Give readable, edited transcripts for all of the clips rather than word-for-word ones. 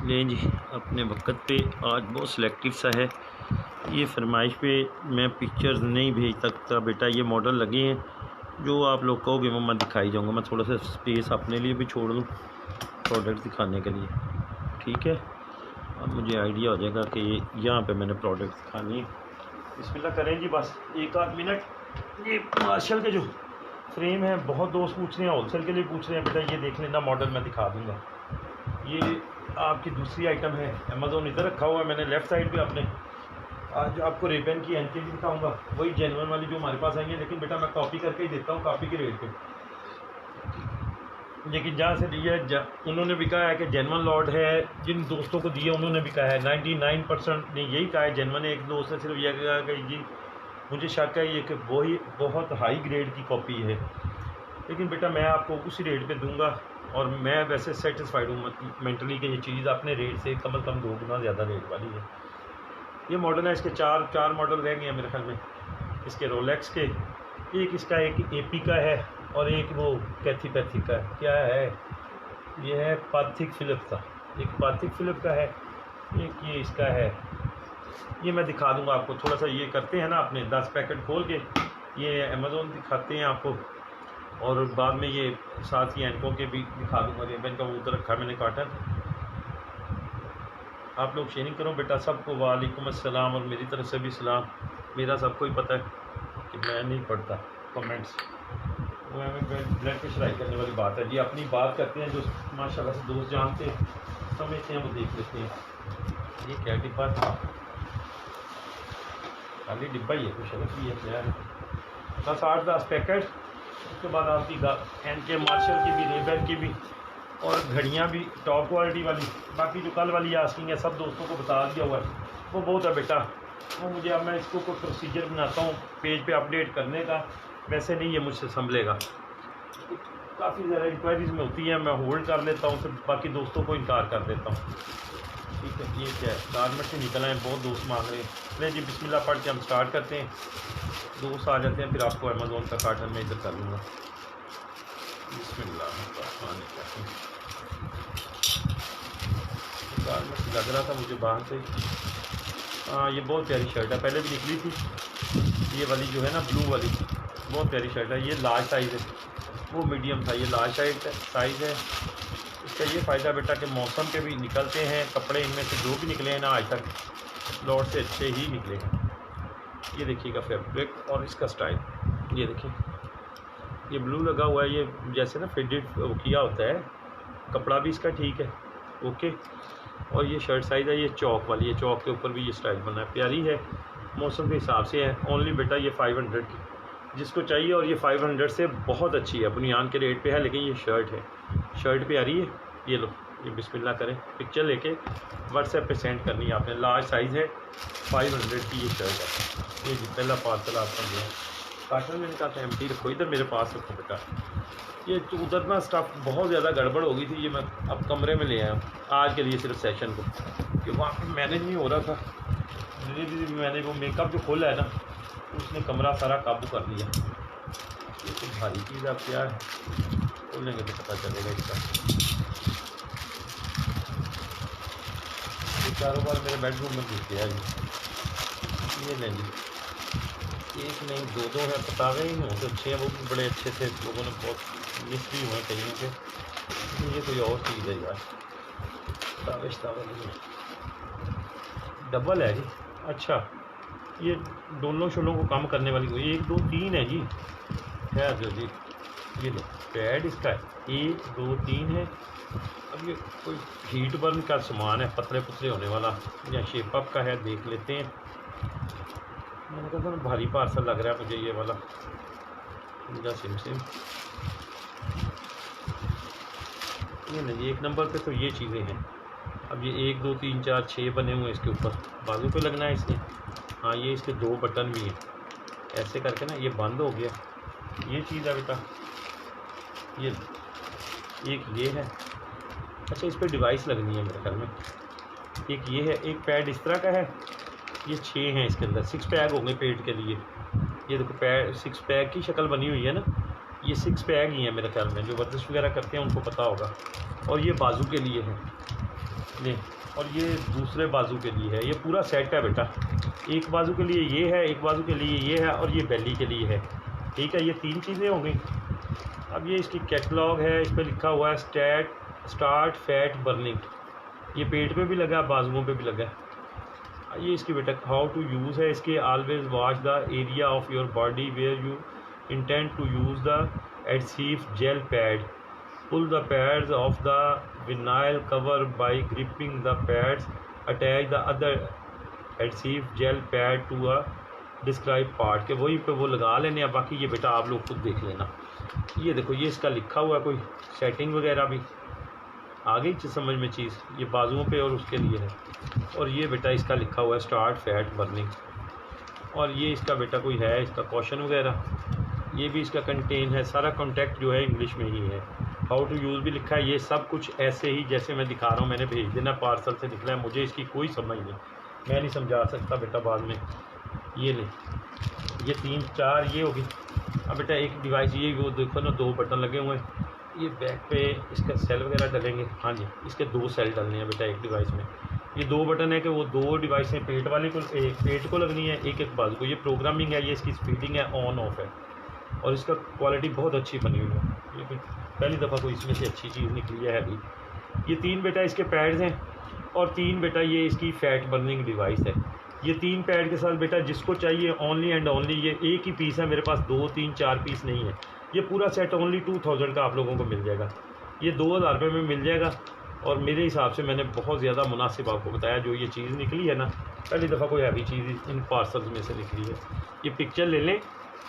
लें जी अपने वक्त पे। आज बहुत सिलेक्टिव सा है, ये फरमाइश पे मैं पिक्चर्स नहीं भेज सकता बेटा। ये मॉडल लगे हैं जो आप लोग कहोगे मम्मा दिखाई जाऊँगा। मैं थोड़ा सा स्पेस अपने लिए भी छोड़ दूँ प्रोडक्ट दिखाने के लिए, ठीक है। अब मुझे आइडिया हो जाएगा कि यहाँ पे मैंने प्रोडक्ट दिखानी है। बिस्मिल्लाह करें जी, बस एक आध मिनट। ये मार्शल के जो फ्रेम है, बहुत दोस्त पूछ रहे हैं, होलसेल के लिए पूछ रहे हैं बेटा। ये देख लेना मॉडल, मैं दिखा दूँगा। ये आपकी दूसरी आइटम है। अमेज़ोन इधर रखा हुआ है मैंने लेफ़्ट साइड पे अपने। आज आपको रेबन की एंटी भी दिखाऊंगा, वही जेन्युइन वाली जो हमारे पास आई है। लेकिन बेटा मैं कॉपी करके ही देता हूँ, कॉपी के रेट पे। लेकिन जहाँ से लिया उन्होंने भी कहा है कि जेन्युइन लॉट है। जिन दोस्तों को दिए उन्होंने भी कहा है 99% ने यही कहा है जेन्युइन। एक दोस्त ने सिर्फ यह कहा कि जी मुझे शक है ये कि वही बहुत हाई ग्रेड की कॉपी है। लेकिन बेटा मैं आपको उसी रेट पे दूंगा, और मैं वैसे सेटिस्फाइड हूँ मेंटली कि ये चीज़ अपने रेट से कम से कम 2 गुना ज़्यादा रेट वाली है। ये मॉडल है, इसके चार मॉडल रह गए हैं मेरे ख्याल में। इसके रोलेक्स के, एक इसका एक एपी का है और एक वो कैथी का है। क्या है ये है पाथिक फिलिप का, एक पाथिक फिलिप का है, एक ये इसका है। ये मैं दिखा दूंगा आपको। थोड़ा सा ये करते हैं ना अपने 10 पैकेट खोल के ये अमेज़ोन दिखाते हैं आपको, और बाद में ये साथ ही एंकों के भी दिखा दूंगा। रेबन का वो उधर रखा है मैंने कॉटन। आप लोग शेयरिंग करो बेटा सबको। वालेकुम अस्सलाम, और मेरी तरफ से भी सलाम। मेरा सबको ही पता है कि मैं नहीं पढ़ता कमेंट्स, वो हमें ब्लड प्रेशर हाई करने वाली बात है जी। अपनी बात करते हैं, जो माशाल्लाह से दोस्त जानते हैं समझते हैं वो देख लेते हैं। ये क्या डिब्बा था? खाली डिब्बा ही है, कुछ अलग भी है क्या है? बस 8-10 पैकेट। उसके बाद आपकी एन के मार्शल की भी, रेबन की भी, और घड़ियाँ भी टॉप क्वालिटी वाली। बाकी जो कल वाली आस्किंग है सब दोस्तों को बता दिया हुआ है, वो बहुत है बेटा। वो मुझे अब मैं इसको कोई प्रोसीजर बनाता हूँ पेज पे अपडेट करने का, वैसे नहीं ये मुझसे संभलेगा। काफ़ी ज़्यादा इंक्वायरीज़ में होती है, मैं होल्ड कर लेता हूँ, फिर बाकी दोस्तों को इनकार कर देता हूँ, ठीक है। ये क्या है? गारमेंट से निकला है, बहुत दोस्त मांग रहे हैं। नहीं जी बिस्मिल्लाह पढ़ के हम स्टार्ट करते हैं। दोस्त आ जाते हैं फिर आपको अमेज़ोन का कार्टन में इधर कर दूँगा। बिस्मिल्लाह गारमेंट लग रहा था मुझे बाहर से। हाँ ये बहुत प्यारी शर्ट है, पहले भी निकली थी ये वाली जो है ना ब्लू वाली, बहुत प्यारी शर्ट है। ये लार्ज साइज़ है, वो मीडियम था, ये लार्ज साइज़ है। इसका ये फ़ायदा बेटा कि मौसम के भी निकलते हैं कपड़े, इनमें से जो भी निकले हैं ना आज तक लॉट से अच्छे ही निकले हैं। ये देखिएगा फैब्रिक और इसका स्टाइल, ये देखिए ये ब्लू लगा हुआ है, ये जैसे ना फिटेड किया होता है। कपड़ा भी इसका ठीक है, ओके। और ये शर्ट साइज़ है, ये चौक वाली है, चौक के ऊपर भी ये स्टाइल बना है, प्यारी है, मौसम के हिसाब से है। ओनली बेटा ये 500 की जिसको चाहिए, और ये 500 से बहुत अच्छी है, बुनियान के रेट पे है। लेकिन ये शर्ट है, शर्ट प्यारी है। ये लो, ये बिस्मिल्लाह करें, पिक्चर लेके व्हाट्सएप पे सेंड करनी है आपने। लार्ज साइज़ है, 500 की ये शर्ट है। ये जी पहला पार्सल आपका जो है काटन में का एम्प्टी रखो, इधर मेरे पास रखो बेटा। ये उधर ना स्टफ़ बहुत ज़्यादा गड़बड़ हो गई थी, ये मैं अब कमरे में ले आया हूँ आज के लिए सिर्फ सेशन को, कि वहाँ पर मैनेज नहीं हो रहा था। धीरे धीरे मैंने वो मेकअप जो खोला है ना, उसने कमरा सारा काबू कर लिया। ये तो भारी चीज़ आप क्या है, खोलेंगे तो पता चलेगा इसका। ये कारोबार मेरे बेडरूम में घुस गया जी। ये लें जी, एक नहीं दो है, पतावे ही नहीं होते अच्छे हैं, वो भी बड़े अच्छे थे, लोगों ने बहुत मिस भी हुए कहीं के। ये कोई और चीज़ है यार, पतावे नहीं है, डबल है जी। अच्छा ये दोनों शोलों को कम करने वाली कोई 1 2 3 है जी। खैर जो जी ये लो पैड इसका है 1 2 3 है। अब ये कोई हीट बर्न का सामान है, पतले पुतले होने वाला, या शेप अप का है, देख लेते हैं। मैंने कहा था भारी पार्सल लग रहा है मुझे ये वाला, या सिम ये नहीं। 1 नंबर पे तो ये चीज़ें हैं। अब ये 1 2 3 4 6 बने हुए हैं इसके ऊपर, बाजू पे लगना है इसने। हाँ ये इसके 2 बटन भी हैं, ऐसे करके ना ये बंद हो गया, ये चीज़ है बेटा। ये एक ये है, अच्छा इस पर डिवाइस लगनी है मेरे ख्याल में। एक ये है, एक पैड इस तरह का है, ये 6 हैं इसके अंदर, 6 पैक होंगे पेट के लिए। ये देखो पैड 6 पैक की शक्ल बनी हुई है ना, ये 6 पैक ही है मेरे ख्याल में, जो वर्जिश वगैरह करते हैं उनको पता होगा। और ये बाजू के लिए है, ले, और ये दूसरे बाजू के लिए है। ये पूरा सेट है बेटा, एक बाजू के लिए ये है, एक बाजू के लिए ये है, और ये बेली के लिए है। ठीक है, ये 3 चीज़ें हो गई। अब ये इसकी कैटलॉग है, इस पर लिखा हुआ है स्टार्ट फैट बर्निंग। ये पेट पे भी लगा है, बाजुओं पे भी लगा है। ये इसकी बेटा हाउ टू यूज़ है इसके, always wash the area of your body where you intend to use the adhesive gel pad, pull the pads off the vinyl cover by gripping the pads, attach the other adhesive gel pad to a described part के वही पे वो लगा लेने। बाकी ये बेटा आप लोग खुद देख लेना। ये देखो, ये इसका लिखा हुआ है, कोई सेटिंग वगैरह भी आ गई समझ में चीज़। ये बाजुओं पे और उसके लिए है। और ये बेटा इसका लिखा हुआ है स्टार्ट फैट बर्निंग। और ये इसका बेटा कोई है इसका क्वेश्चन वगैरह, ये भी इसका कंटेन है। सारा कॉन्टैक्ट जो है इंग्लिश में ही है। हाउ टू यूज़ भी लिखा है। ये सब कुछ ऐसे ही जैसे मैं दिखा रहा हूँ, मैंने भेज देना, पार्सल से निकला है, मुझे इसकी कोई समझ नहीं, मैं नहीं समझा सकता बेटा बाद में। ये ले, ये 3 4 ये होगी। अब बेटा एक डिवाइस ये वो देखो ना, 2 बटन लगे हुए हैं। ये बैक पे इसका सेल वगैरह डलेंगे। हाँ जी, इसके 2 सेल डलने हैं बेटा एक डिवाइस में। ये 2 बटन है कि वो 2 डिवाइसें पेट वाले को, एक पेट को लगनी है, एक बाजू को। ये प्रोग्रामिंग है, ये इसकी स्पीडिंग है, ऑन ऑफ है। और इसका क्वालिटी बहुत अच्छी बनी हुई है। ये कोई पहली दफ़ा कोई इसमें से अच्छी चीज़ निकली है अभी। ये 3 बेटा इसके पैड्स हैं, और 3 बेटा ये इसकी फ़ैट बर्निंग डिवाइस है। ये 3 पैड के साथ बेटा जिसको चाहिए ओनली एंड ओनली, ये एक ही पीस है मेरे पास, 2 3 4 पीस नहीं है। ये पूरा सेट ओनली 2000 का आप लोगों को मिल जाएगा। ये 2000 रुपये में मिल जाएगा। और मेरे हिसाब से मैंने बहुत ज़्यादा मुनासिब आपको बताया। जो ये चीज़ निकली है ना, पहली दफ़ा कोई हैवी चीज़ इन पार्सल्स में से निकली है। ये पिक्चर ले लें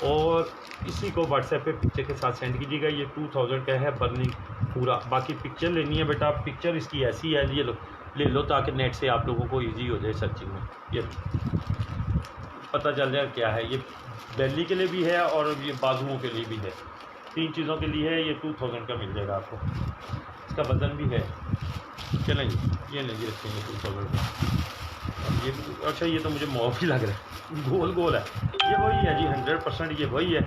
और इसी को व्हाट्सएप पे पिक्चर के साथ सेंड कीजिएगा। ये 2000 का है बर्निंग पूरा। बाकी पिक्चर लेनी है बेटा, पिक्चर इसकी ऐसी है, ये ले लो ताकि नेट से आप लोगों को इजी हो जाए सर्चिंग में। ये पता चल जाए क्या है। ये बेली के लिए भी है और ये बाजुओं के लिए भी है, 3 चीज़ों के लिए है। ये 2000 का मिल जाएगा आपको। इसका वजन भी है। चलें जी, ये नहीं जी रखेंगे 2000 का। ये अच्छा, ये तो मुझे मॉप ही लग रहा है, गोल गोल है। ये वही है जी, 100% ये वही है,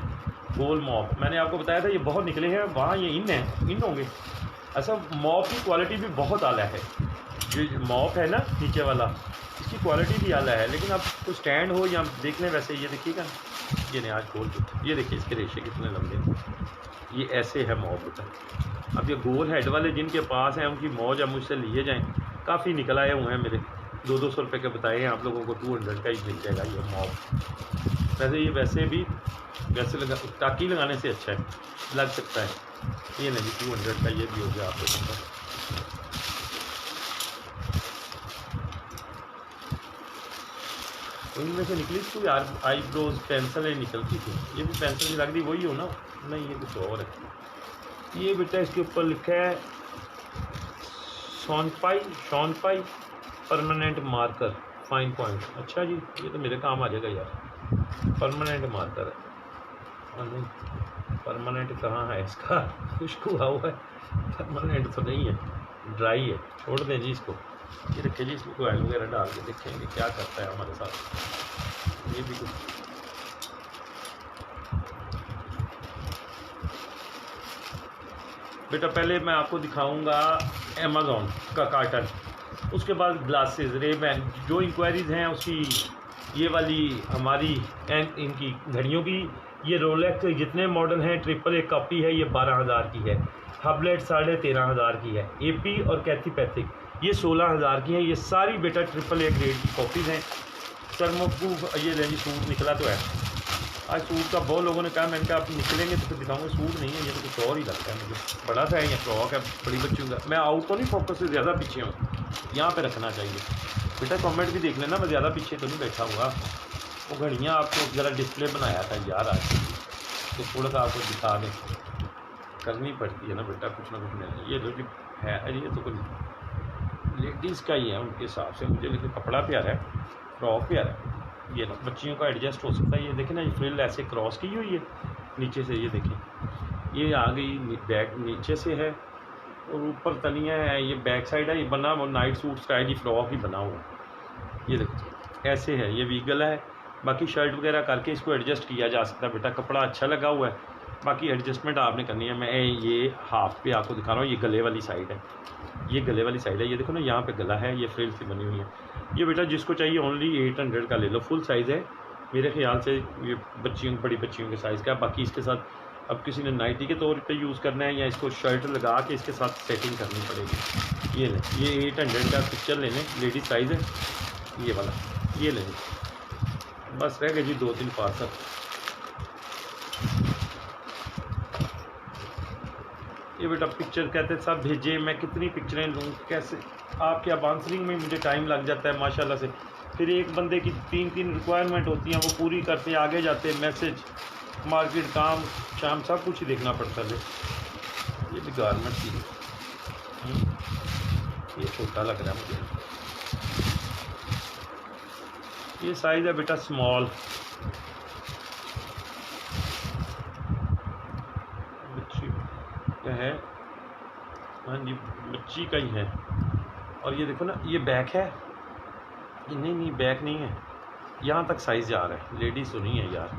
गोल मॉप। मैंने आपको बताया था ये बहुत निकले हैं, वहाँ ये इन है, इन होंगे। अच्छा, मॉप की क्वालिटी भी बहुत आला है। जो मॉप है ना नीचे वाला, इसकी क्वालिटी भी आला है। लेकिन अब तो स्टैंड हो या देख लें वैसे, ये देखिएगा, ये नहीं आज खोल के, ये देखिए इसके रेशे कितने लंबे हैं। ये ऐसे है मॉप बेटा। अब ये गोल हेड वाले जिनके पास हैं उनकी मौज है, मुझसे लिए जाएँ। काफ़ी निकल आए हुए हैं मेरे, 200 रुपये के बताए हैं आप लोगों को, 200 का ही मिल जाएगा ये मॉप। वैसे ये वैसे भी वैसे लगा टाकी लगाने से अच्छा है, लग सकता है। ये नहीं 200 का ये भी हो गया आप लोगों का। इनमें से निकली कोई आईब्रोज पेंसिल निकलती थी, ये भी पेंसिल की लग रही वही हो ना? नहीं, ये कुछ और है। ये बेटा इसके ऊपर लिखा है शॉनपाई परमानेंट मार्कर फाइन पॉइंट। अच्छा जी, ये तो मेरे काम आ जाएगा यार। परमानेंट मार्कर है, नहीं परमानेंट कहाँ है इसका, खुश्क हुआ है, परमानेंट तो नहीं है, ड्राई है। छोड़ दें जी इसको। ये रखिए जी, इसमें ऑयल वगैरह डाल के देखेंगे क्या करता है हमारे साथ। ये भी कुछ बेटा, पहले मैं आपको दिखाऊंगा अमेज़ॉन का कार्टन, उसके बाद ग्लासेस, रेबैन। जो इंक्वायरीज़ हैं उसकी ये वाली हमारी इनकी घड़ियों की, ये रोलेक्स जितने मॉडल हैं, ट्रिपल ए कॉपी है, ये 12,000 की है। हबलेट 13,500 की है। एपी और कैथीपैथिक ये 16,000 की है। ये सारी बेटा ट्रिपल ए ग्रेड की कॉपीज़ हैं। सरमोकू ये लेनी सूट निकला तो है आज। सूट का बहुत लोगों ने कहा, मैंने कहा आप निकलेंगे तो फिर दिखाऊंगा। सूट नहीं है ये, तो कुछ और ही लगता है मुझे। बड़ा सा है या फ्रॉक है, बड़ी बच्चियों का। मैं आउट तो नहीं, फोकस से ज़्यादा पीछे हूँ, यहाँ पे रखना चाहिए बेटा। कमेंट भी देख लेना, मैं ज़्यादा पीछे तो नहीं बैठा हुआ। वो घड़ियाँ आपको ज़रा डिस्प्ले बनाया था यार आज, तो थोड़ा सा आपको दिखा दें, करनी पड़ती है ना बेटा, कुछ ना कुछ नहीं। ये जो है ये तो कुछ लेडीज़ का ही है उनके हिसाब से मुझे, लेकिन कपड़ा प्यारा है, फ्रॉक प्यारा है। ये ना बच्चियों का एडजस्ट हो सकता है। ये देखें ना, ये फ्रिल ऐसे क्रॉस की हुई है नीचे से, ये देखें ये आ गई बैक नीचे से है और ऊपर तनिया है। ये बैक साइड है, ये बना वो नाइट सूट स्टाइल ही फ्रॉक ही बना हुआ। ये देखो ऐसे है, ये वीगल है। बाकी शर्ट वगैरह करके इसको एडजस्ट किया जा सकता है बेटा। कपड़ा अच्छा लगा हुआ है, बाकी एडजस्टमेंट आपने करनी है। मैं ये हाफ पे आपको दिखा रहा हूँ, ये गले वाली साइड है, ये गले वाली साइड है। ये देखो ना यहाँ पे गला है, ये फ्रिल से बनी हुई है। ये बेटा जिसको चाहिए ओनली 800 का ले लो, फुल साइज़ है मेरे ख्याल से, ये बच्चियों बड़ी बच्चियों के साइज़ का। बाकी इसके साथ अब किसी ने नाइटी के तौर पे यूज़ करना है या इसको शर्ट लगा के इसके साथ सेटिंग करनी पड़ेगी। ये लें, ये 800 का पिक्चर ले लें, लेडीज साइज़ है ये वाला, ये ले लें। बस रह गए जी 2-3 पार्सल। ये बेटा पिक्चर कहते सब भेजे, मैं कितनी पिक्चरें लूँ कैसे, आपके अब आंसरिंग में मुझे टाइम लग जाता है माशाल्लाह से। फिर एक बंदे की 3-3 रिक्वायरमेंट होती हैं, वो पूरी करते आगे जाते, मैसेज, मार्केट, काम शाम सब कुछ ही देखना पड़ता है। ये भी गारमेंट की, ये छोटा लग रहा है मुझे। ये साइज़ है बेटा स्मॉल, बच्ची क्या है, हाँ जी बच्ची का ही है। और ये देखो ना ये बैक है, ये नहीं बैक नहीं है, यहाँ तक साइज़ जा रहा है। लेडीज सुनी है यार,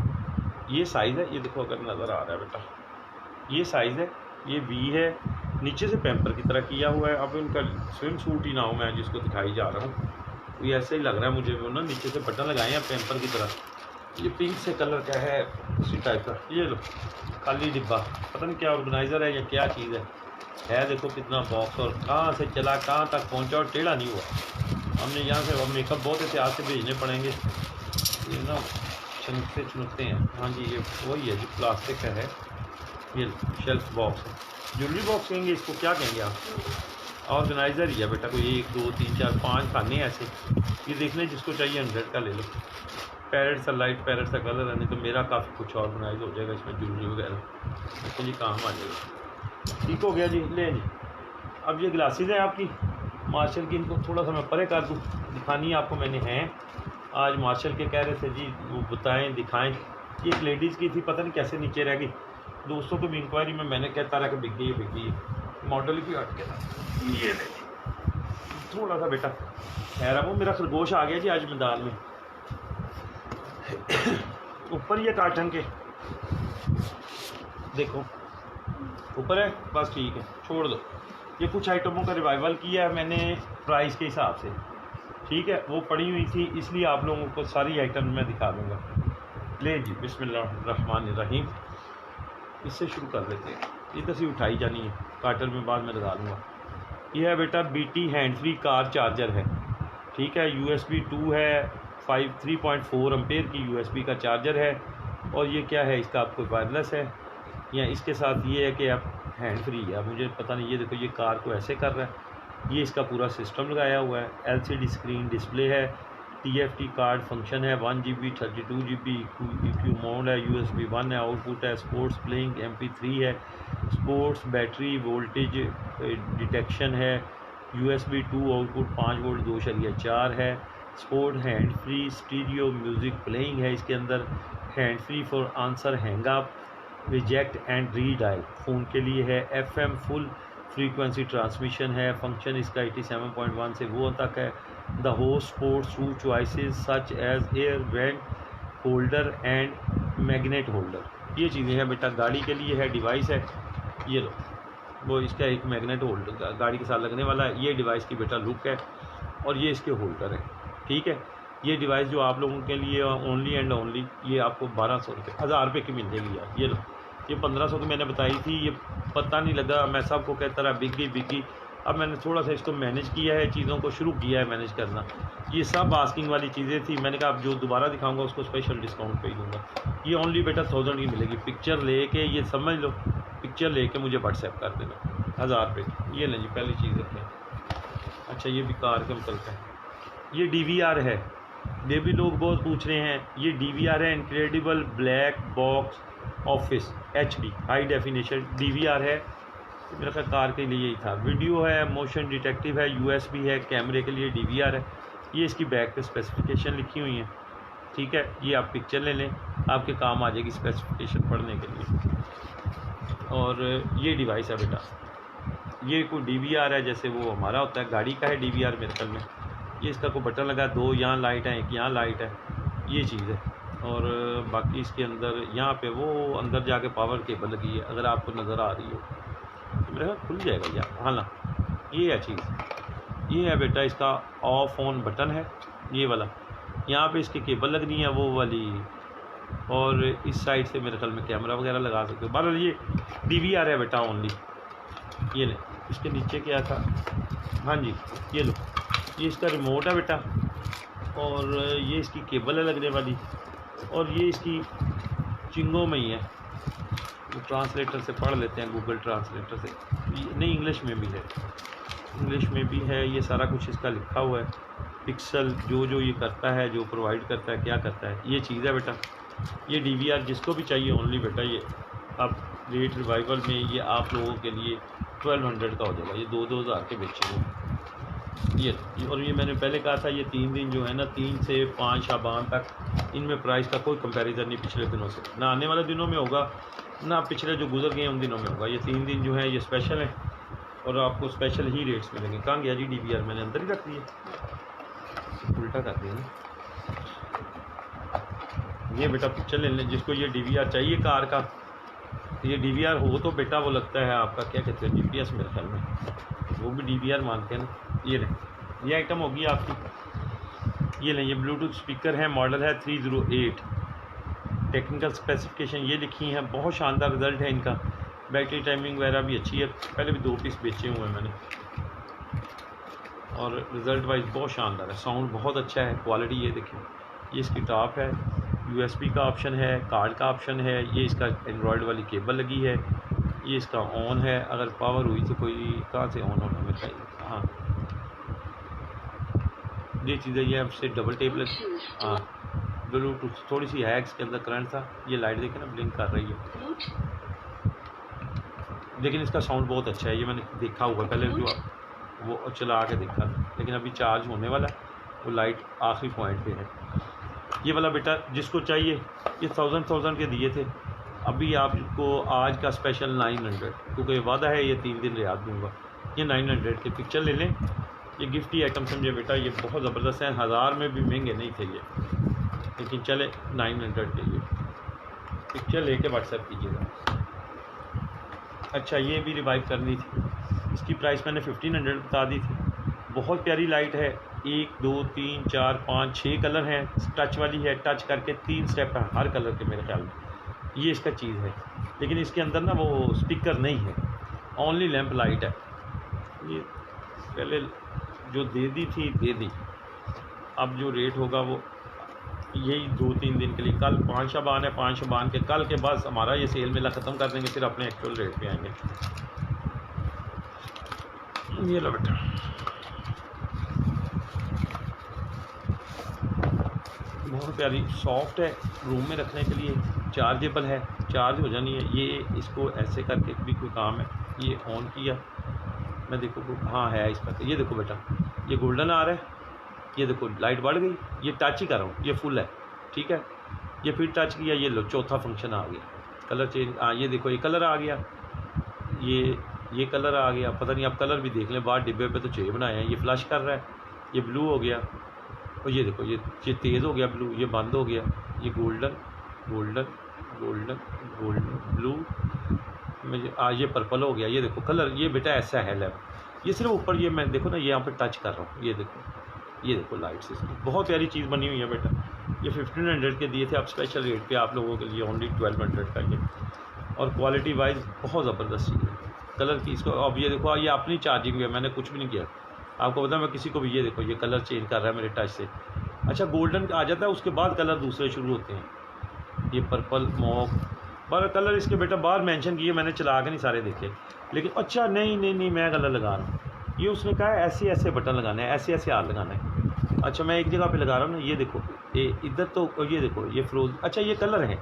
ये साइज़ है, ये देखो अगर नज़र आ रहा है बेटा, ये साइज़ है, ये वी है, नीचे से पैम्पर की तरह किया हुआ है। अब उनका स्विम सूट ही ना हो, मैं जिसको दिखाई जा रहा हूँ ये ऐसे ही लग रहा है मुझे, वो ना नीचे से बटन लगाए हैं पैम्पर की तरह। ये पिंक से कलर क्या है उसी टाइप का। ये लो खाली डिब्बा, पता नहीं क्या ऑर्गेनाइज़र है या क्या चीज़ है देखो कितना बॉक्स, और कहाँ से चला कहाँ तक पहुँचा और टेढ़ा नहीं हुआ। हमने यहाँ से मेकअप बहुत एहतियात से भेजने पड़ेंगे, ये ना चुनकते हैं। हाँ जी ये वही है जो प्लास्टिक का है, ये शेल्फ बॉक्स है, ज्वेलरी बॉक्स कहेंगे इसको, क्या कहेंगे आप, ऑर्गेनाइज़र ही है बेटा। कोई 1 2 3 4 5 खाने ऐसे। ये देखने जिसको चाहिए 100 का ले लो। पैरेट सा लाइट पैरेट सा कलर है, नहीं तो मेरा काफ़ी कुछ ऑर्गेनाइज हो जाएगा इसमें, ज्वेलरी वगैरह तो जी काम आ जाएगा। ठीक हो गया जी, ले जी। अब ये ग्लासेस हैं आपकी मार्शल की, इनको थोड़ा सा मैं परे कर दूँ, दिखानी आपको मैंने हैं। आज मार्शल के कह रहे थे जी वो बताएं दिखाएं। ये एक लेडीज़ की थी, पता नहीं कैसे नीचे रह गई। दोस्तों को भी इंक्वायरी में मैंने कहता रहा कि बिक गई है, मॉडल भी हट गया। ये थोड़ा सा बेटा खैर, वो मेरा खरगोश आ गया जी आज मैदान में। ऊपर ये काटन के देखो ऊपर है, बस ठीक है छोड़ दो। ये कुछ आइटमों का रिवाइवल किया है मैंने प्राइस के हिसाब से, ठीक है, वो पड़ी हुई थी इसलिए आप लोगों को सारी आइटम मैं दिखा दूँगा। ले जी बिस्मिल्लाहिर्रहमानिर्रहीम, इससे शुरू कर लेते हैं। इधर से उठाई जानी है, काटर में बाद में लगा दूँगा। ये है बेटा BT hand free car charger है, ठीक है, USB 2 है, 3.4 एम्पेयर की USB का चार्जर है। और ये क्या है, इसका आपको वायरलेस है, या इसके साथ ये है कि आप हैंड फ्री है। मुझे पता नहीं, ये देखो ये कार को ऐसे कर रहा है, ये इसका पूरा सिस्टम लगाया हुआ है। LCD स्क्रीन डिस्प्ले है, TFT कार्ड फंक्शन है, 1 GB 32 GB EQ मोड है, USB 1 है, आउटपुट है, स्पोर्ट्स प्लेइंग MP3 है, स्पोर्ट्स बैटरी वोल्टेज डिटेक्शन है, USB 2 आउटपुट 5 वोल्ट 2.4 है, sport hand free stereo music playing है इसके अंदर, hand free for answer hang up reject and redial phone के लिए है, FM फुल फ्रीक्वेंसी ट्रांसमिशन है, फंक्शन इसका 87.1 से वो तक है। The host sports two choices such as air vent holder and magnet holder, ये चीज़ें हैं बेटा। गाड़ी के लिए है, डिवाइस है, ये लो वो इसका एक मैग्नेट होल्डर गाड़ी के साथ लगने वाला है। ये डिवाइस की बेटा लुक है और ये इसके होल्डर है, ठीक है। ये डिवाइस जो आप लोगों के लिए ओनली एंड ओनली ये आपको 1200 रुपये 1000 रुपये की मिल जाएगी यार। ये लो, ये 1500 की मैंने बताई थी, ये पता नहीं लगा, मैं सबको कहता रहा बिक गई। अब मैंने थोड़ा सा इसको मैनेज किया है, चीज़ों को शुरू किया है मैनेज करना। ये सब आस्किंग वाली चीज़ें थी, मैंने कहा अब जो दोबारा दिखाऊंगा उसको स्पेशल डिस्काउंट पे ही दूँगा। ये ओनली बेटा 1000 की मिलेगी। पिक्चर लेके ये समझ लो, पिक्चर लेके मुझे व्हाट्सएप कर देना 1000 रुपये। ये लें जी, पहली चीज़ रखें। अच्छा ये भी कार के मतलब है, ये DVR है, ये भी लोग बहुत पूछ रहे हैं। ये DVR है, incredible black box office HD high definition DVR है, मेरा ख्याल कार के लिए ही था। वीडियो है, मोशन डिटेक्टिव है, USB है, कैमरे के लिए DVR है। ये इसकी बैक पे स्पेसिफिकेशन लिखी हुई है, ठीक है। ये आप पिक्चर ले लें, आपके काम आ जाएगी स्पेसिफिकेशन पढ़ने के लिए। और ये डिवाइस है बेटा, ये कोई DVR है जैसे वो हमारा होता है, गाड़ी का है DVR मेरे ख्याल में। ये इसका कोई बटन लगा, 2 यहाँ लाइट है, 1 यहाँ लाइट है, ये चीज़ है। और बाकी इसके अंदर यहाँ पे वो अंदर जाके पावर केबल लगी है, अगर आपको नज़र आ रही हो तो मेरे ख्याल खुल जाएगा यार। हाँ ना, ये है चीज़, ये है बेटा इसका ऑफ ऑन बटन है ये वाला, यहाँ पे इसकी केबल लगनी है वो वाली, और इस साइड से मेरे ख्याल में कैमरा वगैरह लगा सकते हो। बहरहाल ये DVR है बेटा ओनली। ये ले, इसके नीचे क्या था, हाँ जी ये लो, ये इसका रिमोट है बेटा, और ये इसकी केबल है लगने वाली, और ये इसकी चिंगो में ही है। तो ट्रांसलेटर से पढ़ लेते हैं, गूगल ट्रांसलेटर से, नहीं इंग्लिश में भी है, इंग्लिश में भी है, ये सारा कुछ इसका लिखा हुआ है, पिक्सल जो ये करता है, जो प्रोवाइड करता है, क्या करता है, ये चीज़ है बेटा। ये DVR जिसको भी चाहिए ओनली बेटा, ये अब रेट रिवाइवल में ये आप लोगों के लिए 1200 का हो जाएगा, ये 2-2 हज़ार के बेचेंगे ये। और ये मैंने पहले कहा था, ये 3 दिन जो है ना, 3 से 5 शाबान तक इनमें प्राइस का कोई कंपैरिजन नहीं पिछले दिनों से, ना आने वाले दिनों में होगा, ना पिछले जो गुजर गए उन दिनों में होगा। ये 3 दिन जो है ये स्पेशल है, और आपको स्पेशल ही रेट्स मिलेंगे। कहाँ गया जी DVR, मैंने अंदर ही रख दिया, उल्टा कर दिया ना। ये बेटा पिक्चर ले लें, जिसको ये DVR चाहिए कार का, ये DVR हो तो बेटा वो लगता है आपका क्या कहते हैं GPS मेरे ख्याल में, वो भी DVR मानते हैं ना। ये लें, ये आइटम होगी आपकी। ये लें, ये ब्लूटूथ स्पीकर है, मॉडल है 308, टेक्निकल स्पेसिफिकेशन ये लिखी है, बहुत शानदार रिज़ल्ट है इनका, बैटरी टाइमिंग वगैरह भी अच्छी है, पहले भी 2 पीस बेचे हुए हैं मैंने, और रिज़ल्ट वाइज बहुत शानदार है, साउंड बहुत अच्छा है, क्वालिटी ये देखिए। ये इसकी टॉप है, USB का ऑप्शन है, कार्ड का ऑप्शन है, ये इसका एंड्रॉयड वाली केबल लगी है, ये इसका ऑन है, अगर पावर हुई तो कोई कहाँ से ऑन होना मेरे ख्याल। हाँ ये चीज़ें, ये आपसे डबल टेप लगी, हाँ ब्लूटूथ थोड़ी सी है, इसके अंदर करंट था, ये लाइट देखे ना ब्लिंक कर रही है, लेकिन इसका साउंड बहुत अच्छा है, ये मैंने देखा हुआ है पहले, जो वो चला के देखा, लेकिन अभी चार्ज होने वाला है, वो लाइट आखिरी पॉइंट पे है। ये वाला बेटा जिसको चाहिए, ये 1000 के दिए थे, अभी आपको आज का स्पेशल 900, क्योंकि ये वादा है ये 3 दिन रियायत दूँगा, ये 900 के पिक्चर ले लें, ये गिफ्ट ही आइटम समझे बेटा, ये बहुत ज़बरदस्त है, 1000 में भी महंगे नहीं थे ये, लेकिन चले 900 के ये पिक्चर लेके व्हाट्सएप कीजिएगा। अच्छा ये भी रिवाइव करनी थी, इसकी प्राइस मैंने 1500 बता दी थी, बहुत प्यारी लाइट है, 1 2 3 4 5 6 कलर हैं, टच वाली है, टच करके 3 स्टेप है हर कलर के मेरे ख्याल में, ये इसका चीज़ है, लेकिन इसके अंदर ना वो स्पीकर नहीं है, ओनली लैंप लाइट है। ये पहले जो दे दी थी दे दी, अब जो रेट होगा वो यही 2-3 दिन के लिए, कल 5 शाबान है, 5 शाबान के कल के बाद हमारा ये सेल मेला ख़त्म कर देंगे, फिर अपने एक्चुअल रेट पे आएंगे। ये लो बेटा, बहुत प्यारी सॉफ्ट है, रूम में रखने के लिए, चार्जेबल है, चार्ज हो जानी है। ये इसको ऐसे करके भी कोई काम है, ये ऑन किया, मैं देखो हाँ है इस पर, ये देखो बेटा ये गोल्डन आ रहा है, ये देखो लाइट बढ़ गई, ये टच ही कर रहा हूँ, ये फुल है, ठीक है, ये फिर टच किया, ये लो चौथा फंक्शन आ गया, कलर चेंज, हाँ ये देखो ये कलर आ गया, ये कलर आ गया, पता नहीं आप कलर भी देख लें, बाहर डिब्बे पे तो चाहिए बनाए हैं, ये फ्लश कर रहा है, ये ब्लू हो गया, और ये देखो ये तेज़ हो गया ब्लू, ये बंद हो गया, ये golden golden golden golden blue में, ये पर्पल हो गया, ये देखो कलर, ये बेटा ऐसा है लैब, ये सिर्फ ऊपर, ये मैं देखो ना ये यहाँ पे टच कर रहा हूँ, ये देखो लाइट्स इसकी, बहुत प्यारी चीज़ बनी हुई है बेटा। ये 1500 के दिए थे, आप स्पेशल रेट पे आप लोगों के लिए ओनली 1200 का ये, और क्वालिटी वाइज बहुत ज़बरदस्त चीज़ है, कलर की इसको। अब ये देखो ये अपनी चार्जिंग है, मैंने कुछ भी नहीं किया, आपको पता मैं किसी को भी, ये देखो ये कलर चेंज कर रहा है मेरे टच से, अच्छा गोल्डन आ जाता है, उसके बाद कलर दूसरे शुरू होते हैं, ये पर्पल मॉक पर कलर इसके बेटा बाहर मेंशन किए, मैंने चला के नहीं सारे देखे, लेकिन अच्छा नहीं मैं कलर लगा रहा हूँ, ये उसने कहा है ऐसे ऐसे बटन लगाना है, ऐसे ऐसे हाथ लगाना है, अच्छा मैं एक जगह पे लगा रहा हूँ ना, ये देखो ये इधर तो, ये देखो ये फ्रोज, अच्छा ये कलर है,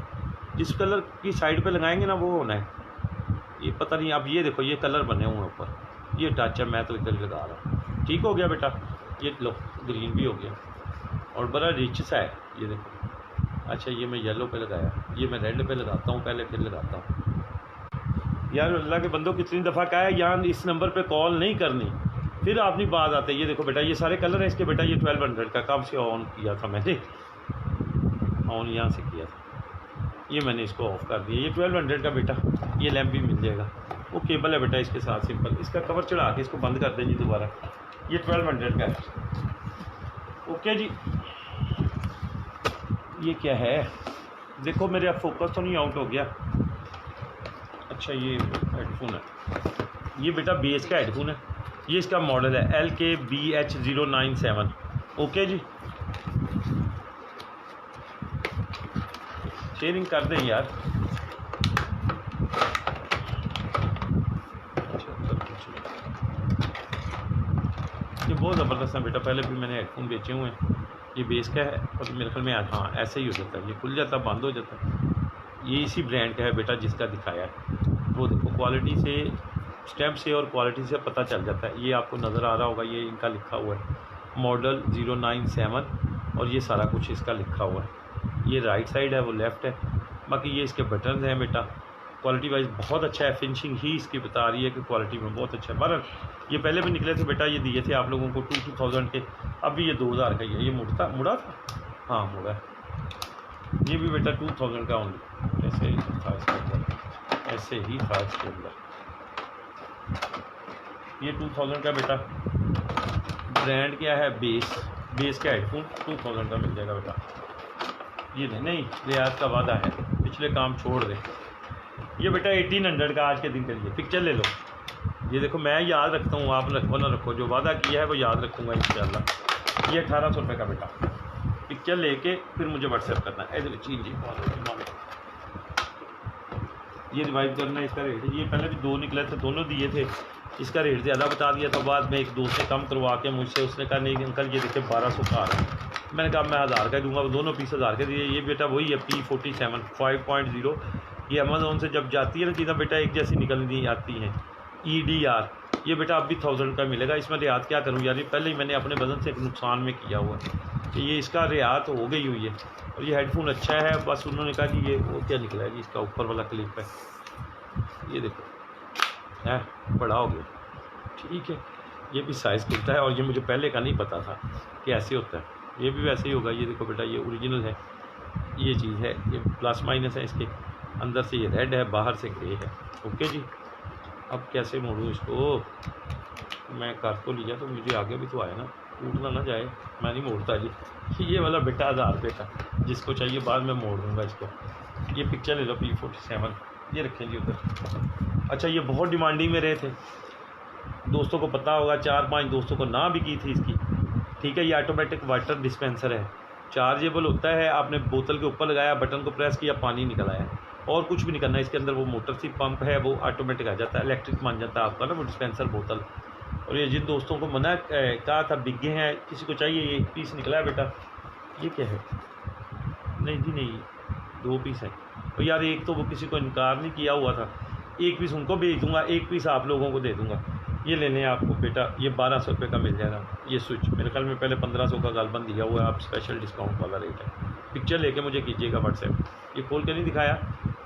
जिस कलर की साइड पे लगाएंगे ना वो होना है, ये पता नहीं, अब ये देखो ये कलर बने हुए हैं ऊपर, ये टच है, मैं तो इधर लगा रहा हूँ, ठीक हो गया बेटा, ये लो ग्रीन भी हो गया, और बड़ा रिच सा है, ये देखो, अच्छा ये मैं येलो पे लगाया, ये मैं रेड पे लगाता हूँ पहले, फिर लगाता हूँ। यार अल्लाह के बंदों कितनी दफ़ा कहा है यार इस नंबर पे कॉल नहीं करनी, फिर आपनी बात आती है। ये देखो बेटा ये सारे कलर हैं इसके बेटा, ये 1200 का कब से ऑन किया था मैंने, ऑन यहाँ से किया था। ये मैंने इसको ऑफ़ कर दिया। ये 1200 का बेटा ये लैंप भी मिल जाएगा। वो केबल है बेटा इसके साथ सिंपल, इसका कवर चढ़ा के इसको बंद कर दें जी दोबारा। ये 1200 का है। ओके जी, ये क्या है देखो मेरे, अब फोकस तो नहीं आउट हो गया। अच्छा ये हेडफोन है, ये बेटा बेस का हेडफोन है। ये इसका मॉडल है LKBH097। ओके जी, शेयरिंग कर दें यार। ये बहुत ज़बरदस्त है बेटा, पहले भी मैंने हेडफोन बेचे हुए हैं। ये बेस का है और मेरे ख्याल में हाँ ऐसे ही हो जाता है, ये खुल जाता है बंद हो जाता है। ये इसी ब्रांड का है बेटा जिसका दिखाया है। वो देखो क्वालिटी से, स्टैम्प से और क्वालिटी से पता चल जाता है। ये आपको नज़र आ रहा होगा, ये इनका लिखा हुआ है मॉडल 097 और ये सारा कुछ इसका लिखा हुआ है। ये राइट साइड है, वो लेफ़्ट है। बाकी ये इसके बटन हैं बेटा, क्वालिटी वाइज बहुत अच्छा है। फिनिशिंग ही इसकी बता रही है कि क्वालिटी में बहुत अच्छा है। बहरहाल ये पहले भी निकले थे बेटा, ये दिए थे आप लोगों को 2000 के। अभी ये 2000 का ही है। ये मुड़ा था, हाँ मुड़ा है। ये भी बेटा 2000 का ओनली, ऐसे ही था इसके अंदर, ऐसे ही था इसके अंदर। ये 2000 का बेटा। ब्रांड क्या है? बेस का हेडफोन 2000 का मिल जाएगा बेटा। ये नहीं रियाज का वादा है, पिछले काम छोड़ दे। ये बेटा 1800 का आज के दिन के लिए। पिक्चर ले लो। ये देखो मैं याद रखता हूँ, आप रखो ना रखो, जो वादा किया है वो याद रखूँगा इंशाल्लाह। ये 1800 रुपये का बेटा। पिक्चर लेके फिर मुझे व्हाट्सएप करना है। ये रिवाइव करना है। इसका रेट ये पहले भी 2 निकले थे, दोनों दिए थे। इसका रेट ज़्यादा बता दिया था, बाद में एक दोस्त से कम करवा के मुझसे, उसने कहा नहीं अंकल ये देखिए 1200 का आ रहा है। मैंने कहा मैं 1000 का दूँगा। दोनों पीस 1000 के दिए। ये बेटा वही है P47 5.0। ये अमेज़ोन से जब जाती है ना चीज़ें बेटा एक जैसी निकलनी आती हैं। EDR ये बेटा अब भी 1000 का मिलेगा। इसमें रियात क्या करूँ यार, ये पहले ही मैंने अपने वज़न से एक नुकसान में किया हुआ है, तो ये इसका रियात हो गई हुई है। और ये हेडफोन अच्छा है, बस उन्होंने कहा कि ये वो क्या निकला है जी, इसका ऊपर वाला क्लिप है, ये देखो है बड़ा हो गया। ठीक है, ये भी साइज़ खुलता है और ये मुझे पहले का नहीं पता था कि ऐसे होता है। ये भी वैसे ही होगा। ये देखो बेटा ये ओरिजिनल है, ये चीज़ है, ये प्लस माइनस है इसके अंदर से, ये रेड है बाहर से ग्रे है। ओके जी, अब कैसे मोड़ूँ इसको? मैं कर तो लिया, तो मुझे आगे भी तो आया ना, टूटना ना जाए। मैं नहीं मोड़ता जी। ये वाला बेटा 1000 रुपये का, जिसको चाहिए बाद में मोड़ दूँगा इसको। ये पिक्चर ले लो P47, ये रखें जी उधर। अच्छा ये बहुत डिमांडिंग में रहे थे, दोस्तों को पता होगा, 4-5 दोस्तों को ना भी की थी इसकी। ठीक है, ये ऑटोमेटिक वाटर डिस्पेंसर है, चार्जेबल होता है। आपने बोतल के ऊपर लगाया, बटन को प्रेस किया, पानी निकल आया, और कुछ भी नहीं करना। इसके अंदर वो मोटर सी पंप है, वो ऑटोमेटिक आ जाता है, इलेक्ट्रिक मान जाता है आपका ना वो डिस्पेंसर बोतल। और ये जिन दोस्तों को मना कहा था बिगे हैं, किसी को चाहिए, ये 1 पीस निकला है बेटा। ये क्या है? नहीं जी नहीं, 2 पीस है। और यार एक तो वो किसी को इनकार नहीं किया हुआ था, 1 पीस उनको भेज दूँगा, 1 पीस आप लोगों को दे दूँगा। ये ले लें आपको बेटा, ये 1200 रुपये का मिल जाएगा। ये स्विच मेरे ख्याल में पहले 1500 का गालबन दिया हुआ है, आप स्पेशल डिस्काउंट वाला रेट है। पिक्चर लेके मुझे कीजिएगा व्हाट्सएप। ये खोल के नहीं दिखाया,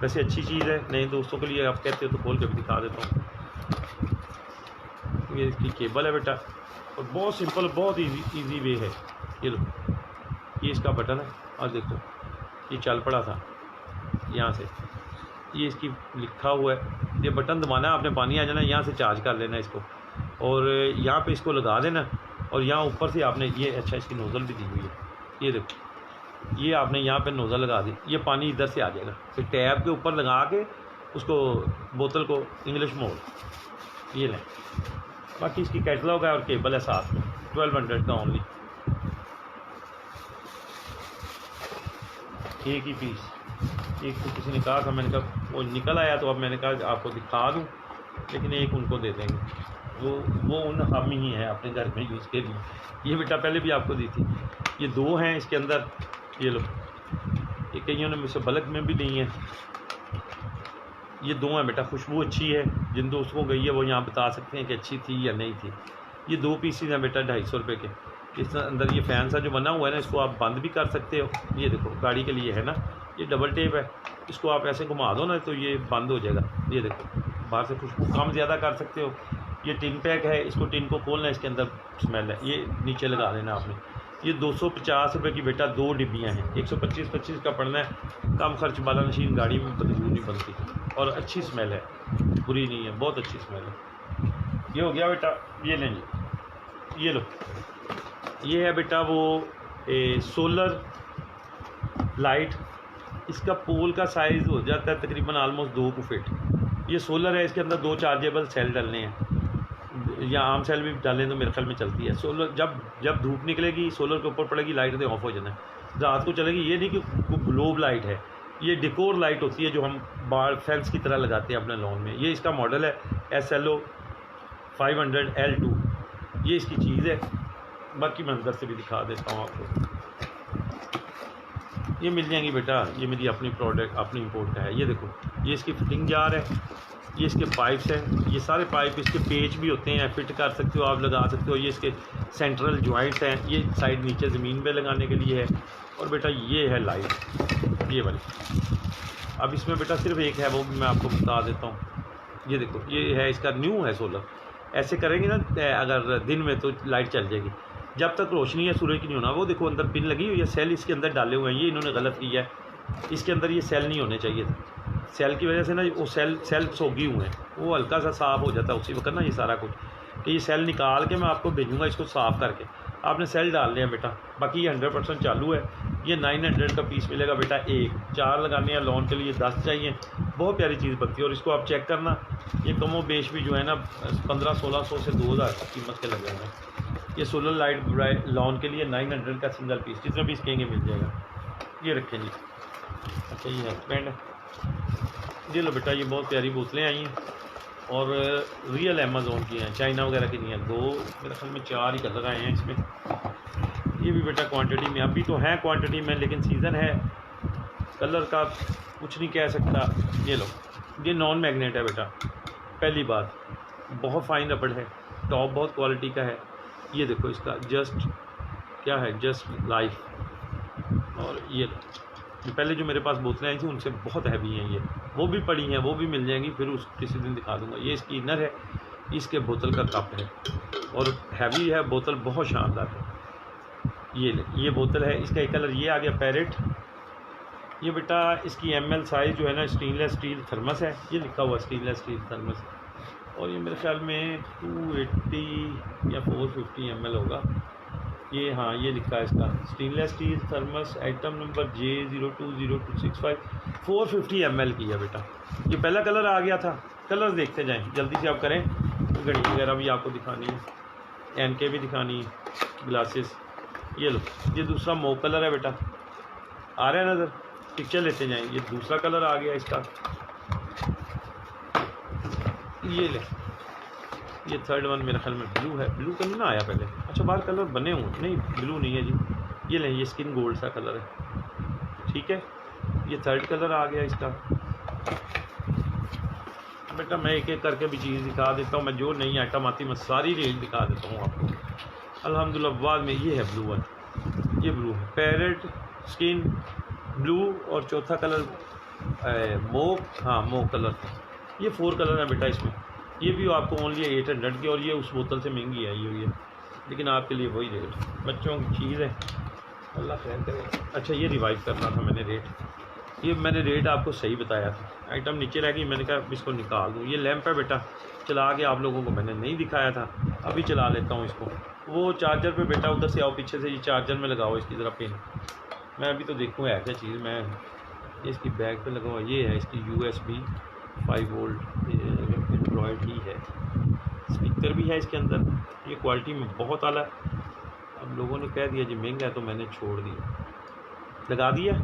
वैसे अच्छी चीज़ है, नए दोस्तों के लिए आप कहते हो तो खोल के भी दिखा देता हूँ। ये इसकी केबल है बेटा, और बहुत सिंपल, बहुत ईजी वे है। ये लो, ये इसका बटन है, और देखो ये चल पड़ा था यहाँ से, ये इसकी लिखा हुआ है, ये बटन दबाना है, आपने पानी आ जाना, यहाँ से चार्ज कर लेना इसको, और यहाँ पे इसको लगा देना, और यहाँ ऊपर से आपने ये, अच्छा इसकी नोज़ल भी दी हुई है, ये देखो, ये आपने यहाँ पे नोज़ल लगा दी, ये पानी इधर से आ जाएगा। फिर टैब के ऊपर लगा के उसको, बोतल को इंग्लिश मोड, ये लें। बाकी इसकी कैटलॉग है और केबल है साथ में, 1200 का ओनली, एक ही पीस। एक तो किसी ने कहा था, मैंने कहा वो निकल आया, तो अब मैंने कहा आपको दिखा दूं, लेकिन एक उनको दे देंगे, वो उन हम ही हैं अपने घर में यूज़ के लिए। ये बेटा पहले भी आपको दी थी। ये 2 हैं इसके अंदर, ये लो, ये कईयों ने मुझसे बल्क में भी ली हैं। ये 2 हैं बेटा, खुशबू अच्छी है, जिन दोस्तों को गई है वो यहाँ बता सकते हैं कि अच्छी थी या नहीं थी। ये 2 पीसेज हैं बेटा 250 रुपये के। इस अंदर ये फैन सा जो बना हुआ है ना, इसको आप बंद भी कर सकते हो। ये देखो गाड़ी के लिए है ना, ये डबल टेप है, इसको आप ऐसे घुमा दो ना तो ये बंद हो जाएगा। ये देखो, बाहर से खुशबू कम ज़्यादा कर सकते हो। ये टिन पैक है, इसको टिन को खोलना है, इसके अंदर स्मेल है, ये नीचे लगा देना आपने। ये 250 रुपये की बेटा 2 डिब्बियाँ हैं। 125 का पड़ना है। कम खर्च वाला नशीन गाड़ी में बदबू नहीं बनती और अच्छी स्मेल है, बुरी नहीं है, बहुत अच्छी स्मेल है। ये हो गया बेटा, ये लें जी, ये लो। ये है बेटा वो सोलर लाइट। इसका पोल का साइज़ हो जाता है तकरीबन ऑलमोस्ट 2 फीट। ये सोलर है, इसके अंदर 2 चार्जेबल सेल डलने हैं, या आम सेल भी डालें तो मेरे ख्याल में चलती है। सोलर जब धूप निकलेगी सोलर के ऊपर पड़ेगी, लाइट ऑफ हो जाना है, रात को चलेगी। ये नहीं कि ग्लोब लाइट है, ये डिकोर लाइट होती है जो हम बार फेंस की तरह लगाते हैं अपने लॉन में। ये इसका मॉडल है SLO 500 L2, ये इसकी चीज़ है। बाकी मैं अंदर से भी दिखा देता हूँ आपको। ये मिल जाएंगी बेटा, ये मेरी अपनी प्रोडक्ट, अपनी इंपोर्ट का है। ये देखो, ये इसकी फिटिंग जार है, ये इसके पाइप्स हैं, ये सारे पाइप, इसके पेच भी होते हैं, फिट कर सकते हो आप, लगा सकते हो। ये इसके सेंट्रल जॉइंट्स हैं, ये साइड नीचे ज़मीन पे लगाने के लिए है। और बेटा ये है लाइट, ये वाली। अब इसमें बेटा सिर्फ एक है, वो भी मैं आपको बता देता हूँ। ये देखो, ये है इसका न्यू है सोलर। ऐसे करेंगे ना अगर दिन में तो लाइट चल जाएगी, जब तक रोशनी है सूरज की नहीं होना। वो देखो अंदर पिन लगी हुई है, सेल इसके अंदर डाले हुए हैं, ये इन्होंने गलत किया है। इसके अंदर ये सेल नहीं होने चाहिए थे। सेल की वजह से ना वो सेल सोगी हुए हैं, वो हल्का सा साफ़ हो जाता है उसी वक्त ना ये सारा कुछ। कि ये सेल निकाल के मैं आपको भेजूँगा, इसको साफ़ करके आपने सेल डाल लिया बेटा। बाकी ये 100% चालू है। ये 900 का पीस मिलेगा बेटा, एक 4 लगाने हैं लॉन के लिए, 10 चाहिए। बहुत प्यारी चीज़ बनती है। और इसको आप चेक करना, ये कमो बेश भी जो है ना 1500-1600 से 2000 कीमत के लग जाएंगे। ये सोलर लाइट लॉन के लिए 900 का सिंगल पीस, जितना पीस कहेंगे मिल जाएगा। ये रखें जी। अच्छा, ये हस्बैंड, ये लो बेटा, ये बहुत प्यारी बोतलें आई हैं और रियल अमेज़ॉन की हैं, चाइना वगैरह की नहीं है। 2 मेरे ख्याल में 4 ही कलर आए हैं इसमें। ये भी बेटा क्वांटिटी में, अभी तो है क्वांटिटी में, लेकिन सीज़न है, कलर का कुछ नहीं कह सकता। ये लो, ये नॉन मैग्नेट है बेटा। पहली बात, बहुत फ़ाइन रबड़ है, टॉप बहुत क्वालिटी का है। ये देखो इसका जस्ट क्या है, जस्ट लाइफ। और ये पहले जो मेरे पास बोतलें आई थी उनसे बहुत हैवी हैं ये, वो भी पड़ी हैं, वो भी मिल जाएंगी, फिर उस किसी दिन दिखा दूंगा। ये इसकी इनर है, इसके बोतल का कप है और हैवी है बोतल, बहुत शानदार है। ये बोतल है, इसका एक कलर ये आ गया पैरेट। ये बेटा इसकी ml साइज़ जो है ना, स्टेनलेस स्टील थर्मस है, ये लिखा हुआ स्टेनलेस स्टील थर्मस। और ये मेरे ख्याल में 280 या 450 ml होगा ये। हाँ, ये लिखा है इसका stainless steel thermos, item number J020265, 450 ml की है बेटा। ये पहला कलर आ गया था। कलर देखते जाएं, जल्दी से आप करें। घड़ी वगैरह भी आपको दिखानी है, NK भी दिखानी है, ग्लासेस। ये लो, ये दूसरा मो कलर है बेटा, आ रहा है नज़र, पिक्चर लेते जाएं। ये दूसरा कलर आ गया इसका, ये ले। ये थर्ड वन मेरे ख्याल में ब्लू है, ब्लू कलर ना आया पहले। अच्छा, बाहर कलर बने हुए, नहीं ब्लू नहीं है जी। ये लें, ये स्किन गोल्ड सा कलर है, ठीक है। ये थर्ड कलर आ गया इसका। बेटा मैं एक एक करके भी चीज़ दिखा देता हूँ, मैं जो नई आइटम आती मैं सारी रेंज दिखा देता हूँ आपको अल्हम्दुलिल्लाह। बाद में ये है ब्लू वन, ये ब्लू है, पैरेट स्किन ब्लू। और चौथा कलर मोक, हाँ मोक कलर। ये 4 कलर है बेटा इसमें। ये भी आपको ओनली 800 की, और ये उस बोतल से महंगी आई हुई है, लेकिन आपके लिए वही रेट, बच्चों की चीज़ है, अल्लाह खैर करे। अच्छा, ये रिवाइव करना था मैंने रेट, ये मैंने रेट आपको सही बताया था। आइटम नीचे रह गई, मैंने कहा इसको निकाल दूँ। ये लैंप है बेटा, चला के आप लोगों को मैंने नहीं दिखाया था, अभी चला लेता हूँ इसको। वो चार्जर पे बेटा उधर से आओ, पीछे से ये चार्जर में लगाओ इसकी ज़रा पिन। मैं अभी तो देखूँ है क्या चीज़। मैं इसकी बैग पे लगा हुआ, ये है इसकी USB 5 वोल्ट एंड्रॉयड ही है। स्पीकर भी है इसके अंदर, ये क्वालिटी में बहुत आला। अब लोगों ने कह दिया जी महंगा है, तो मैंने छोड़ दिया, लगा दिया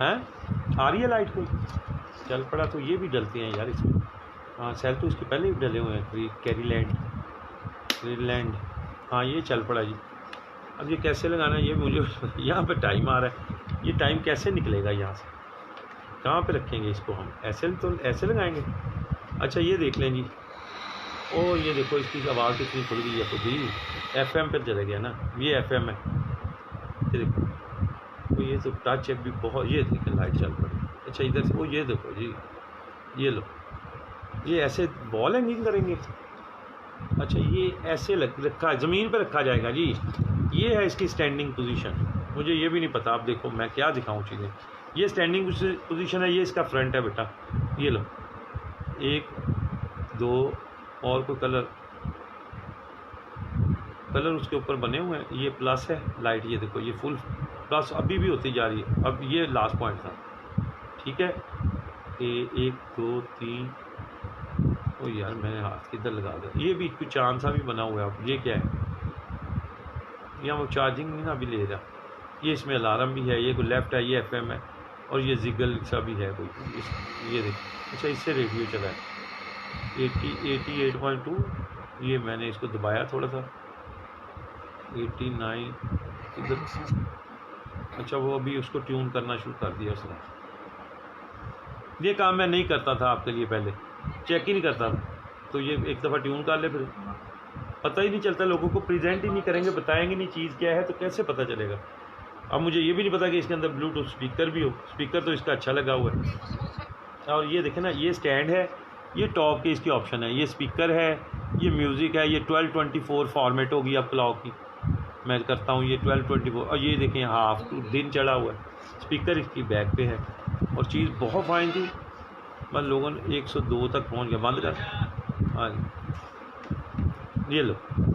हैं। आ रही है लाइट कोई, चल पड़ा। तो ये भी डलते हैं यार इसमें। हाँ, सेल तो इसके पहले भी डले हुए हैं, कैरीलैंड। हाँ, ये चल पड़ा जी। अब ये कैसे लगाना है ये मुझे यहाँ पे टाइम आ रहा है, ये टाइम कैसे निकलेगा यहाँ से, कहाँ पे रखेंगे इसको हम? ऐसे लगाएंगे। अच्छा, ये देख लें जी। ओ ये देखो, इसकी आवाज़ कितनी खुल गई है खुद ही, FM पर चले गया ना, ये FM है। ये देखो, तो ये तो टच भी बहुत, ये देखिए लाइट चल पड़ी। अच्छा, इधर से वो ये देखो जी, ये लो, ये ऐसे वॉल हैंगिंग करेंगे। अच्छा, ये ऐसे रखा ज़मीन पे रखा जाएगा जी, ये है इसकी स्टैंडिंग पोजीशन। मुझे ये भी नहीं पता, आप देखो मैं क्या दिखाऊं चीज़ें। ये स्टैंडिंग पोजीशन है, ये इसका फ्रंट है बेटा। ये लो, 1 2 और कोई कलर उसके ऊपर बने हुए हैं। ये प्लस है लाइट, ये देखो ये फुल प्लस अभी भी होती जा रही है। अब ये लास्ट पॉइंट था, ठीक है। 1 2 3, ओ यार मैंने हाथ किधर लगा दिया। ये भी कुछ चांद सा भी बना हुआ है। अब ये क्या है, यहाँ वो चार्जिंग नहीं ना अभी ले रहा। ये इसमें अलार्म भी है, ये कोई लेफ़्ट है, ये FM है, और ये जिगल सा भी है कोई ये देखो। अच्छा इससे रेडियो चला है 88.2। ये मैंने इसको दबाया थोड़ा सा, 89 इधर। अच्छा वो अभी उसको ट्यून करना शुरू कर दिया उसने। ये काम मैं नहीं करता था आपके लिए, पहले चेक ही नहीं करता था। तो ये एक दफ़ा ट्यून कर ले, फिर पता ही नहीं चलता, लोगों को प्रेजेंट ही नहीं करेंगे, बताएंगे नहीं चीज़ क्या है, तो कैसे पता चलेगा। अब मुझे ये भी नहीं पता कि इसके अंदर ब्लूटूथ स्पीकर भी हो। स्पीकर तो इसका अच्छा लगा हुआ है। और ये देखें ना, ये स्टैंड है, ये टॉप की इसकी ऑप्शन है, ये स्पीकर है, ये म्यूज़िक है, ये 1224 फॉर्मेट होगी अब क्लॉक की। मैं करता हूँ ये 1224, और ये देखें हाफ दिन चढ़ा हुआ है। स्पीकर इसकी बैक पे है, और चीज़ बहुत फाइन थी। बस लोगों ने 102 तक पहुँच गया, बंद कर। हाँ ये लो।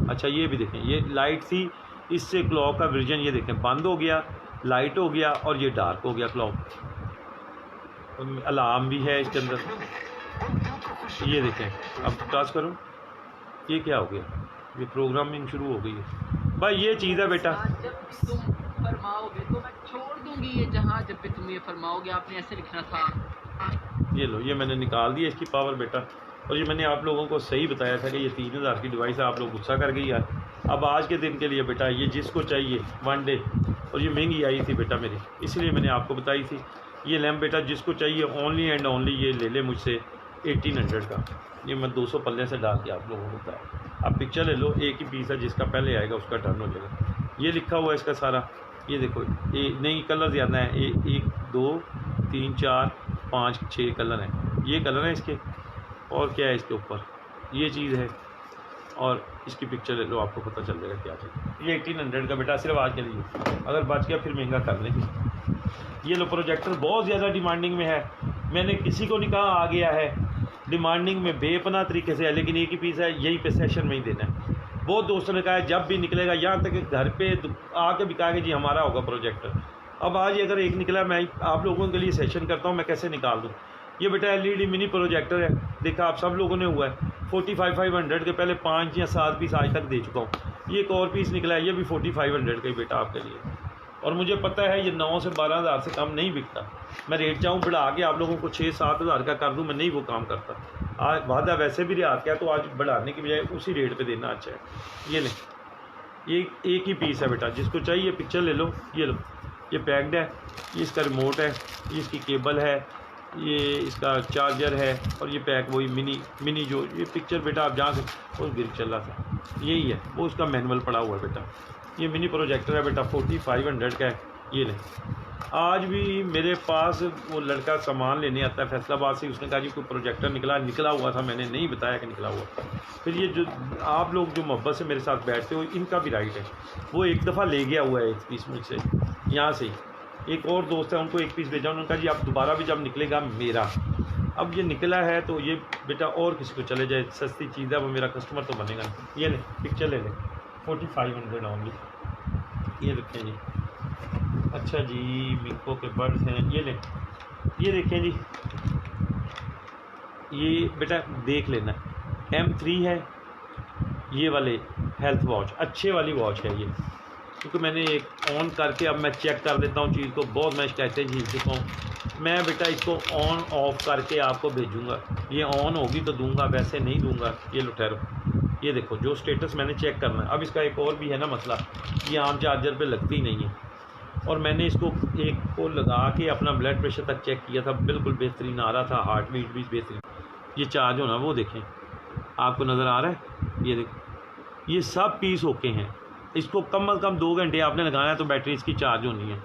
अच्छा ये भी देखें, ये लाइट थी, इससे क्लॉक का वर्जन ये देखें बंद हो गया, लाइट हो गया, और ये डार्क हो गया क्लॉक। अलार्म भी है इसके अंदर। ये देखें, अब टच करूँ, ये क्या हो गया, ये प्रोग्रामिंग शुरू हो गई है। भाई ये चीज़ है बेटा। जब तुम फरमाओगे तो मैं छोड़ दूंगी ये जहाँ, जब भी तुम ये फरमाओगे आपने ऐसे लिखना था। ये लो, ये मैंने निकाल दिया इसकी पावर बेटा। और ये मैंने आप लोगों को सही बताया था कि ये 3000 की डिवाइस है, आप लोग गुस्सा कर गई यार। अब आज के दिन के लिए बेटा ये जिसको चाहिए 1 डे, और ये महंगी आई थी बेटा मेरी, इसलिए मैंने आपको बताई थी। ये लैम्प बेटा जिसको चाहिए ओनली एंड ओनली ये ले ले मुझसे 1800 का। ये मैं 200 पल्ले से डाल के आप लोगों को बताया। आप पिक्चर ले लो, एक ही पीस है, जिसका पहले आएगा उसका टर्न हो जाएगा। ये लिखा हुआ है इसका सारा, ये देखो नहीं कलर ज़्यादा है, 1 2 3 4 5 6 कलर हैं। ये कलर हैं इसके, और क्या है इसके ऊपर, ये चीज़ है, और इसकी पिक्चर ले लो, आपको पता चल जाएगा क्या चीज़। ये 1800 का बेटा सिर्फ आज के लिए, अगर बच गया फिर महंगा कर लेंगे। ये लो प्रोजेक्टर बहुत ज़्यादा डिमांडिंग में है, मैंने किसी को नहीं कहा आ गया है, डिमांडिंग में बेपनाह तरीके से है, लेकिन एक ही पीस है, यही पे सेशन में ही देना है। बहुत दोस्तों ने कहा है जब भी निकलेगा, यहाँ तक कि घर पे आके भी कहा कि जी हमारा होगा प्रोजेक्टर। अब आज अगर एक निकला, मैं आप लोगों के लिए सेशन करता हूँ, मैं कैसे निकाल दूँ। ये बेटा LED मिनी प्रोजेक्टर है, देखा आप सब लोगों ने हुआ है। 4500 के पहले 5 या 7 पीस आज तक दे चुका हूँ। ये एक और पीस निकला है, ये भी 4500 का ही बेटा आपके लिए। और मुझे पता है ये 9 से 12 हज़ार से कम नहीं बिकता। मैं रेट चाहूँ बढ़ा के आप लोगों को 6-7 हज़ार का कर दूँ, मैं नहीं वो काम करता। आज वादा वैसे भी रियात क्या, तो आज बढ़ाने की बजाय उसी रेट पे देना अच्छा है। ये लें, ये एक ही पीस है बेटा, जिसको चाहिए पिक्चर ले लो। ये लो, ये पैक्ड है, ये इसका रिमोट है, ये इसकी केबल है, ये इसका चार्जर है, और ये पैक वही मिनी जो ये पिक्चर बेटा आप जहाँ से वो गिर चल रहा था, यही है, वो उसका मैनुअल पड़ा हुआ है बेटा। ये मिनी प्रोजेक्टर है बेटा, 4500 का है। ये लें, आज भी मेरे पास वो लड़का सामान लेने आता है फैसलाबाद से, उसने कहा जी कोई प्रोजेक्टर निकला हुआ था, मैंने नहीं बताया कि निकला हुआ। फिर ये जो आप लोग जो मोहब्बत से मेरे साथ बैठते हो, इनका भी राइट है। वो एक दफ़ा ले गया हुआ है एक पीस मुझसे यहाँ से, एक और दोस्त है उनको एक पीस भेजा, उन्होंने कहा जी आप दोबारा भी जब निकलेगा मेरा। अब ये निकला है तो ये बेटा और किसी को चले जाए, सस्ती चीज़ है, वो मेरा कस्टमर तो बनेगा। ये ले पिक्चर ले लें, 4500 ओनली। ये रखें जी, अच्छा जी मिंको के बर्ड्स हैं, ये लें। ये देखें जी, ये बेटा देख लेना, M3 है, ये वाले हेल्थ वॉच, अच्छे वाली वॉच है ये, क्योंकि मैंने एक ऑन करके अब मैं चेक कर लेता हूँ चीज़ को, बहुत मैं शिकायतें झेल चुका हूँ। मैं बेटा इसको ऑन ऑफ करके आपको भेजूँगा, ये ऑन होगी तो दूंगा, वैसे नहीं दूंगा। ये लो ठहरो, ये देखो जो स्टेटस मैंने चेक करना है। अब इसका एक और भी है ना मसला, ये आम चार्जर पे लगती ही नहीं है, और मैंने इसको एक को लगा के अपना ब्लड प्रेशर तक चेक किया था, बिल्कुल बेहतरीन आ रहा था, हार्ट बीट भी बेहतरीन। ये चार्ज होना वो देखें, आपको नज़र आ रहा है, ये देखो, ये सब पीस ओके हैं। इसको कम से कम 2 घंटे आपने लगाना है तो बैटरी इसकी चार्ज होनी है।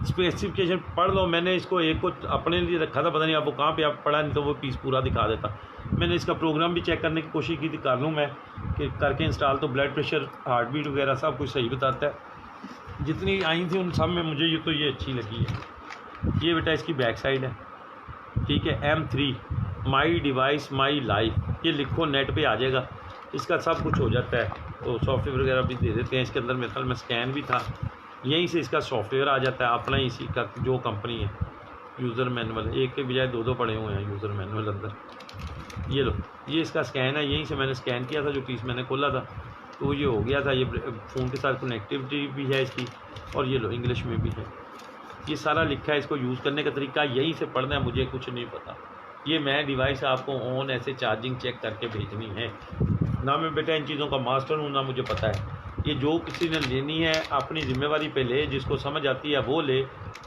स्पेसिफिकेशन पढ़ लो, मैंने इसको एक को अपने लिए रखा था, पता नहीं आपको कहाँ पे आप पढ़ा, नहीं तो वो पीस पूरा दिखा देता। मैंने इसका प्रोग्राम भी चेक करने की कोशिश की थी, कर लूँ मैं कि करके इंस्टॉल, तो ब्लड प्रेशर हार्ट बीट वगैरह सब कुछ सही बताता है। जितनी आई थी उन सब में मुझे ये अच्छी लगी है। ये बेटा इसकी बैक साइड है, ठीक है। M3 my device my life, ये लिखो नेट पे आ जाएगा, इसका सब कुछ हो जाता है। तो सॉफ्टवेयर वगैरह भी दे देते हैं इसके अंदर। मेरे ख्याल में स्कैन भी था, यहीं से इसका सॉफ्टवेयर आ जाता है अपना ही, इसी का जो कंपनी है। यूज़र मैनुअल एक के बजाय दो पड़े हुए हैं यूज़र मैनुअल अंदर। ये लो, ये इसका स्कैन है, यहीं से मैंने स्कैन किया था जो पीस मैंने खोला था, तो ये हो गया था। ये फ़ोन के साथ कनेक्टिविटी भी है इसकी, और ये लो इंग्लिश में भी है, ये सारा लिखा है। इसको यूज़ करने का तरीका यहीं से पढ़ना है, मुझे कुछ नहीं पता। ये मैं डिवाइस आपको ऑन ऐसे चार्जिंग चेक करके भेजनी है ना। मैं बेटा इन चीज़ों का मास्टर हूँ ना, मुझे पता है। ये जो किसी ने लेनी है अपनी ज़िम्मेवारी पे ले, जिसको समझ आती है वो ले,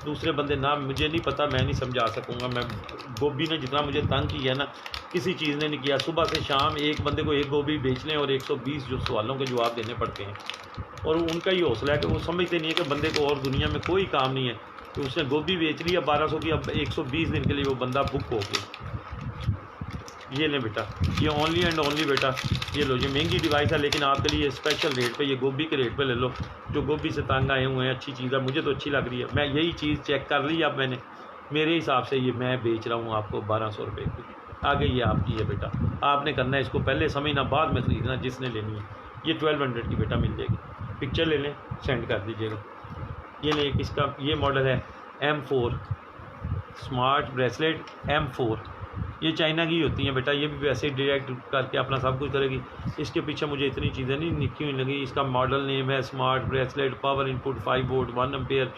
दूसरे बंदे ना, मुझे नहीं पता, मैं नहीं समझा सकूँगा। मैं गोभी ने जितना मुझे तंग किया ना, किसी चीज़ ने नहीं किया। सुबह से शाम एक बंदे को एक गोभी बेचने और 120 जो सवालों के जवाब देने पड़ते हैं, और उनका ही हौसला है कि वो समझते नहीं है कि बंदे को और दुनिया में कोई काम नहीं है। तो उसने गोभी बेच ली अब 1200 की, अब 120 दिन के लिए वो बंदा बुक हो गया। ये ले बेटा, ये ओनली एंड ओनली बेटा, ये लो। ये महंगी डिवाइस है लेकिन आपके लिए स्पेशल रेट पे, ये गोभी के रेट पे ले लो। जो गोभी से तंग आए हुए हैं, अच्छी चीज़ है, मुझे तो अच्छी लग रही है। मैं यही चीज़ चेक कर ली अब मैंने, मेरे हिसाब से ये मैं बेच रहा हूँ आपको 1200 रुपये की। आगे ये आपकी है बेटा, आपने करना है इसको, पहले समझना बाद में ख़रीदना जिसने लेनी है। ये 1200 की बेटा मिल जाएगी। पिक्चर ले लें, सेंड कर दीजिएगा। ये ले, इसका ये मॉडल है M4 स्मार्ट ब्रेसलेट M4। ये चाइना की होती हैं बेटा, ये भी वैसे डायरेक्ट करके अपना सब कुछ करेगी। इसके पीछे मुझे इतनी चीज़ें नहीं लिखी हुई लगी। इसका मॉडल नेम है smart bracelet, power input 5 volt, 1 ampere,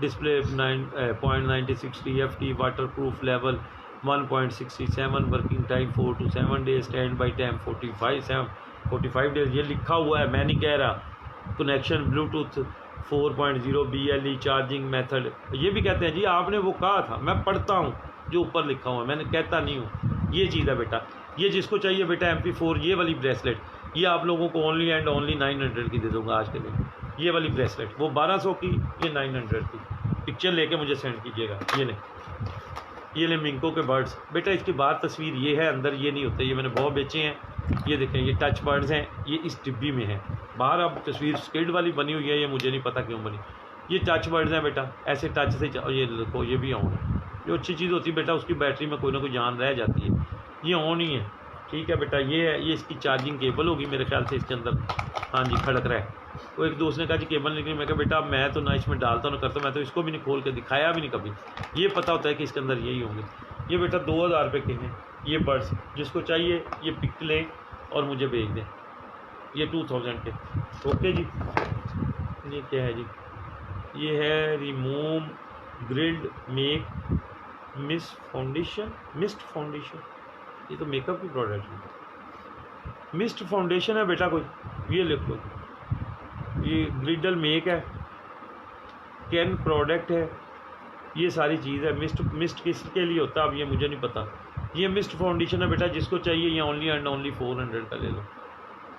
display 9.96 TFT, water proof level 1.67, working time 4 to 7 days, stand by time 45 days. ये लिखा हुआ है, मैं नहीं कह रहा। Connection Bluetooth 4.0 BLE, charging method ये भी कहते हैं जी, आपने वो कहा था, मैं पढ़ता हूँ जो ऊपर लिखा हुआ है, मैंने कहता नहीं हूँ। ये चीज़ है बेटा, ये जिसको चाहिए बेटा MP4 ये वाली ब्रेसलेट, ये आप लोगों को ओनली एंड ओनली 900 की दे दूँगा आज के लिए। ये वाली ब्रेसलेट, वो 1200 की, ये 900 की। पिक्चर लेके मुझे सेंड कीजिएगा। ये ले मिंको के बर्ड्स बेटा, इसकी बात तस्वीर ये है, अंदर ये नहीं होते। ये मैंने बहुत बेचे हैं। ये देखें, ये टच बर्ड्स हैं, ये इस डिब्बी में है। बाहर अब तस्वीर स्किड वाली बनी हुई है, ये मुझे नहीं पता क्यों बनी। ये टच बर्ड्स हैं बेटा, ऐसे टच से ये देखो, ये भी ऑन है। जो अच्छी चीज़ होती है बेटा, उसकी बैटरी में कोई ना कोई जान रह जाती है। ये ऑन ही है, ठीक है बेटा। ये है, ये इसकी चार्जिंग केबल होगी मेरे ख्याल से इसके अंदर। हाँ जी, खड़क रहा है। तो एक दोस्त ने कहा जी केबल निकली, मैं कहा बेटा मैं तो ना इसमें डालता ना करता, मैं तो इसको भी नहीं खोल के दिखाया भी नहीं कभी। ये पता होता है कि इसके अंदर यही होंगे। ये बेटा 2000 रुपये के हैं ये बर्ड्स, जिसको चाहिए ये पिक लें और मुझे भेज दें। ये 2000 के। ओके जी। ये क्या है जी? ये है remove grilled make mist foundation. ये तो मेकअप की प्रोडक्ट है। मिस्ट फाउंडेशन है बेटा कोई, ये लिख लो। ये ग्रिडल मेक है, कैन प्रोडक्ट है, ये सारी चीज़ है। मिस्ट किसके लिए होता है अब ये मुझे नहीं पता। ये मिस्ट फाउंडेशन है बेटा, जिसको चाहिए ये ओनली एंड ओनली 400 का ले लो।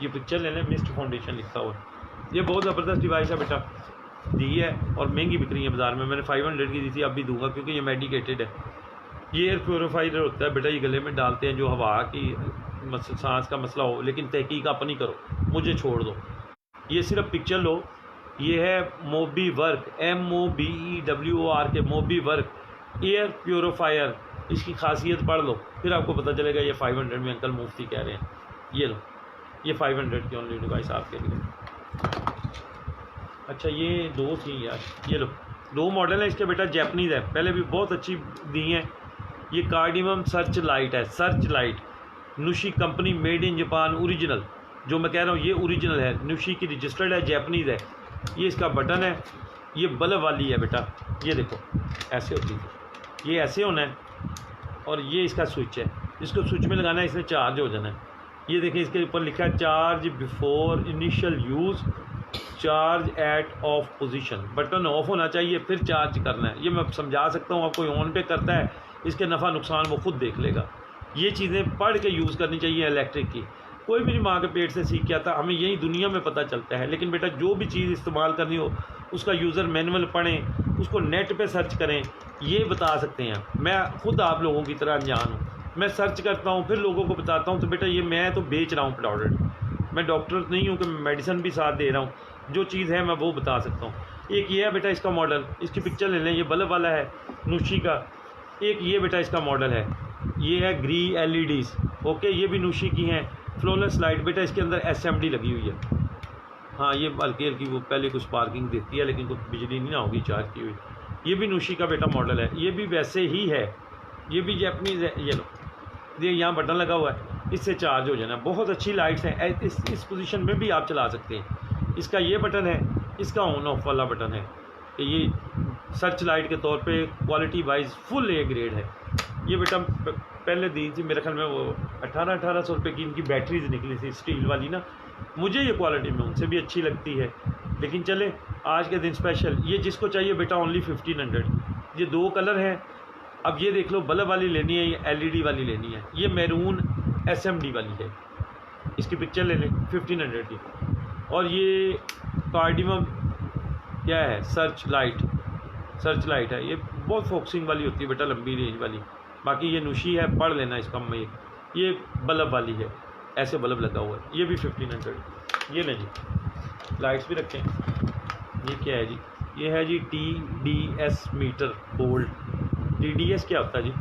ये पिक्चर ले लें, मिस्ट फाउंडेशन लिखा हुआ है। ये बहुत ज़बरदस्त डिवाइस है बेटा, दी है और महंगी बिक रही है बाज़ार में। मैंने 500 की दी थी, अब भी दूंगा क्योंकि ये मेडिकेटेड है। ये एयर प्योरीफायर होता है बेटा, ये गले में डालते हैं जो हवा की सांस का मसला हो, लेकिन तहकीक अपनी करो, मुझे छोड़ दो। ये सिर्फ पिक्चर लो। ये है मोबी वर्क, MOBEWOR के मोबी वर्क एयर प्योरीफायर। इसकी खासियत पढ़ लो, फिर आपको पता चलेगा। ये 500 में अंकल मुफ्ती कह रहे हैं। ये लो, ये 500 की ओनली डिवाइस आपके लिए। अच्छा, ये दो थी यार, ये लो 2 मॉडल है इसके बेटा, जैपनीज़ है, पहले भी बहुत अच्छी दी हैं। ये कार्डिमम सर्च लाइट है, सर्च लाइट, नुशी company, made in Japan, original. जो मैं कह रहा हूँ ये ओरिजिनल है, नुशी की रजिस्टर्ड है, जैपनीज़ है। ये इसका बटन है, ये बल्ब वाली है बेटा। ये देखो ऐसे होती है, ये ऐसे होना है, और ये इसका स्विच है। इसको स्विच में लगाना है, इसमें चार्ज हो जाना है। ये देखिए इसके ऊपर लिखा है charge before initial use, charge at of position. Button of होना चाहिए, फिर चार्ज करना है। ये मैं समझा सकता हूँ, आप कोई ऑन पे करता है, इसके नफ़ा नुकसान वो खुद देख लेगा। ये चीज़ें पढ़ के यूज़ करनी चाहिए इलेक्ट्रिक की। कोई मेरी माँ के पेट से सीख के आता, हमें यही दुनिया में पता चलता है। लेकिन बेटा जो भी चीज़ इस्तेमाल करनी हो उसका यूज़र मैनुअल पढ़ें, उसको नेट पे सर्च करें, ये बता सकते हैं। मैं खुद आप लोगों की तरह अनजान हूँ, मैं सर्च करता हूँ फिर लोगों को बताता हूँ। तो बेटा ये मैं तो बेच रहा हूँ प्रोडक्ट, मैं डॉक्टर नहीं हूँ कि मेडिसिन भी साथ दे रहा हूँ। जो चीज़ है मैं वो बता सकता हूँ। एक ये है बेटा इसका मॉडल, इसकी पिक्चर ले लें, ये बल्ब वाला है नूशी का। एक ये बेटा इसका मॉडल है, ये है ग्री LEDs, ओके, ये भी नूशी की हैं। फ्लोलेस लाइट बेटा, इसके अंदर SMD लगी हुई है। हाँ, ये हल्की हल्की वो पहले कुछ स्पार्किंग देती है, लेकिन कोई बिजली नहीं ना होगी चार्ज की हुई। ये भी नूशी का बेटा मॉडल है, ये भी वैसे ही है, ये भी जैपनीज़ है। ये लो, ये यहाँ बटन लगा हुआ है, इससे चार्ज हो जाना। बहुत अच्छी लाइट्स हैं, इस पोजीशन में भी आप चला सकते हैं। इसका ये बटन है, इसका ऑन ऑफ वाला बटन है कि ये सर्च लाइट के तौर पे quality wise full A grade है। ये बेटा पहले दी थी मेरे ख्याल में वो 1800 रुपये की इनकी बैटरीज निकली थी स्टील वाली ना, मुझे ये क्वालिटी में उनसे भी अच्छी लगती है। लेकिन चले आज के दिन स्पेशल, ये जिसको चाहिए बेटा ओनली 1500। ये 2 कलर हैं। अब ये देख लो, बल्ब वाली लेनी है या LED वाली लेनी है। ये मैरून SMD वाली है, इसकी पिक्चर ले लें 1500 की। और ये कार्डिमम क्या है, सर्च लाइट है। ये बहुत फोकसिंग वाली होती है बेटा, लंबी रेंज वाली। बाकी ये नूशी है, पढ़ लेना इसका में। ये बल्ब वाली है, ऐसे बल्ब लगा हुआ है, ये भी 1500। ये लें जी, लाइट्स भी रखें। ये क्या है जी, ये है जी TDS मीटर गोल्ड। TDS क्या होता है जी,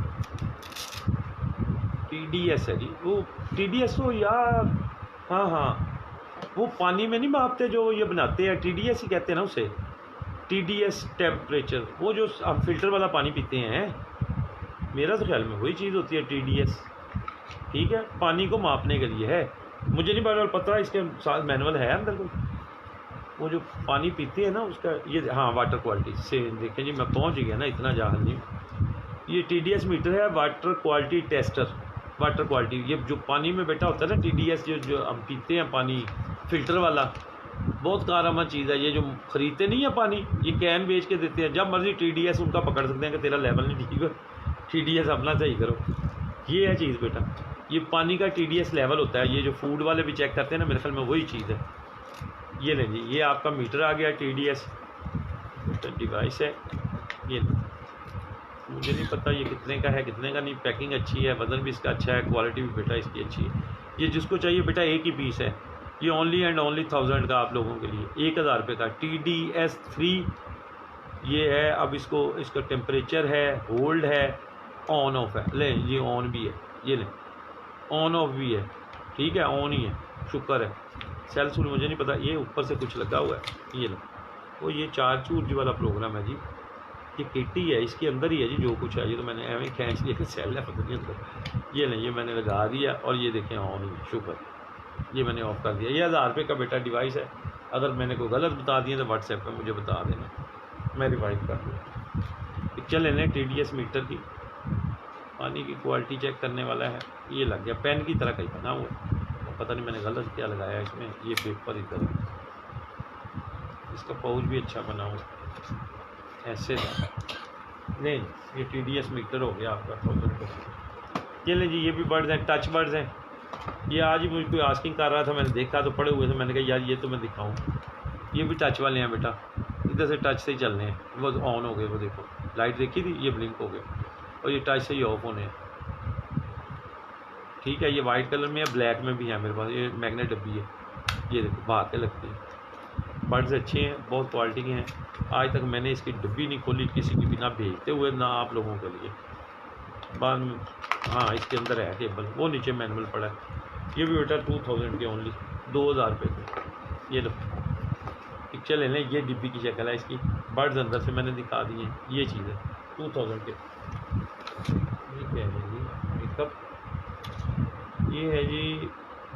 TDS है जी, वो TDS हो यार, हाँ, वो पानी में नहीं मापते जो ये बनाते हैं, TDS ही कहते हैं ना उसे, TDS टेम्परेचर। वो जो हम फिल्टर वाला पानी पीते हैं, मेरा तो ख्याल में वही चीज़ होती है TDS। ठीक है, पानी को मापने के लिए है, मुझे नहीं पता इसके साथ मैनुअल है अंदर कोई। वो जो पानी पीते हैं ना उसका ये, हाँ, वाटर क्वालिटी से देखें जी, मैं पहुंच गया ना, इतना जाहल नहीं। ये TDS मीटर है, water quality tester. Water quality, ये जो पानी में बेटा होता है ना TDS, जो हम पीते हैं पानी फ़िल्टर वाला, बहुत कारआमद चीज़ है। ये जो ख़रीदते नहीं है पानी, ये कैन बेच के देते हैं, जब मर्ज़ी TDS उनका पकड़ सकते हैं कि तेरा लेवल नहीं ठीक है, TDS अपना सही करो। ये है चीज़ बेटा, ये पानी का TDS लेवल होता है। ये जो फूड वाले भी चेक करते हैं ना, मेरे ख्याल में वही चीज़ है। ये लें जी, ये आपका मीटर आ गया TDS डिवाइस है। ये मुझे नहीं पता ये कितने का है कितने का नहीं, पैकिंग अच्छी है, वज़न भी इसका अच्छा है, क्वालिटी भी बेटा इसकी अच्छी है। ये जिसको चाहिए बेटा एक ही पीस है, ये ओनली एंड ओनली 1000 का आप लोगों के लिए, 1000 रुपये का TDS 3 ये है। अब इसका टेम्परेचर है, होल्ड है, ऑन ऑफ है। ले, ये ऑन भी है, ये ले, ऑन ऑफ भी है, ठीक है, ऑन ही है, शुक्र है। सेल सुल मुझे नहीं पता, ये ऊपर से कुछ लगा हुआ है, ये लो। वो ये चार्ज वाला प्रोग्राम है जी, ये किटी है, इसके अंदर ही है जी जो कुछ है। ये तो मैंने एवं खींच लिया कि सेल है पता नहीं अंदर। ये नहीं, ये मैंने लगा दिया और ये देखें ऑन ही, शुक्र, ये मैंने ऑफ कर दिया। ये 1000 रुपये का बेटा डिवाइस है। अगर मैंने कोई गलत बता दिया तो व्हाट्सएप पे मुझे बता देना, मैं रिवाइज कर दूँगा। पिक्चर लेने TDS मीटर की, पानी की क्वालिटी चेक करने वाला है। ये लग गया पेन की तरह कहीं बना हुआ, पता नहीं मैंने गलत क्या लगाया इसमें। ये पेपर इधर, इसका पाउच भी अच्छा बना हुआ ऐसे नहीं। ये TDS मीटर हो गया आपका 1000 रुपये। ये ले जी, ये भी बर्ड्स हैं, टच बर्ड्स हैं। ये आज ही मुझे कोई आस्किंग कर रहा था, मैंने देखा तो पड़े हुए थे, मैंने कहा यार ये तो मैं दिखाऊं। ये भी टच वाले हैं बेटा, इधर से टच से ही चलने हैं। वो ऑन हो गए, वो देखो लाइट देखी थी, ये ब्लिंक हो गए, और ये टच से ही ऑफ होने हैं। ठीक है, ये वाइट कलर में है, ब्लैक में भी है मेरे पास। ये मैग्नेट डब्बी है, ये देखो भाग के लगती है। बर्ड्स अच्छे हैं, बहुत क्वालिटी के हैं। आज तक मैंने इसकी डब्बी नहीं खोली किसी की भी, ना भेजते हुए ना आप लोगों के लिए। बाद में हाँ, इसके अंदर है केबल, वो नीचे मैनुअल पड़ा है। ये भी बेटा 2000 के ओनली, 2000 रुपये के। ये लो, पिक्चर ले लें, ये डिब्बी की शक्ल है इसकी। बर्ड्स अंदर से मैंने दिखा दिए, ये चीज़ है 2000 के। ये क्या है जी, मेकअप, ये है जी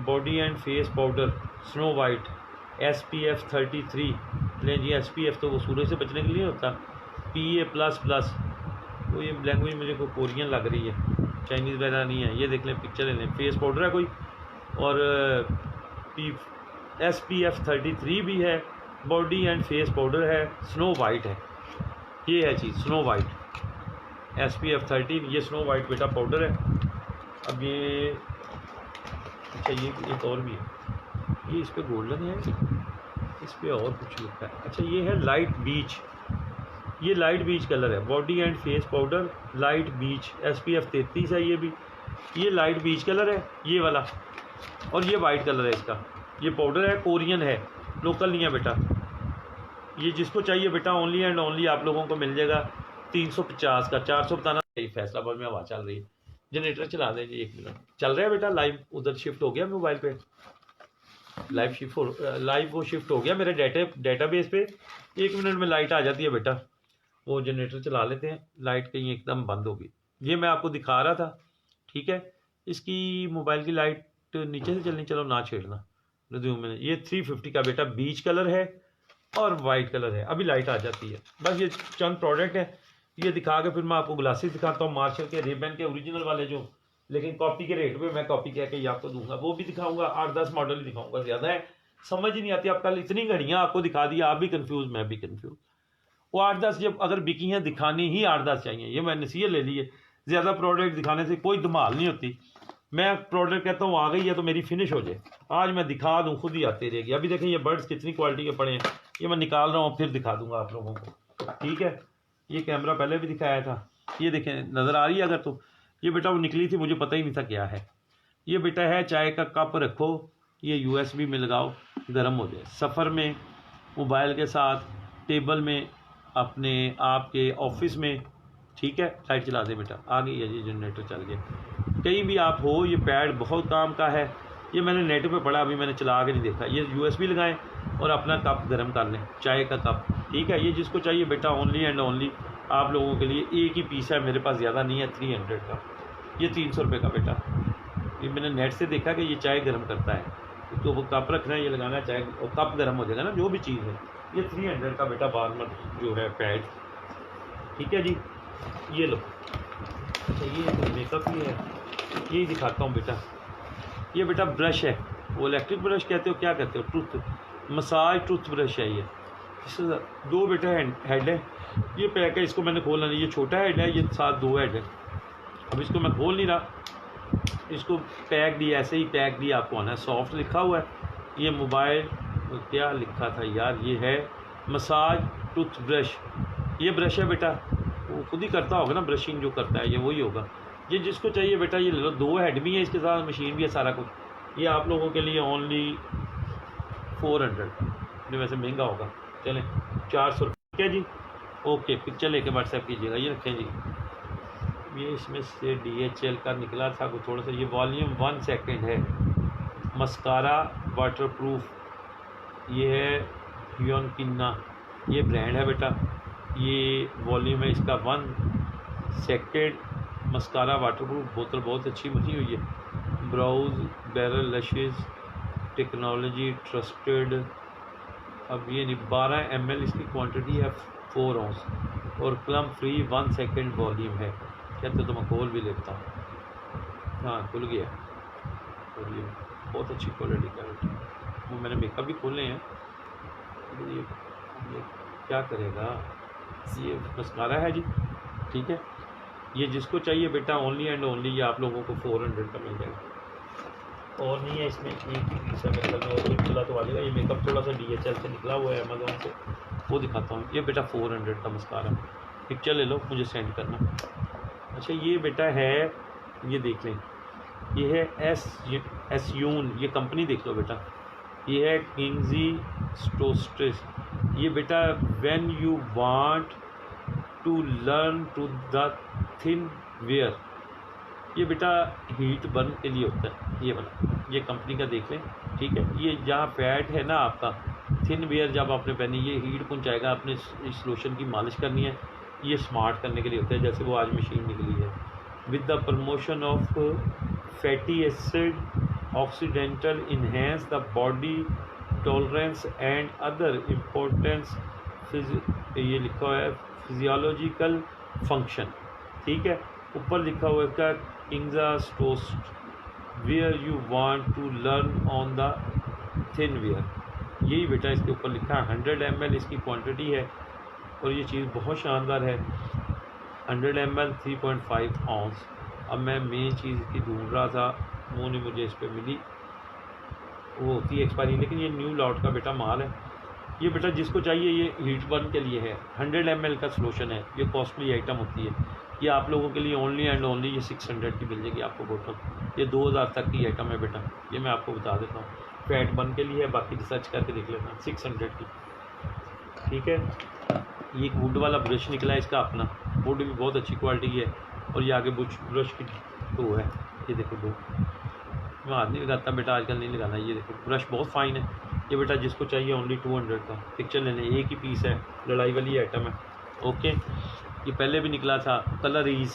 body and face powder snow white SPF 33। लें जी, SPF तो वो सूरज से बचने के लिए होता, PA++। तो ये लैंग्वेज मुझे को कोरियन लग रही है, चाइनीज़ वगैरह नहीं है। ये देख लें, पिक्चर ले लें, फेस पाउडर है कोई, और SPF 33 भी है, बॉडी एंड फेस पाउडर है, स्नो वाइट है। ये है चीज़ स्नो वाइट SPF 13, ये स्नो वाइट बेटा पाउडर है। अब ये अच्छा, ये एक और भी है, ये इस पर गोल्डन है, इस पर और कुछ लिखा है। अच्छा, ये है लाइट बीच, ये लाइट बीच कलर है, body and face powder light beach, SPF 33 है। ये भी, ये लाइट बीच कलर है ये वाला, और ये वाइट कलर है इसका। ये पाउडर है, कोरियन है, लोकल नहीं है बेटा। ये जिसको चाहिए बेटा ओनली एंड ओनली आप लोगों को मिल जाएगा 350 का। 400 बताना। फैसलाबाद में हवा चल रही है, जनरेटर चला दें जी, 1 मिनट चल रहा है बेटा। लाइव उधर शिफ्ट हो गया मोबाइल पे, लाइव वो शिफ्ट हो गया मेरे डेटाबेस पे। 1 मिनट में लाइट आ जाती है बेटा। वो जनरेटर चला लेते हैं, लाइट कहीं एकदम बंद होगी। ये मैं आपको दिखा रहा था, ठीक है। इसकी मोबाइल की लाइट नीचे से चलनी, चलो ना छेड़ना। रिज्यूम में ये 350 का बेटा बीच कलर है और वाइट कलर है। अभी लाइट आ जाती है। बस ये चंद प्रोडक्ट है, ये दिखा के फिर मैं आपको ग्लासेस दिखाता हूँ मार्शल के, रेबन के ओरिजिनल वाले जो, लेकिन कॉपी के रेट पे मैं कॉपी कह के ये आपको दूंगा। वो भी दिखाऊंगा, 8-10 मॉडल ही दिखाऊंगा, ज़्यादा है समझ ही नहीं आती। आप कल इतनी घड़ियाँ आपको दिखा दी, आप भी कंफ्यूज, मैं भी कंफ्यूज। वो 8-10 जब अगर बिकी हैं दिखानी ही 8-10 चाहिए। ये मैंने नसीहत ले ली है, ज़्यादा प्रोडक्ट दिखाने से कोई धमाल नहीं होती। मैं प्रोडक्ट कहता हूँ आ गई है तो मेरी फिनिश हो जाए, आज मैं दिखा दूँ खुद ही आती रहेगी। अभी देखें ये बर्ड्स कितनी क्वालिटी के पड़े हैं, ये मैं निकाल रहा हूँ, फिर दिखा दूंगा आप लोगों को, ठीक है। ये कैमरा पहले भी दिखाया था, ये देखें नज़र आ रही है अगर तो। ये बेटा वो निकली थी, मुझे पता ही नहीं था क्या है। ये बेटा है चाय का कप रखो, ये USB में लगाओ, गर्म हो जाए। सफ़र में, मोबाइल के साथ, टेबल में, अपने आपके ऑफिस में, ठीक है। लाइट चला दे बेटा, आ गई है जी, जनरेटर चल गया। कहीं भी आप हो, ये पैड बहुत काम का है। ये मैंने नेट पे पढ़ा, अभी मैंने चला के नहीं देखा। ये USB लगाएं और अपना कप गर्म कर लें, चाय का कप, ठीक है। ये जिसको चाहिए बेटा ओनली एंड ओनली आप लोगों के लिए एक ही पीस है, मेरे पास ज़्यादा नहीं है, 300 का। ये 300 रुपये का बेटा। ये मैंने नेट से देखा कि ये चाय गर्म करता है, तो वो कप रखना है, ये लगाना है, चाय और कप गर्म हो जाएगा ना, जो भी चीज़ है। ये 300 का बेटा बारमर जो है पैड, ठीक है जी। ये लो, अच्छा ये मेकअप ही है, यही दिखाता हूँ बेटा। ये बेटा ब्रश है, वो इलेक्ट्रिक ब्रश कहते हो क्या कहते हो, टूथ मसाज टूथ ब्रश है। ये इससे 2 बेटा हेड है। ये पैक है, इसको मैंने खोलना नहीं, ये छोटा हेड है, ये साथ 2 हेड है। अब इसको मैं खोल नहीं रहा, इसको पैक दिया, ऐसे ही पैक दिया आपको आना है। सॉफ्ट लिखा हुआ है। ये मोबाइल क्या लिखा था यार, ये है मसाज टूथ ब्रश। ये ब्रश है बेटा, वो खुद ही करता होगा ना, ब्रशिंग जो करता है ये वही होगा। ये जिसको चाहिए बेटा ये ले लो, 2 हेड भी है इसके साथ, मशीन भी है, सारा कुछ। ये आप लोगों के लिए ओनली 400, जो वैसे महंगा होगा, चलें 400 रुपये, ठीक है जी। ओके, पिक्चर लेके व्हाट्सएप कीजिएगा। ये रखें जी, ये इसमें से DHL का निकला था कुछ थोड़ा सा। ये वॉल्यूम 1 सेकेंड है, मस्कारा वाटरप्रूफ। ये है योनकिन्ना, ये ब्रांड है बेटा। ये वॉल्यूम है इसका 1 सेकेंड, मस्कारा वाटरप्रूफ। बोतल बहुत अच्छी बनी हुई है। Brows barrel lashes technology trusted. अब ये नहीं, 12 ml इसकी क्वांटिटी है, 4 ounce, और प्लम फ्री 1 सेकेंड वॉल्यूम है। कहते तो मैं खोल भी लेता हूँ। हाँ खुल गया, वॉल्यूम बहुत अच्छी क्वालिटी का है। वो मैंने मेकअप भी खोले हैं। ये क्या करेगा, ये मस्कारा है जी, ठीक है। ये जिसको चाहिए बेटा ओनली एंड ओनली ये आप लोगों को 400 का मिल जाएगा। और नहीं है इसमें, एक ही पीस है मेरे ख्याल में, और निकला तो आ जाएगा। ये मेकअप थोड़ा सा DHL से निकला हुआ है, अमेज़ॉन से, वो दिखाता हूँ। ये बेटा 400 का मस्कारा, पिक्चर ले लो, मुझे सेंड करना। अच्छा ये बेटा है, ये देख लें, ये है एसयून, ये कंपनी देख लो बेटा। ये है किंगजी स्टोस्ट्रेस। ये बेटा when you want to learn to the thin where, ये बेटा हीट बर्न के लिए होता है। ये वाला, ये कंपनी का देख लें, ठीक है। ये जहाँ फैट है ना आपका, थिन वेयर जब आपने पहनी, ये हीट पहुँचाएगा। आपने इस लोशन की मालिश करनी है, ये स्मार्ट करने के लिए होता है, जैसे वो आज मशीन निकली है। With the promotion of fatty acid occidental enhance the body tolerance and other importance, ये लिखा हुआ है फिजियोलॉजिकल फंक्शन, ठीक है। ऊपर लिखा हुआ है इसका किंग्जा toast where you want to learn on the thin wear, यही बेटा इसके ऊपर लिखा है। 100 ml इसकी क्वांटिटी है, और ये चीज़ बहुत शानदार है। 100 ml 3.5 ounce। अब मैं मेन चीज़ की ढूंढ रहा था, वो नहीं मुझे इस पर मिली, वो होती है एक्सपायरी, लेकिन ये न्यू लॉट का बेटा माल है। ये बेटा जिसको चाहिए ये हीट बर्न के लिए है। 100 ml का सोल्यूशन है, ये कॉस्टली आइटम होती है। ये आप लोगों के लिए ओनली एंड ओनली ये 600 की मिल जाएगी आपको बोतल। ये 2000 तक की आइटम है बेटा, ये मैं आपको बता देता हूँ। फैट बर्न के लिए है, बाकी रिसर्च करके देख लेना। 600 की ठीक है। ये एक वुड वाला ब्रश निकला है इसका अपना, वुड भी बहुत अच्छी क्वालिटी की है। और ये आगे ब्रश की दो है, ये देखो दो। मैं हाथ नहीं लगाता बेटा, आजकल नहीं लगाना। ये देखो ब्रश बहुत फाइन है ये बेटा, जिसको चाहिए ओनली 200 का पिक्चर लेने, एक ही पीस है, लड़ाई वाली आइटम है। ओके, ये पहले भी निकला था कलर ईज,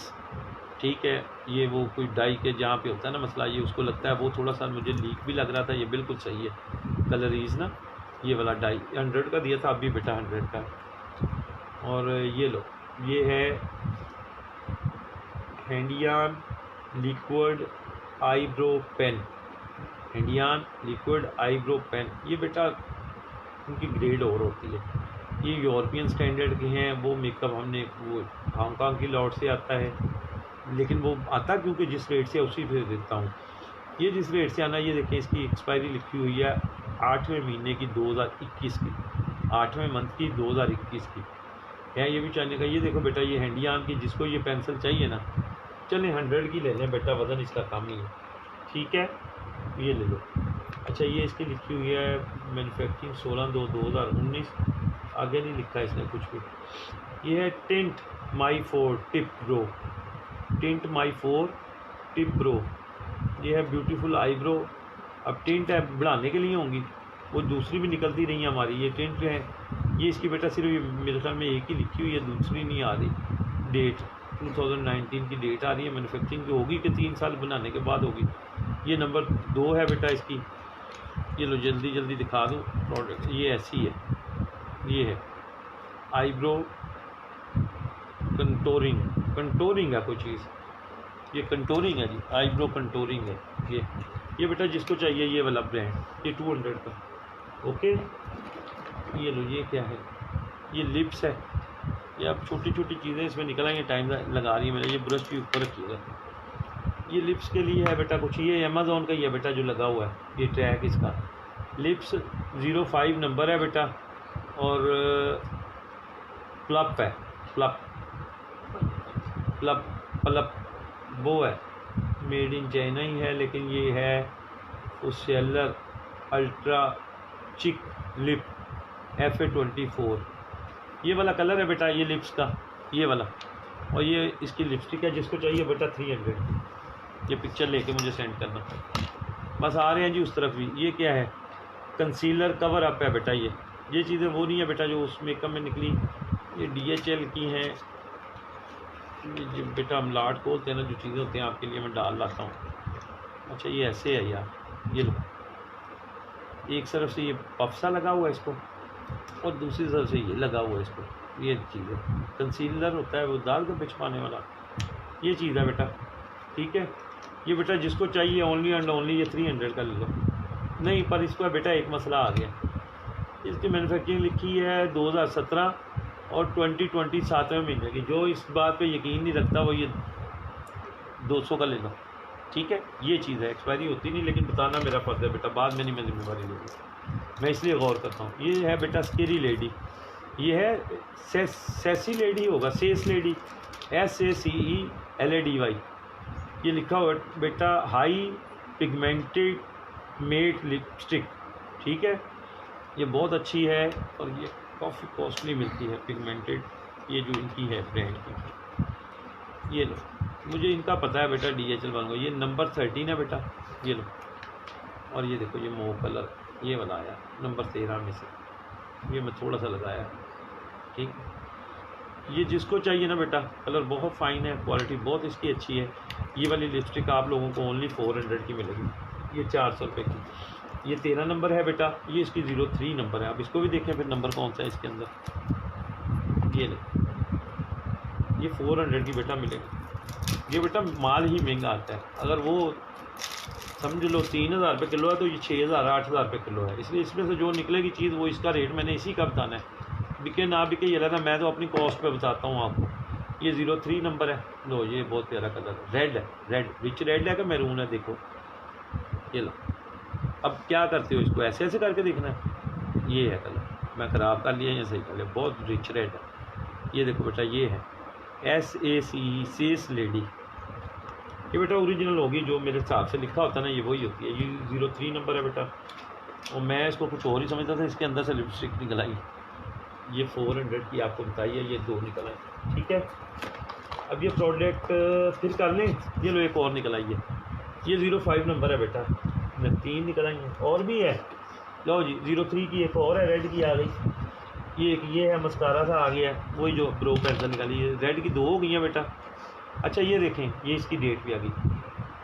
ठीक है। ये वो कोई डाई के जहाँ पे होता है ना मसला, ये उसको लगता है वो थोड़ा सा मुझे लीक भी लग रहा था। ये बिल्कुल सही है कलर ईज ना, ये वाला डाई 100 का दिया था, अभी बेटा 100 का। और ये लो, ये है हैंडियान लिक्विड आईब्रो पेन, हैंडियान लिक्विड आईब्रो पेन। ये बेटा उनकी ग्रेड और होती है, ये यूरोपियन स्टैंडर्ड के हैं। वो मेकअप हमने वो हांगकांग की लॉट से आता है, लेकिन वो आता क्योंकि जिस रेट से उसी पे देता हूँ। ये जिस रेट से आना, ये देखें इसकी एक्सपायरी लिखी हुई है 8वें महीने की 2021 की, 8वें मंथ की 2021 की है। ये भी चाहने का, ये देखो बेटा, ये हैंडियान की, जिसको ये पेंसिल चाहिए ना, चलें 100 की ले लें बेटा, वज़न इसका कम ही है, ठीक है। ये ले लो। अच्छा, ये इसकी लिखी हुई है मैन्युफैक्चरिंग 16/2/2019, आगे नहीं लिखा इसने कुछ भी। ये है टिंट माई 4 टिप ब्रो, टिंट माई 4 टिप ब्रो। ये है ब्यूटीफुल आईब्रो। अब टिंट है बढ़ाने के लिए होंगी, वो दूसरी भी निकलती रही है हमारी, ये टिंट है। ये इसकी बेटा सिर्फ मेरे ख्याल में एक ही लिखी हुई है, दूसरी नहीं आ रही। डेट 2019 की डेट आ रही है, मैन्युफैक्चरिंग की होगी कि 3 साल बनाने के बाद होगी। ये नंबर 2 है बेटा इसकी। ये लो जल्दी जल्दी दिखा दूँ प्रोडक्ट, ये ऐसी है, ये है आईब्रो कंटोरिंग, कंटोरिंग है कोई चीज़, ये कंटोरिंग है जी, आईब्रो कंटोरिंग है ये बेटा, जिसको चाहिए ये वाला ब्रांड, ये 200 का। ओके, ये लो, ये क्या है, ये लिप्स है। ये अब छोटी छोटी चीज़ें इसमें निकल आएंगे, टाइम लगा रही है मैंने। ये ब्रश भी ऊपर रखिएगा, ये लिप्स के लिए है बेटा कुछ, ये अमेज़ॉन का ही है बेटा जो लगा हुआ है, ये ट्रैक इसका लिप्स 05 नंबर है बेटा। और प्लप है, प्लप प्लप प्लप वो है, मेड इन चाइना ही है, लेकिन ये है उसेलर अल्ट्रा चिक लिप FA24। ये वाला कलर है बेटा, ये लिप्स का, ये वाला। और ये इसकी लिपस्टिक है, जिसको चाहिए बेटा 300। ये पिक्चर लेके मुझे सेंड करना, बस आ रहे हैं जी उस तरफ भी। ये क्या है, कंसीलर कवर अप है बेटा। ये चीज़ें वो नहीं है बेटा जो उस मेकअप में निकली, ये DHL की हैं। ये जो बेटा हम लाट खोलते हैं ना, जो चीज़ें होती हैं आपके लिए मैं डाल लाता हूँ। अच्छा, ये ऐसे है यार, ये लो, एक तरफ से ये पफसा लगा हुआ है इसको, और दूसरी तरफ से ये लगा हुआ है इसको। ये चीज़ है, कंसीलर होता है वो दाल के पिछवाने वाला, ये चीज़ है बेटा, ठीक है। ये बेटा जिसको चाहिए ओनली एंड ओनली ये 300 का ले लो। नहीं, पर इसका बेटा एक मसला आ गया, इसकी मैन्युफैक्चरिंग लिखी है 2017 और 2020 7वें महीने की। जो इस बात पे यकीन नहीं रखता वो ये 200 का ले लो, ठीक है। ये चीज़ है, एक्सपायरी होती नहीं, लेकिन बताना मेरा फ़र्ज़ है बेटा, बाद में नहीं मैं जिम्मेदारी लूँगी, मैं इसलिए गौर करता हूँ। ये है बेटा स्केरी लेडी, ये है सेसी लेडी होगा, सेस लेडी, SACELADY। ये लिखा हुआ बेटा हाई पिगमेंटेड मेट लिपस्टिक, ठीक है। ये बहुत अच्छी है और ये काफ़ी कॉस्टली मिलती है पिगमेंटेड, ये जो इनकी है ब्रांड की। ये लो, मुझे इनका पता है बेटा DHL वालों को। ये नंबर 13 है बेटा, ये लो। और ये देखो, ये मोव कलर ये वाला आया नंबर 13 में से, ये मैं थोड़ा सा लगाया, ठीक। ये जिसको चाहिए ना बेटा, कलर बहुत फ़ाइन है, क्वालिटी बहुत इसकी अच्छी है। ये वाली लिपस्टिक आप लोगों को ओनली 400 की मिलेगी, ये 400 रुपये की। ये 13 नंबर है बेटा, ये इसकी 03 नंबर है। आप इसको भी देखें फिर नंबर कौन सा है इसके अंदर। ये ले, ये 400 की बेटा मिलेगी। ये बेटा माल ही महंगा आता है, अगर वो समझ लो 3000 रुपये किलो है तो ये 6000 8000 रुपये किलो है। इसलिए इसमें से जो निकलेगी चीज़ वो इसका रेट मैंने इसी का बताना है, बिके ना बिके ये रहना, मैं तो अपनी कॉस्ट पे बताता हूँ आपको। ये 03 नंबर है, लो ये बहुत प्यारा कलर है, रेड है, रेड रिच रेड है कि मैरून है, देखो ये लो। अब क्या करते हो, इसको ऐसे ऐसे करके देखना है। ये है कलर, मैं ख़राब कर लिया या सही कर लिया, बहुत रिच रेड है। ये देखो बेटा, ये है SACE सेस लेडी। ये बेटा ओरिजिनल होगी, जो मेरे हिसाब से लिखा होता है ना, ये वही होती है। ये 03 नंबर है बेटा, और मैं इसको कुछ और ही समझता था, इसके अंदर से लिपस्टिक निकल आई। ये 400 की आपको बताई है, ये 2 निकल आए। ठीक है, अब ये प्रोडक्ट फिर कर लें। ये लो एक और निकल आई है, ये 05 नंबर है बेटा, 3 निकल आई हैं, और भी है। लो जी 03 की एक और है, रेड की आ गई। ये एक ये है मस्कारा सा आ गया, वही जो ब्रो पेंसिल निकाली है, रेड की 2 हो गई हैं बेटा। अच्छा ये देखें, ये इसकी डेट भी आ गई,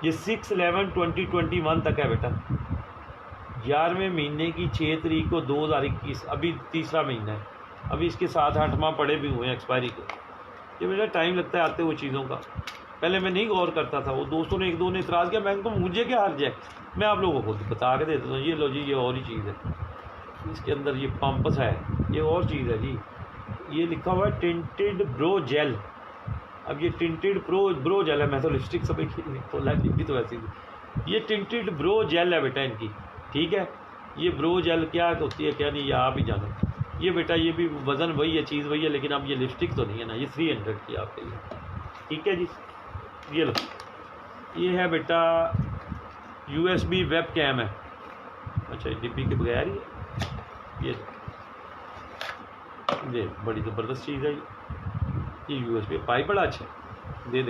ये 6/11/2021 तक है बेटा। 11वें महीने की 6 तारीख को 2021, अभी तीसरा महीना है, अभी इसके 7-8 पड़े भी हुए हैं एक्सपायरी के। ये बेटा टाइम लगता है आते हुए चीज़ों का। पहले मैं नहीं गौर करता था, वो दोस्तों ने 1-2 ने इतराज़ किया, मैं तो मुझे क्या हर्ज है, मैं आप लोगों को बता के दे देता हूँ। ये लो जी, ये और ही चीज़ है, इसके अंदर ये पंपस है, ये और चीज़ है जी। ये लिखा हुआ है टिंटेड ब्रो जेल। अब ये टिंटेड ब्रो जेल है, मैं तो लिपस्टिक सब खोला भी तो वैसे ही। ये टिंटेड ब्रो जेल है बेटा इनकी। ठीक है, ये ब्रो जेल क्या होती है क्या नहीं, ये आप ही जानो। ये बेटा ये भी वज़न वही है, चीज़ वही है, लेकिन अब ये लिपस्टिक तो नहीं है ना। ये 300 की आपके लिए। ठीक है जी, ये लो, ये है बेटा USB वेब कैम है। अच्छा, ये डिब्बी के बगैर ही है। ये बड़ी ज़बरदस्त चीज़ है। ये USB पाइप बड़ा अच्छा है, दे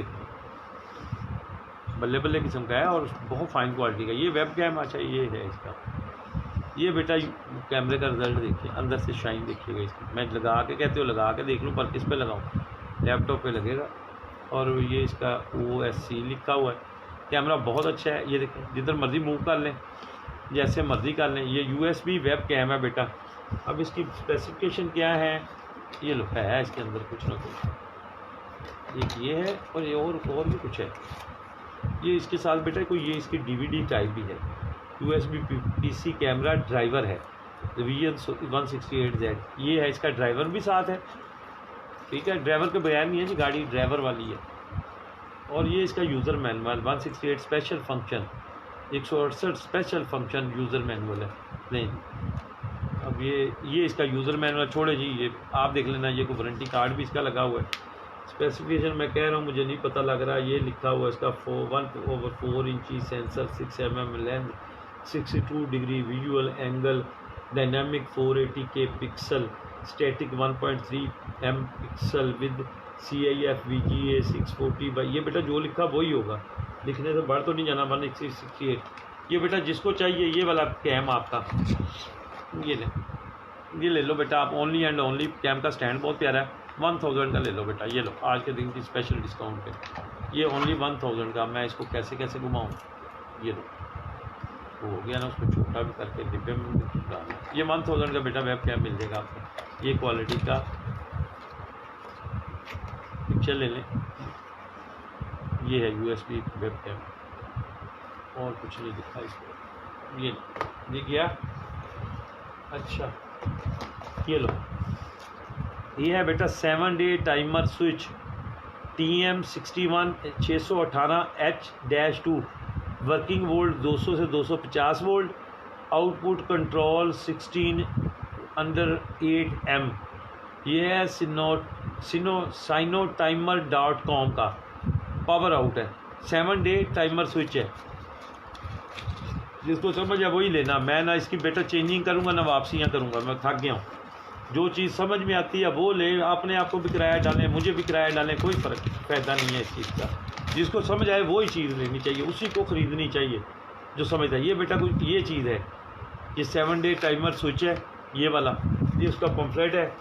बल्ले बल्ले किस्म का है और बहुत फाइन क्वालिटी का। ये वेब कैम, अच्छा ये है इसका। ये बेटा कैमरे का रिज़ल्ट देखिए, अंदर से शाइन देखिएगा इसकी। मैं लगा के, कहते हो लगा के देख लूँ, पर किस पे लगाऊँ, लैपटॉप पे लगेगा। और ये इसका OSC लिखा हुआ है। कैमरा बहुत अच्छा है, ये देखें, जिधर मर्ज़ी मूव कर लें, जैसे मर्ज़ी कर लें। ये USB वेब कैम है बेटा। अब इसकी स्पेसिफिकेशन क्या है, ये लो है इसके अंदर कुछ ना कुछ। एक ये है और ये और भी कुछ है। ये इसके साथ बेटा कोई ये इसकी DVD टाइप भी है। USB PC कैमरा ड्राइवर है, Vision 168Z। ये है, इसका ड्राइवर भी साथ है। ठीक है, ड्राइवर के बगैर नहीं है जी, गाड़ी ड्राइवर वाली है। और ये इसका user manual 168 special function, 168 special function user manual है। नहीं, अब ये इसका यूज़र मैनुअल छोड़े जी, ये आप देख लेना। ये कोई वारंटी कार्ड भी इसका लगा हुआ है। स्पेसिफिकेशन मैं कह रहा हूँ, मुझे नहीं पता लग रहा। ये लिखा हुआ है इसका 1/4 इंची sensor, 6 mm length, 62 degree visual angle, dynamic 480K pixel, static 1.3 M pixel with CIF VGA 640 by. ये बेटा जो लिखा वही होगा, लिखने से बढ़ तो नहीं जाना। 168। ये बेटा जिसको चाहिए ये वाला कैम आपका, ये ले लो बेटा आप। ओनली एंड ओनली कैम का स्टैंड बहुत प्यारा है, 1000 का ले लो बेटा। ये लो आज के दिन की स्पेशल डिस्काउंट पे, ये ओनली 1000 का। मैं इसको कैसे घुमाऊँ, ये लो हो गया ना, उसको छोटा भी करके डिब्बे में डालना। ये 1000 का बेटा वेब कैम मिल जाएगा आपको। ये क्वालिटी का पिक्चर ले लें। ये है USB वेब कैम, और कुछ नहीं दिखा इसको। ये दिख गया। अच्छा ये लो, ये है बेटा 7-day timer switch TM61 618H-2, working volt 200 से 250 volt, output control 16 under 8M। ये है sinotimer.com का पावर आउट है। 7-day टाइमर स्विच है, जिसको समझ है वही लेना। मैं ना इसकी बेटा चेंजिंग करूँगा ना वापसियाँ करूँगा, मैं थक गया हूँ। जो चीज़ समझ में आती है वो ले, अपने आप को भी किराया डालें, मुझे भी किराया डालें, कोई फ़ायदा नहीं है इस चीज़ का। जिसको समझ आए वही चीज़ लेनी चाहिए, उसी को ख़रीदनी चाहिए जो समझता है। ये बेटा कुछ ये चीज़ है, ये 7-day टाइमर स्विच है, ये वाला, ये उसका पम्फलेट है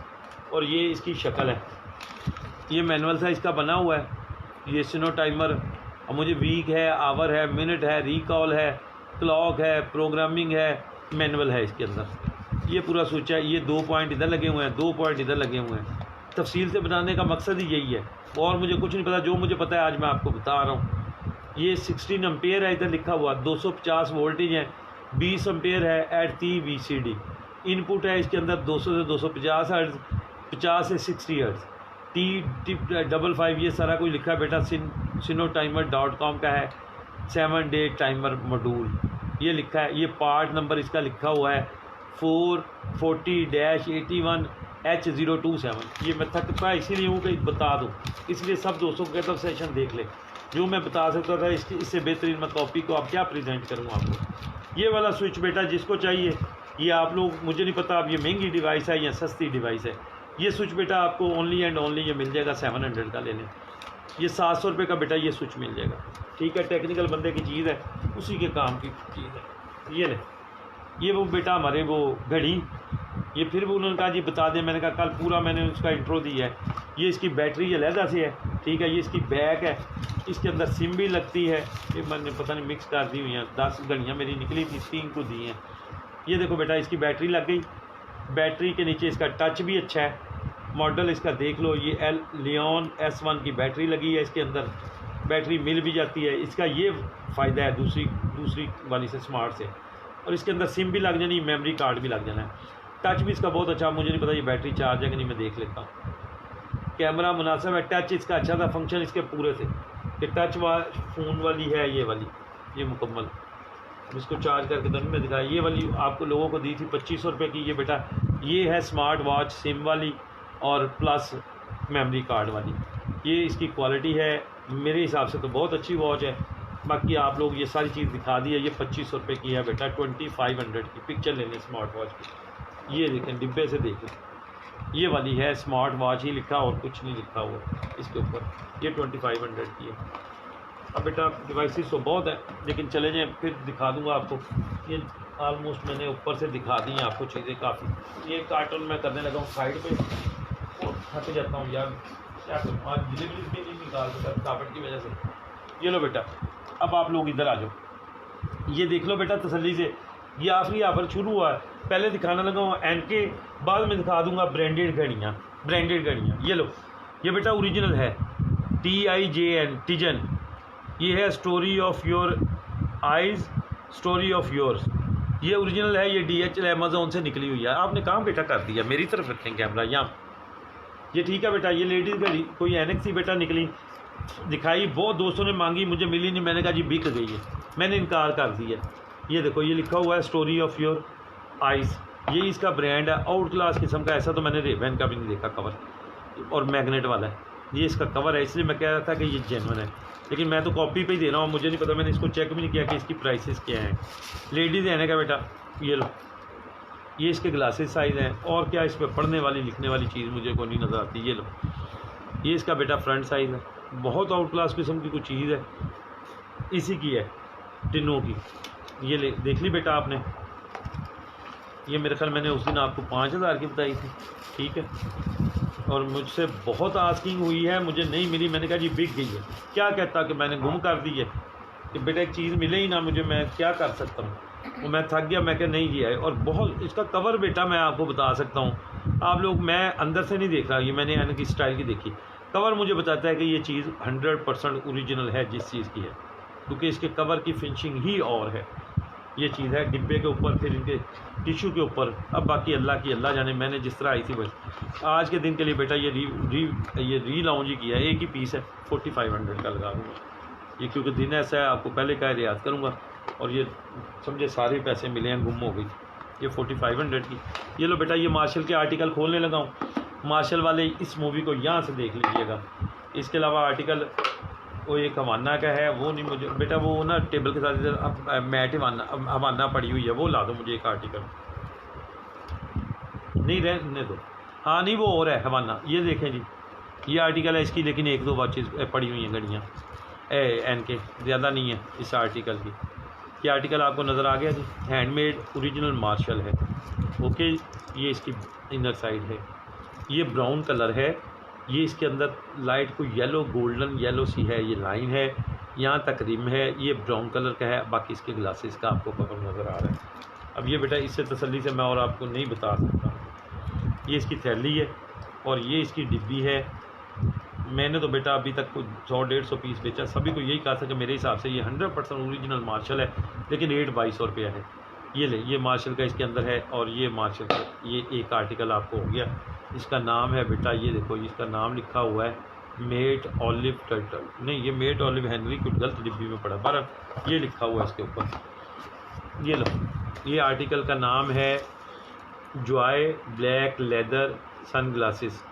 और ये इसकी शक्ल है। ये मैनुअल सा इसका बना हुआ है। ये सिनो टाइमर, और मुझे वीक है, आवर है, मिनट है, रिकॉल है, क्लॉक है, प्रोग्रामिंग है, मैनुअल है इसके अंदर। ये पूरा स्विच है। ये 2 पॉइंट इधर लगे हुए हैं, 2 पॉइंट इधर लगे हुए हैं। तफसील से बताने का मकसद ही यही है, और मुझे कुछ नहीं पता। जो मुझे पता है आज मैं आपको बता रहा हूँ। ये 16 एम्पेयर है, इधर लिखा हुआ 250 वोल्टेज है, 20 एम्पेयर है एट VCD। इनपुट है इसके अंदर 200 से 250 हर्ट्ज़, 50 से 60 हर्ट्ज़। T55 ये सारा कुछ लिखा है बेटा, sinotimer.com का है। 7-day टाइमर मॉड्यूल ये लिखा है। ये पार्ट नंबर इसका लिखा हुआ है 440-81H027। ये मैं थकता इसीलिए हूँ कि बता दूँ, इसलिए सब दोस्तों के तरफ सेशन देख ले। जो मैं बता सकता था इससे बेहतरीन मैं कॉपी को अब क्या प्रेजेंट करूँ आपको। ये वाला स्विच बेटा जिसको चाहिए, ये आप लोग, मुझे नहीं पता अब ये महंगी डिवाइस है या सस्ती डिवाइस है। ये स्विच बेटा आपको ओनली एंड ओनली ये मिल जाएगा 700 का ले लें। ये 700 रुपये का बेटा ये स्विच मिल जाएगा। ठीक है, टेक्निकल बंदे की चीज़ है, उसी के काम की चीज़ है। ये ले, ये वो बेटा हमारे वो घड़ी, ये फिर भी उन्होंने कहा जी बता दें। मैंने कहा कल पूरा मैंने उसका इंट्रो दिया है। ये इसकी बैटरी ये लहदा से है। ठीक है, ये इसकी बैक है, इसके अंदर सिम भी लगती है। ये मैंने पता नहीं मिक्स कर दी हुई हैं, 10 घड़ियाँ मेरी निकली थी, 3 को दी हैं। ये देखो बेटा इसकी बैटरी लग गई। बैटरी के नीचे इसका टच भी अच्छा है, मॉडल इसका देख लो। ये लियोन S1 की बैटरी लगी है, इसके अंदर बैटरी मिल भी जाती है। इसका ये फ़ायदा है दूसरी वाली से, स्मार्ट से। और इसके अंदर सिम भी लग जानी, मेमोरी कार्ड भी लग जाना है। टच भी इसका बहुत अच्छा, मुझे नहीं पता ये बैटरी चार्ज है कि नहीं, मैं देख लेता हूँ। कैमरा मुनासिब है, टच इसका अच्छा था, फंक्शन इसके पूरे थे कि टच फ़ोन वाली है ये वाली, ये मुकम्मल। इसको चार्ज करके तो मैं दिखाया। ये वाली आपको लोगों को दी थी 2500 रुपये की। ये बेटा ये है स्मार्ट वॉच सिम वाली और प्लस मेमोरी कार्ड वाली। ये इसकी क्वालिटी है, मेरे हिसाब से तो बहुत अच्छी वॉच है। बाकी आप लोग ये सारी चीज़ दिखा दी है। ये 2500 रुपये की है बेटा, 2500 की। पिक्चर ले लें स्मार्ट वॉच की, ये देखें डिब्बे से देखें, ये वाली है स्मार्ट वॉच ही लिखा और कुछ नहीं लिखा हुआ इसके ऊपर। ये 2500 की है। अब बेटा डिवाइसेस तो बहुत है, लेकिन चले जाएँ फिर दिखा दूंगा आपको। ये ऑलमोस्ट मैंने ऊपर से दिखा दी हैं आपको चीज़ें काफ़ी। ये कार्टून मैं करने लगा हूँ साइड पे, और थक जाता हूँ यार, क्या करूँ, आज डिलीवरी भी नहीं निकाल सकता थकावट की वजह से। ये लो बेटा, अब आप लोग इधर आ जाओ, ये देख लो बेटा तसल्ली से। ये आखिरी ऑफर शुरू हुआ है, पहले दिखाने लगा हूँ एनके, बाद में दिखा दूँगा ब्रांडेड घड़ियाँ। ये लो, ये बेटा ओरिजिनल है, TIJN टिजन। ये है story of your eyes, story of yours. ये ओरिजिनल है, ये DHL अमेज़ोन से निकली हुई है। आपने काम बेटा कर दिया, मेरी तरफ रखें कैमरा यहाँ। ये ठीक है बेटा, ये लेडीज़ घड़ी कोई एनक सी बेटा निकली, दिखाई, बहुत दोस्तों ने मांगी, मुझे मिली नहीं। मैंने कहा जी बिक गई है, मैंने इनकार कर दिया। ये देखो ये लिखा हुआ है स्टोरी ऑफ योर आइज़, ये इसका ब्रांड है, आउट क्लास किस्म का। ऐसा तो मैंने रेबन का भी नहीं देखा कवर, और मैग्नेट वाला है। ये इसका कवर है, इसलिए मैं कह रहा था कि ये जेन्युइन है, लेकिन मैं तो कॉपी पे ही दे रहा हूँ, मुझे नहीं पता, मैंने इसको चेक भी नहीं किया कि इसकी प्राइसेस क्या हैं। लेडीज़ है का बेटा, ये लो, ये इसके ग्लासेस साइज़ हैं। और क्या इस पर पढ़ने वाली लिखने वाली चीज़ मुझे को नहीं नज़र आती। ये लो, ये इसका बेटा फ्रंट साइज़ है, बहुत आउट क्लास किस्म की कुछ चीज़ है, इसी की है, टिनों की। ये ले देख ली बेटा आपने, ये मेरे ख्याल मैंने उस दिन आपको 5000 की बताई थी। ठीक है, और मुझसे बहुत आस्किंग हुई है, मुझे नहीं मिली। मैंने कहा जी बिक गई है, क्या कहता कि मैंने गुम कर दी है कि बेटा एक चीज़ मिले ही ना मुझे, मैं क्या कर सकता हूँ। वो मैं थक गया, मैं क्या नहीं किया है। और बहुत इसका कवर बेटा मैं आपको बता सकता हूँ, आप लोग, मैं अंदर से नहीं देख रहा, ये मैंने एन की स्टाइल की देखी, कवर मुझे बताता है कि ये चीज़ 100% ओरिजिनल है जिस चीज़ की है, क्योंकि इसके कवर की फिनिशिंग ही और है। ये चीज़ है डिब्बे के ऊपर, फिर इनके टिशू के ऊपर। अब बाकी अल्लाह जाने, मैंने जिस तरह आई थी बस आज के दिन के लिए बेटा ये री लॉन्च ही किया है। एक ही पीस है, 4500 का लगा दूँगा ये, क्योंकि दिन ऐसा है, आपको पहले का रियाज़ करूँगा। और ये समझे सारे पैसे मिले हैं, गुम हो गई। ये 4500 की। ये लो बेटा, ये मार्शल के आर्टिकल खोलने लगा हूँ। मार्शल वाले इस मूवी को यहाँ से देख लीजिएगा। इसके अलावा आर्टिकल वो एक हवाना का है, वो नहीं मुझे बेटा, वो ना टेबल के साथ इधर मैट हवाना पड़ी हुई है, वो ला दो मुझे एक आर्टिकल। नहीं रहने दो, हाँ नहीं वो और है हवाना। ये देखें जी, ये आर्टिकल है इसकी, लेकिन 1-2 वॉचेस पड़ी हुई हैं घड़ियाँ एन के, ज़्यादा नहीं है इस आर्टिकल की। ये आर्टिकल आपको नज़र आ गया जी, हैंडमेड ओरिजिनल मार्शल है। ओके, ये इसकी इनर साइड है, ये ब्राउन कलर है। ये इसके अंदर लाइट को येलो, गोल्डन येलो सी है, ये लाइन है, यहाँ तक रिम है, ये ब्राउन कलर का है। बाकी इसके ग्लासेस का आपको कवर नज़र आ रहा है। अब ये बेटा इससे तसल्ली से मैं और आपको नहीं बता सकता। ये इसकी थैली है और ये इसकी डिब्बी है। मैंने तो बेटा अभी तक कुछ 100-150 पीस बेचा, सभी को यही कहा था कि मेरे हिसाब से ये 100% ओरिजिनल मार्शल है, लेकिन रेट 2200 रुपया है। ये ले, ये मार्शल का इसके अंदर है, और ये मार्शल का ये एक आर्टिकल आपको हो गया। इसका नाम है बेटा, ये देखो इसका नाम लिखा हुआ है मेट ऑलिव टर्टल, नहीं ये मेट ऑलिव हेनरी, कुछ गलत डिब्बी में पड़ा, पर ये लिखा हुआ है इसके ऊपर। ये लो, ये आर्टिकल का नाम है Joy black leather sunglasses,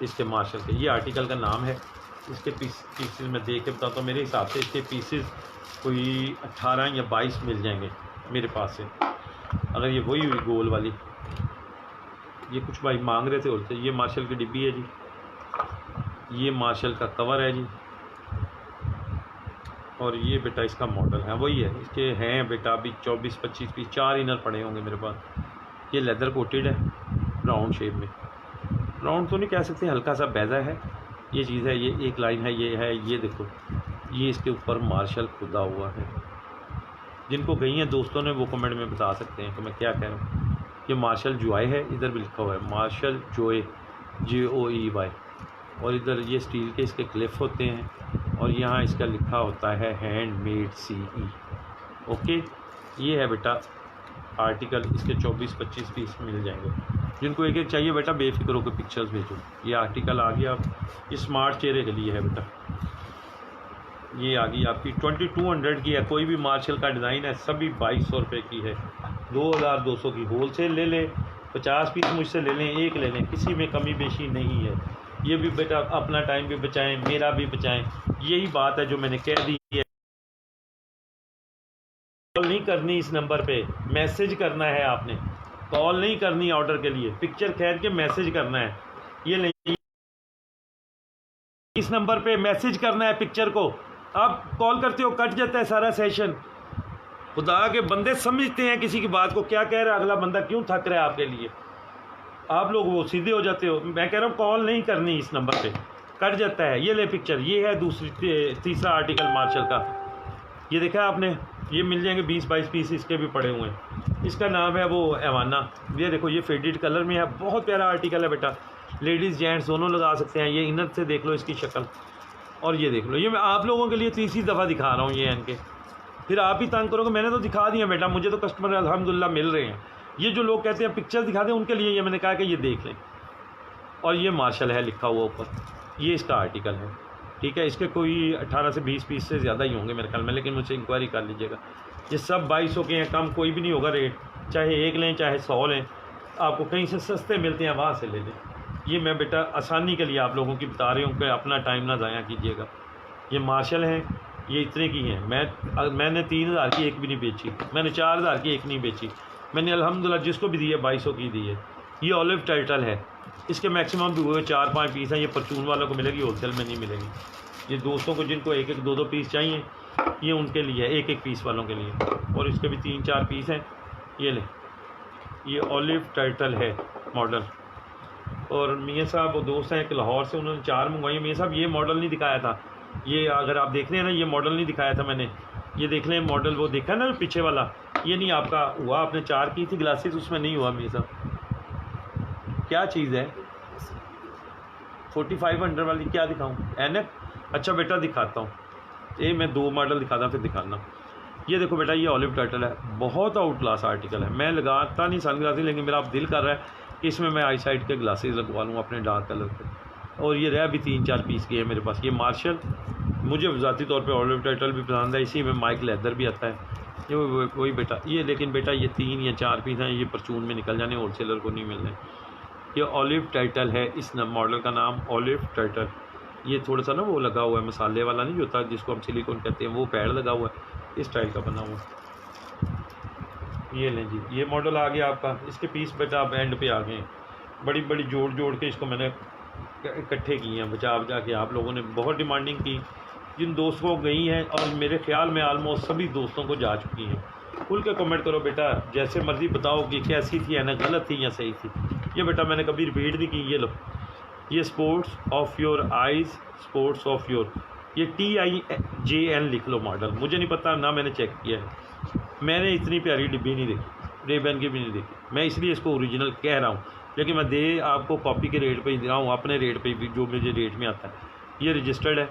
इसके मार्शल के, ये आर्टिकल का नाम है। इसके पीसेस मैं देख के बताता हूँ, मेरे हिसाब से इसके पीसेस कोई 18 या 22 मिल जाएंगे मेरे पास से, अगर ये वही हुई गोल वाली। ये कुछ भाई मांग रहे थे और ये मार्शल की डिब्बी है जी, ये मार्शल का कवर है जी, और ये बेटा इसका मॉडल है, वही है इसके हैं बेटा अभी 24-25 पीस, 4 इनर पड़े होंगे मेरे पास। ये लेदर कोटेड है राउंड शेप में, राउंड तो नहीं कह सकते, हल्का सा बैजा है ये चीज़ है, ये एक लाइन है, ये देखो ये इसके ऊपर मार्शल खुदा हुआ है। जिनको गई हैं दोस्तों ने वो कमेंट में बता सकते हैं कि मैं क्या कह रहा हूँ। ये मार्शल जॉय है, इधर भी लिखा हुआ है मार्शल जॉय JOEY, और इधर ये स्टील के इसके क्लिफ होते हैं और यहाँ इसका लिखा होता है हैंडमेड CE। ओके, ये है बेटा आर्टिकल, इसके 24-25 पीस मिल जाएंगे। जिनको एक एक चाहिए बेटा बेफिक्र होकर पिक्चर्स भेजो। ये आर्टिकल आ गया, ये स्मार्ट चेहरे के लिए है बेटा, ये आ गई आपकी 2200 की है। कोई भी मार्शल का डिज़ाइन है सभी 2200 रुपये की है, 2200 की होलसेल ले लें, 50 पीस मुझसे ले लें, एक ले लें, किसी में कमी बेशी नहीं है। ये भी बेटा अपना टाइम भी बचाएं, मेरा भी बचाएं, यही बात है जो मैंने कह दी है। कॉल नहीं करनी इस नंबर पे, मैसेज करना है आपने, कॉल नहीं करनी ऑर्डर के लिए, पिक्चर खैर के मैसेज करना है। ये नहीं, इस नंबर पे मैसेज करना है पिक्चर को। आप कॉल करते हो कट जाता है सारा सेशन। खुदा के बंदे समझते हैं किसी की बात को, क्या कह रहा है अगला बंदा, क्यों थक रहा है आपके लिए, आप लोग वो सीधे हो जाते हो। मैं कह रहा हूँ कॉल नहीं करनी इस नंबर पे, कट जाता है। ये ले पिक्चर, ये है तीसरा आर्टिकल मार्शल का, ये देखा आपने, ये मिल जाएंगे 20-22 पीस इसके भी पड़े हुए हैं। इसका नाम है वो एवाना, ये देखो ये फेडेड कलर में है, बहुत प्यारा आर्टिकल है बेटा, लेडीज़ जेंट्स दोनों लगा सकते हैं। ये इनर से देख लो इसकी शक्ल, और ये देख लो, ये मैं आप लोगों के लिए तीसरी दफ़ा दिखा रहा हूँ ये इनके, फिर आप ही तंग करोगे। मैंने तो दिखा दिया बेटा, मुझे तो कस्टमर अल्हम्दुलिल्लाह मिल रहे हैं। ये जो लोग कहते हैं पिक्चर दिखा दें उनके लिए ये मैंने कहा कि ये देख लें। और ये मार्शल है लिखा हुआ ऊपर, ये इसका आर्टिकल है, ठीक है। इसके कोई 18 से 20 पीस से ज़्यादा ही होंगे मेरे ख्याल में, लेकिन मुझसे इंक्वायरी कर लीजिएगा। ये सब 2200 के हैं, कम कोई भी नहीं होगा रेट, चाहे एक लें चाहे 100 लें, आपको कहीं से सस्ते मिलते हैं वहाँ से ले लें। ये मैं बेटा आसानी के लिए आप लोगों की बता रही हूँ कि अपना टाइम ना ज़ाया कीजिएगा। ये मार्शल हैं, ये इतने की हैं, मैंने 3000 की एक भी नहीं बेची, मैंने 4000 की एक नहीं बेची, मैंने अल्हम्दुलिल्लाह जिसको भी दी है 2200 की दी है। ये ऑलिव टाइटल है, इसके मैक्सिमम भी हुए 4-5 पीस हैं। ये परचून वालों को मिलेगी, होलसेल में नहीं मिलेगी। ये दोस्तों को जिनको 1-1, 2-2 पीस चाहिए, ये उनके लिए है, 1-1 पीस वालों के लिए। और इसके भी 3-4 पीस हैं, ये ले, ये ऑलिव टाइटल है मॉडल। और मियाँ साहब वो दोस्त हैं एक लाहौर से, उन्होंने 4 मंगवाई। मियाँ साहब ये मॉडल नहीं दिखाया था, ये अगर आप देख रहे हैं ना, ये मॉडल नहीं दिखाया था मैंने, ये देख लें मॉडल, वो देखा ना पीछे वाला, ये नहीं आपका हुआ। आपने 4 की थी ग्लासेस, उसमें नहीं हुआ मियाँ साहब। क्या चीज़ है 4500 वाली, क्या दिखाऊं एनक? अच्छा बेटा दिखाता हूँ, ये मैं 2 मॉडल दिखाता फिर दिखाना। ये देखो बेटा, ये ऑलिव टाइटल है, बहुत आउट क्लास आर्टिकल है। मैं लगाता नहीं सन ग्लासेस, लेकिन मेरा अब दिल कर रहा है कि इसमें मैं आई साइड के ग्लासेस लगवा लूँ अपने डार्क कलर के। और ये रह भी 3-4 पीस की है मेरे पास। ये मार्शल मुझे ज़ाती तौर पे ऑलिव टाइटल भी पसंद है, इसी में माइक लेदर भी आता है। ये वही बेटा, ये लेकिन बेटा ये 3 या 4 पीस हैं, ये परचून में निकल जाने, होलसेलर को नहीं मिलने। ये ऑलिव टाइटल है, इस मॉडल का नाम ऑलिव टाइटल। ये थोड़ा सा ना वो लगा हुआ है, मसाले वाला नहीं होता जिसको हम सिलिकॉन कहते हैं, वो पैड लगा हुआ है, इस टाइप का बना हुआ। ये लें जी, ये मॉडल आ गया आपका। इसके पीस बेटा आप एंड पे आ गए, बड़ी बड़ी जोड़ के इसको मैंने इकट्ठे किए हैं, बचा के। आप लोगों ने बहुत डिमांडिंग की, जिन दोस्तों को गई हैं, और मेरे ख्याल में आलमोस्ट सभी दोस्तों को जा चुकी हैं। खुल के कमेंट करो बेटा, जैसे मर्ज़ी बताओ कि कैसी थी, या ना गलत थी या सही थी। ये बेटा मैंने कभी रिपीट नहीं की। ये लो, ये sports of your eyes, sports of your, ये TIJN लिख लो मॉडल। मुझे नहीं पता ना, मैंने चेक किया है, मैंने इतनी प्यारी डिब्बी नहीं देखी, रेबन की भी नहीं देखी। मैं इसलिए इसको ओरिजिनल कह रहा हूँ, लेकिन मैं दे आपको कॉपी के रेट पे ही दे रहा हूँ, अपने रेट पे भी जो मुझे रेट में आता है। ये रजिस्टर्ड है,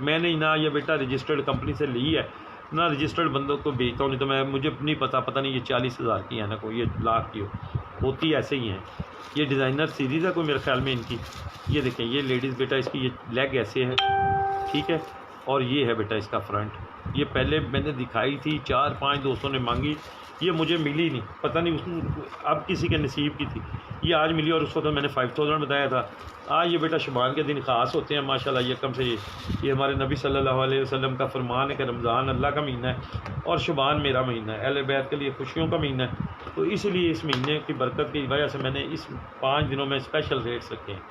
मैंने ना ये बेटा रजिस्टर्ड कंपनी से ली है ना, रजिस्टर्ड बंदों को बेचता हूँ। नहीं तो मैं, मुझे नहीं पता नहीं ये 40,000 की है ना, कोई ये लाख की होती ऐसे ही हैं। ये डिज़ाइनर सीरीज़ है कोई मेरे ख्याल में इनकी। ये देखें, ये लेडीज़ बेटा, इसकी ये लेग ऐसे है, ठीक है। और ये है बेटा इसका फ्रंट। ये पहले मैंने दिखाई थी, 4-5 दोस्तों ने मांगी, ये मुझे मिली नहीं, पता नहीं उसमें अब किसी के नसीब की थी, ये आज मिली। और उसको तो मैंने 5000 बताया था। आज ये बेटा शुबान के दिन ख़ास होते हैं माशाल्लाह, ये कम से ये हमारे नबी सल्लल्लाहु अलैहि वसल्लम का फरमान है कि रमज़ान अल्लाह का महीना है और शुबान मेरा महीना है, अहले बैत के लिए खुशियों का महीना है। तो इसलिए इस महीने की बरकत की वजह से मैंने इस 5 दिनों में स्पेशल रेट्स रखे हैं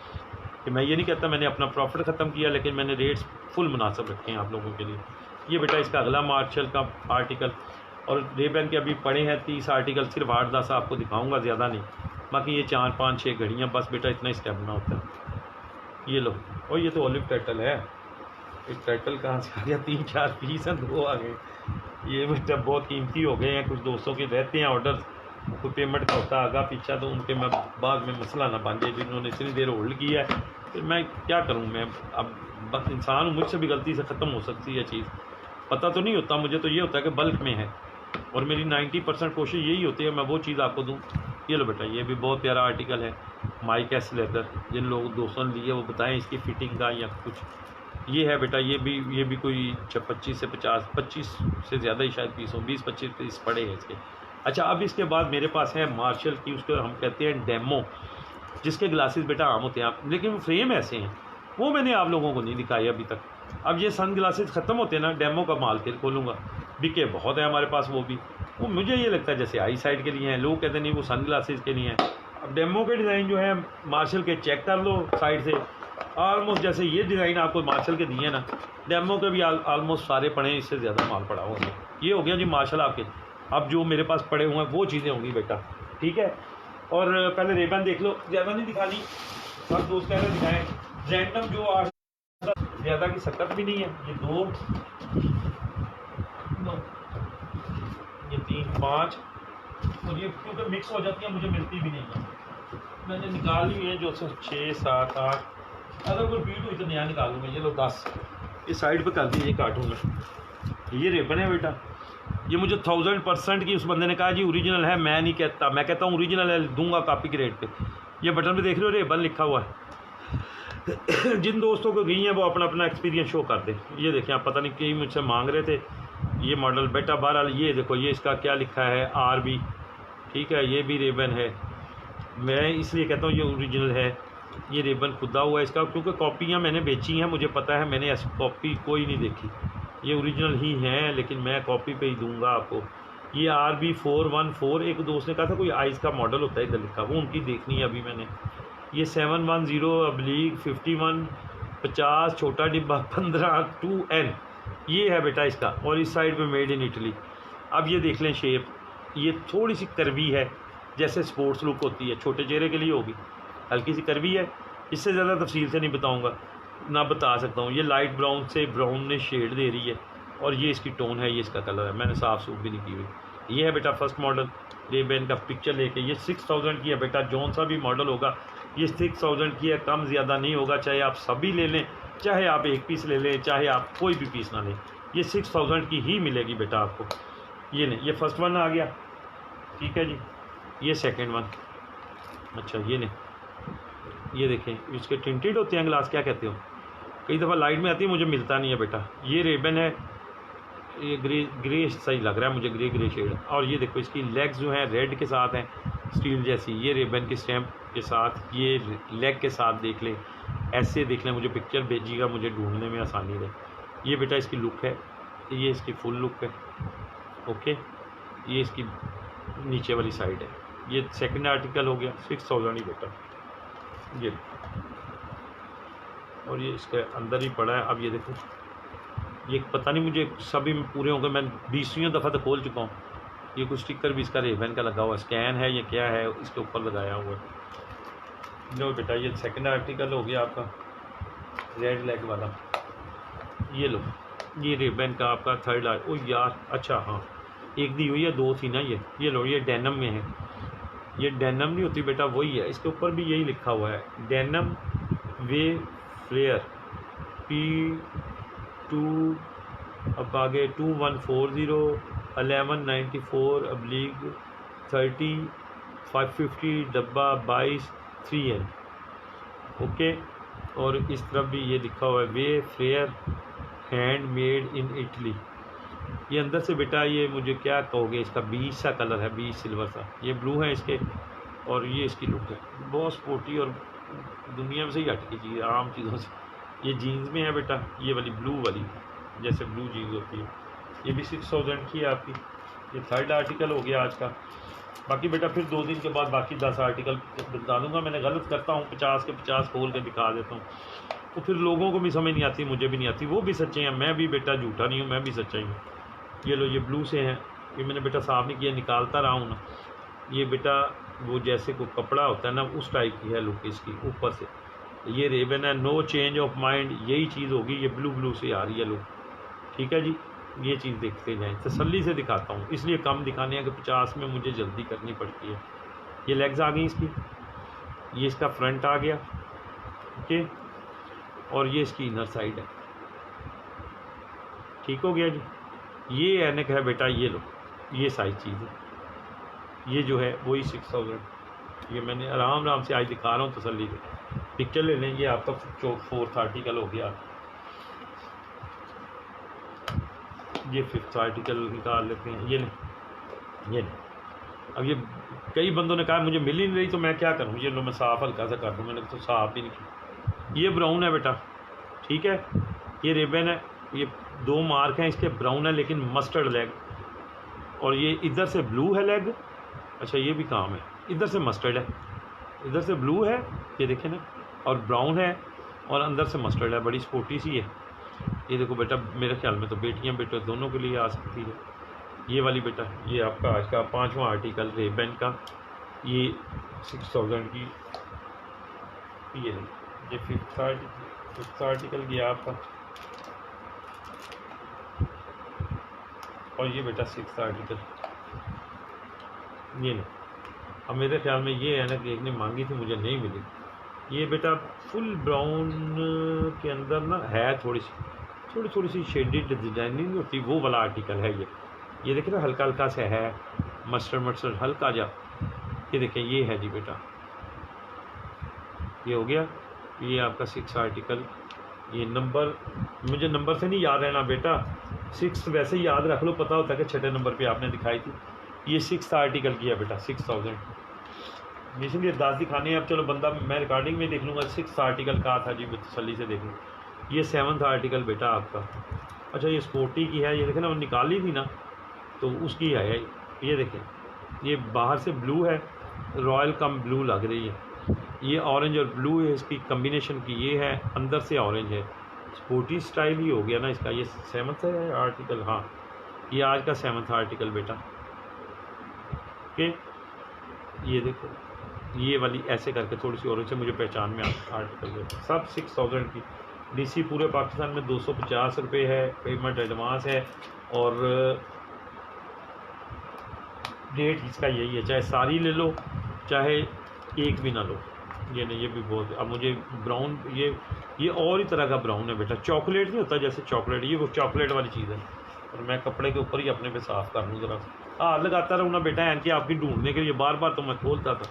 कि मैं ये नहीं कहता मैंने अपना प्रॉफिट ख़त्म किया, लेकिन मैंने रेट्स फुल मुनासिब रखे हैं आप लोगों के लिए। ये बेटा इसका अगला मार्शल का आर्टिकल, और रेबन के अभी पड़े हैं 30 आर्टिकल, सिर्फ 8-10 आपको दिखाऊंगा, ज़्यादा नहीं। बाकी ये 4, 5, 6 घड़ियाँ, बस बेटा इतना स्टेमिना होता है। ये लो, और ये तो ऑलिव टर्टल है। एक टर्टल कहाँ से आ गया, 3-4 पीस हैं, 2 आ गए। ये बेटा बहुत कीमती हो गए हैं, कुछ दोस्तों के रहते हैं ऑर्डर, कोई पेमेंट का होता आगा पीछा, तो उनके मैं बाद में मसला ना बन जाए, जिन्होंने इतनी देर होल्ड किया है। फिर मैं क्या करूं, मैं अब बस इंसान हूं, मुझसे भी गलती से ख़त्म हो सकती है चीज़, पता तो नहीं होता मुझे, तो ये होता है कि बल्क में है, और मेरी 90% कोशिश यही होती है मैं वो चीज़ आपको दूं। ये लो बेटा, ये भी बहुत प्यारा आर्टिकल है, माइक एस लेदर, जिन लोग दोस्तों ने लिए वो बताएं इसकी फ़िटिंग का या कुछ। ये है बेटा, ये भी कोई 25 से 25 से ज़्यादा ही शायद पीस हो, 20-25 पीस पड़े हैं इसके। अच्छा, अब इसके बाद मेरे पास है मार्शल की, उसको हम कहते हैं डेमो, जिसके ग्लासेस बेटा आम होते हैं, लेकिन वो फ्रेम ऐसे हैं, वो मैंने आप लोगों को नहीं दिखाए अभी तक। अब ये सन ग्लासेस ख़त्म होते हैं ना, डेमो का माल फिर खोलूँगा, बिके बहुत है हमारे पास वो भी। वो मुझे ये लगता है जैसे आई साइड के लिए हैं, लोग कहते नहीं वो सन ग्लासेस के लिए हैं। अब डेमो के डिज़ाइन जो है मार्शल के चेक कर लो साइड से, ऑलमोस्ट जैसे ये डिज़ाइन आपको मार्शल के दिए ना, डेमो के भी ऑलमोस्ट सारे पड़े हैं, इससे ज़्यादा माल पड़ा हुआ है। ये हो गया जी मार्शल आपके। अब जो मेरे पास पड़े हुए हैं वो चीज़ें होंगी बेटा, ठीक है। और पहले रेबन देख लो, ज़्यादा नहीं दिखानी, सब दोस्त कह रहे दिखाएँ, रैंडम जो आज ज़्यादा की सकत भी नहीं है। ये 2, ये 3, 5, और ये क्योंकि मिक्स हो जाती है मुझे मिलती भी नहीं है, मैंने निकाल ली है जो 6, 7, 8, अगर कोई बीट हुई तो नया निकालूंगा। ये लो 10 इस साइड पे कर दीजिए कार्टून में। ये रेबन है बेटा, ये मुझे 1000% की उस बंदे ने कहा जी ओरिजिनल है, मैं नहीं कहता, मैं कहता हूँ ओरिजिनल है, दूंगा कॉपी के रेट पे। ये बटन पे देख रहे हो रेबन लिखा हुआ है। जिन दोस्तों को गई हैं वो अपना अपना एक्सपीरियंस शो कर दे। ये देखें, आप पता नहीं कहीं मुझसे मांग रहे थे ये मॉडल बेटा, बहरहाल ये देखो, ये इसका क्या लिखा है, RB, ठीक है। ये भी रेबन है, मैं इसलिए कहता हूँ ये ओरिजिनल है। ये रेबन खुदा हुआ है इसका, क्योंकि कॉपियाँ मैंने बेची हैं, मुझे पता है, मैंने ऐसी कॉपी कोई नहीं देखी, ये ओरिजिनल ही हैं, लेकिन मैं कॉपी पे ही दूंगा आपको। ये RB 414, एक दोस्त ने कहा था कोई आइस का मॉडल होता है इधर लिखा, वो उनकी देखनी है अभी मैंने। ये 710/51 50 छोटा डिब्बा 15 2N, ये है बेटा इसका, और इस साइड पे मेड इन इटली। अब ये देख लें शेप, ये थोड़ी सी कर्वी है, जैसे स्पोर्ट्स लुक होती है, छोटे चेहरे के लिए होगी, हल्की सी कर्वी है। इससे ज़्यादा तफसील से नहीं बताऊंगा, ना बता सकता हूँ। ये लाइट ब्राउन से ब्राउन में शेड दे रही है, और ये इसकी टोन है, ये इसका कलर है, मैंने साफ सूफ भी नहीं की हुई। ये है बेटा फर्स्ट मॉडल रेबन का, पिक्चर लेके। ये 6000 की है बेटा, जौन सा भी मॉडल होगा ये 6000 की है, कम ज़्यादा नहीं होगा, चाहे आप सभी ले लें, चाहे आप एक पीस ले लें, चाहे आप कोई भी पीस ना लें, ये 6000 की ही मिलेगी बेटा आपको। ये नहीं, ये फर्स्ट वन आ गया, ठीक है जी। ये सेकंड वन, अच्छा ये नहीं, ये देखें, इसके टिंटेड होते हैं ग्लास, क्या कहते हो, कई दफ़ा लाइट में आती है, मुझे मिलता नहीं है बेटा। ये रेबन है, ये ग्रे सही लग रहा है मुझे, ग्रे शेड। और ये देखो इसकी लेग्स जो हैं रेड के साथ हैं, स्टील जैसी, ये रेबन के स्टैम्प के साथ, ये लेग के साथ देख लें, ऐसे देख लें, मुझे पिक्चर भेजिएगा, मुझे ढूंढने में आसानी रहे। ये बेटा इसकी लुक है, ये इसकी फुल लुक है, ओके। ये इसकी नीचे वाली साइड है। ये सेकंड आर्टिकल हो गया, 6000 ही बेटा ये, और ये इसके अंदर ही पड़ा है। अब ये देखो, ये पता नहीं मुझे सभी पूरे होंगे, मैं 20वीं दफ़ा तो खोल चुका हूँ। ये कुछ स्टिकर भी इसका रेबन का लगा हुआ है, स्कैन है, ये क्या है इसके ऊपर लगाया हुआ है। लो बेटा, ये सेकंड आर्टिकल हो गया आपका रेड लेग वाला। ये लो, ये रेबन का आपका थर्ड ओ यार, अच्छा हाँ, एक दी हुई है, 2 थी ना ये लो, ये डेनम में है। ये डेनम नहीं होती बेटा, वही है, इसके ऊपर भी यही लिखा हुआ है, डेनम वे फ्लेयर P2, अब आगे 2140 1194/30 550 डब्बा 22 3N, ओके। और इस तरफ भी ये लिखा हुआ है way flare hand made in Italy. ये अंदर से बेटा, ये मुझे क्या कहोगे, इसका 20 सा कलर है, 20 सिल्वर सा, ये ब्लू है इसके, और ये इसकी लुक है बहुत स्पोर्टी और दुनिया में से ही हट की चीज़, आम चीज़ों से। ये जीन्स में है बेटा, ये वाली ब्लू वाली, जैसे ब्लू जीन्स होती है, ये भी 6000 की है आपकी। ये थर्ड आर्टिकल हो गया आज का। बाकी बेटा फिर 2 दिन के बाद बाकी 10 आर्टिकल बता दूँगा। मैंने गलत करता हूँ, 50 के 50 खोल के दिखा देता हूँ, तो फिर लोगों को भी समझ नहीं आती, मुझे भी नहीं आती। वो भी सच्चे हैं, मैं भी बेटा झूठा नहीं हूँ, मैं भी सच्चा ही हूँ। ये लो, ये ब्लू से हैं, ये मैंने बेटा साफ नहीं किया, निकालता रहा हूँ ना। ये बेटा वो जैसे कोई कपड़ा होता है ना, उस टाइप की है लुक इसकी ऊपर से। ये रेबन है, नो चेंज ऑफ माइंड, यही चीज़ होगी। ये ब्लू से आ रही है लुक, ठीक है जी। ये चीज़ देखते जाएँ, तसल्ली से दिखाता हूँ, इसलिए कम दिखाने हैं कि 50 में मुझे जल्दी करनी पड़ती है। ये लेग्स आ गई इसकी, ये इसका फ्रंट आ गया, ओके, और ये इसकी इनर साइड है, ठीक हो गया जी। ये एनक है बेटा, ये लो, ये साइज चीज़ है, ये जो है वही 6000। ये मैंने आराम से आज दिखा रहा हूँ तसल्ली से। पिक्चर ले लें, ये आपका 4th आर्टिकल हो गया। ये 5th आर्टिकल निकाल लेते हैं, ये नहीं। अब ये कई बंदों ने कहा मुझे मिल ही नहीं रही, तो मैं क्या करूँ। ये लो, मैं साफ़ हल्का सा कर दूँ, मैंने तो साफ़ ही नहीं किया। ये ब्राउन है बेटा, ठीक है। ये रिबन है, ये 2 मार्क हैं इसके, ब्राउन है लेकिन मस्टर्ड लेग, और ये इधर से ब्लू है लेग। अच्छा, ये भी काम है, इधर से मस्टर्ड है, इधर से ब्लू है, ये देखें ना, और ब्राउन है, और अंदर से मस्टर्ड है, बड़ी स्पोर्टी सी है। ये देखो बेटा, मेरे ख्याल में तो बेटियां बेटे दोनों के लिए आ सकती है। ये वाली बेटा, ये आपका आज का 5वां आर्टिकल रेबन का, ये 6000 की। ये 5th आर्टिकल गया आपका, और ये बेटा 6th आर्टिकल। ये नहीं, अब मेरे ख्याल में ये है ना कि एक ने मांगी थी, मुझे नहीं मिली। ये बेटा फुल ब्राउन के अंदर ना है थोड़ी सी शेडेड डिजाइनिंग होती, वो वाला आर्टिकल है ये देखिए ना, हल्का हल्का से है, मस्टर्ड हल्का जा। ये देखिए, ये है जी बेटा, ये हो गया। ये आपका 6 आर्टिकल। ये नंबर मुझे नंबर से नहीं याद रहना बेटा, 6 वैसे ही याद रख लो, पता होता है कि 6ठे नंबर पे आपने दिखाई थी। ये 6th आर्टिकल की है बेटा, 6000, इसलिए 10 दिखाने हैं। अब चलो बंदा, मैं रिकॉर्डिंग में देख लूँगा 6th आर्टिकल कहा था जी, तसल्ली से देख लूँ। ये 7th आर्टिकल बेटा आपका। अच्छा, ये स्पोर्टी की है, ये देखें ना, वो निकाली थी ना, तो उसकी है। ये देखें, ये बाहर से ब्लू है, रॉयल कम ब्लू लग रही है। ये ऑरेंज और ब्लू है इसकी कम्बिनेशन की, ये है अंदर से ऑरेंज है, स्पोर्टी स्टाइल ही हो गया ना इसका। ये 7th है आर्टिकल, हाँ, ये आज का 7th आर्टिकल बेटा, ओके। ये देखो, ये वाली ऐसे करके थोड़ी सी ऑरेंज से मुझे पहचान में आर्टिकल बेटा, सब 6000 की। डीसी पूरे पाकिस्तान में 250 रुपये है, पेमेंट एडवांस है, और डेट इसका यही है, चाहे सारी ले लो चाहे एक भी ना लो। ये नहीं, ये भी बहुत। अब मुझे ब्राउन, ये और ही तरह का ब्राउन है बेटा, चॉकलेट नहीं होता जैसे चॉकलेट, ये वो चॉकलेट वाली चीज़ है। और मैं कपड़े के ऊपर ही अपने पे साफ़ कर लूँ ज़रा, हाँ लगाता रहूँ ना बेटा, एन के आपकी ढूंढने के लिए बार बार तो मैं खोलता था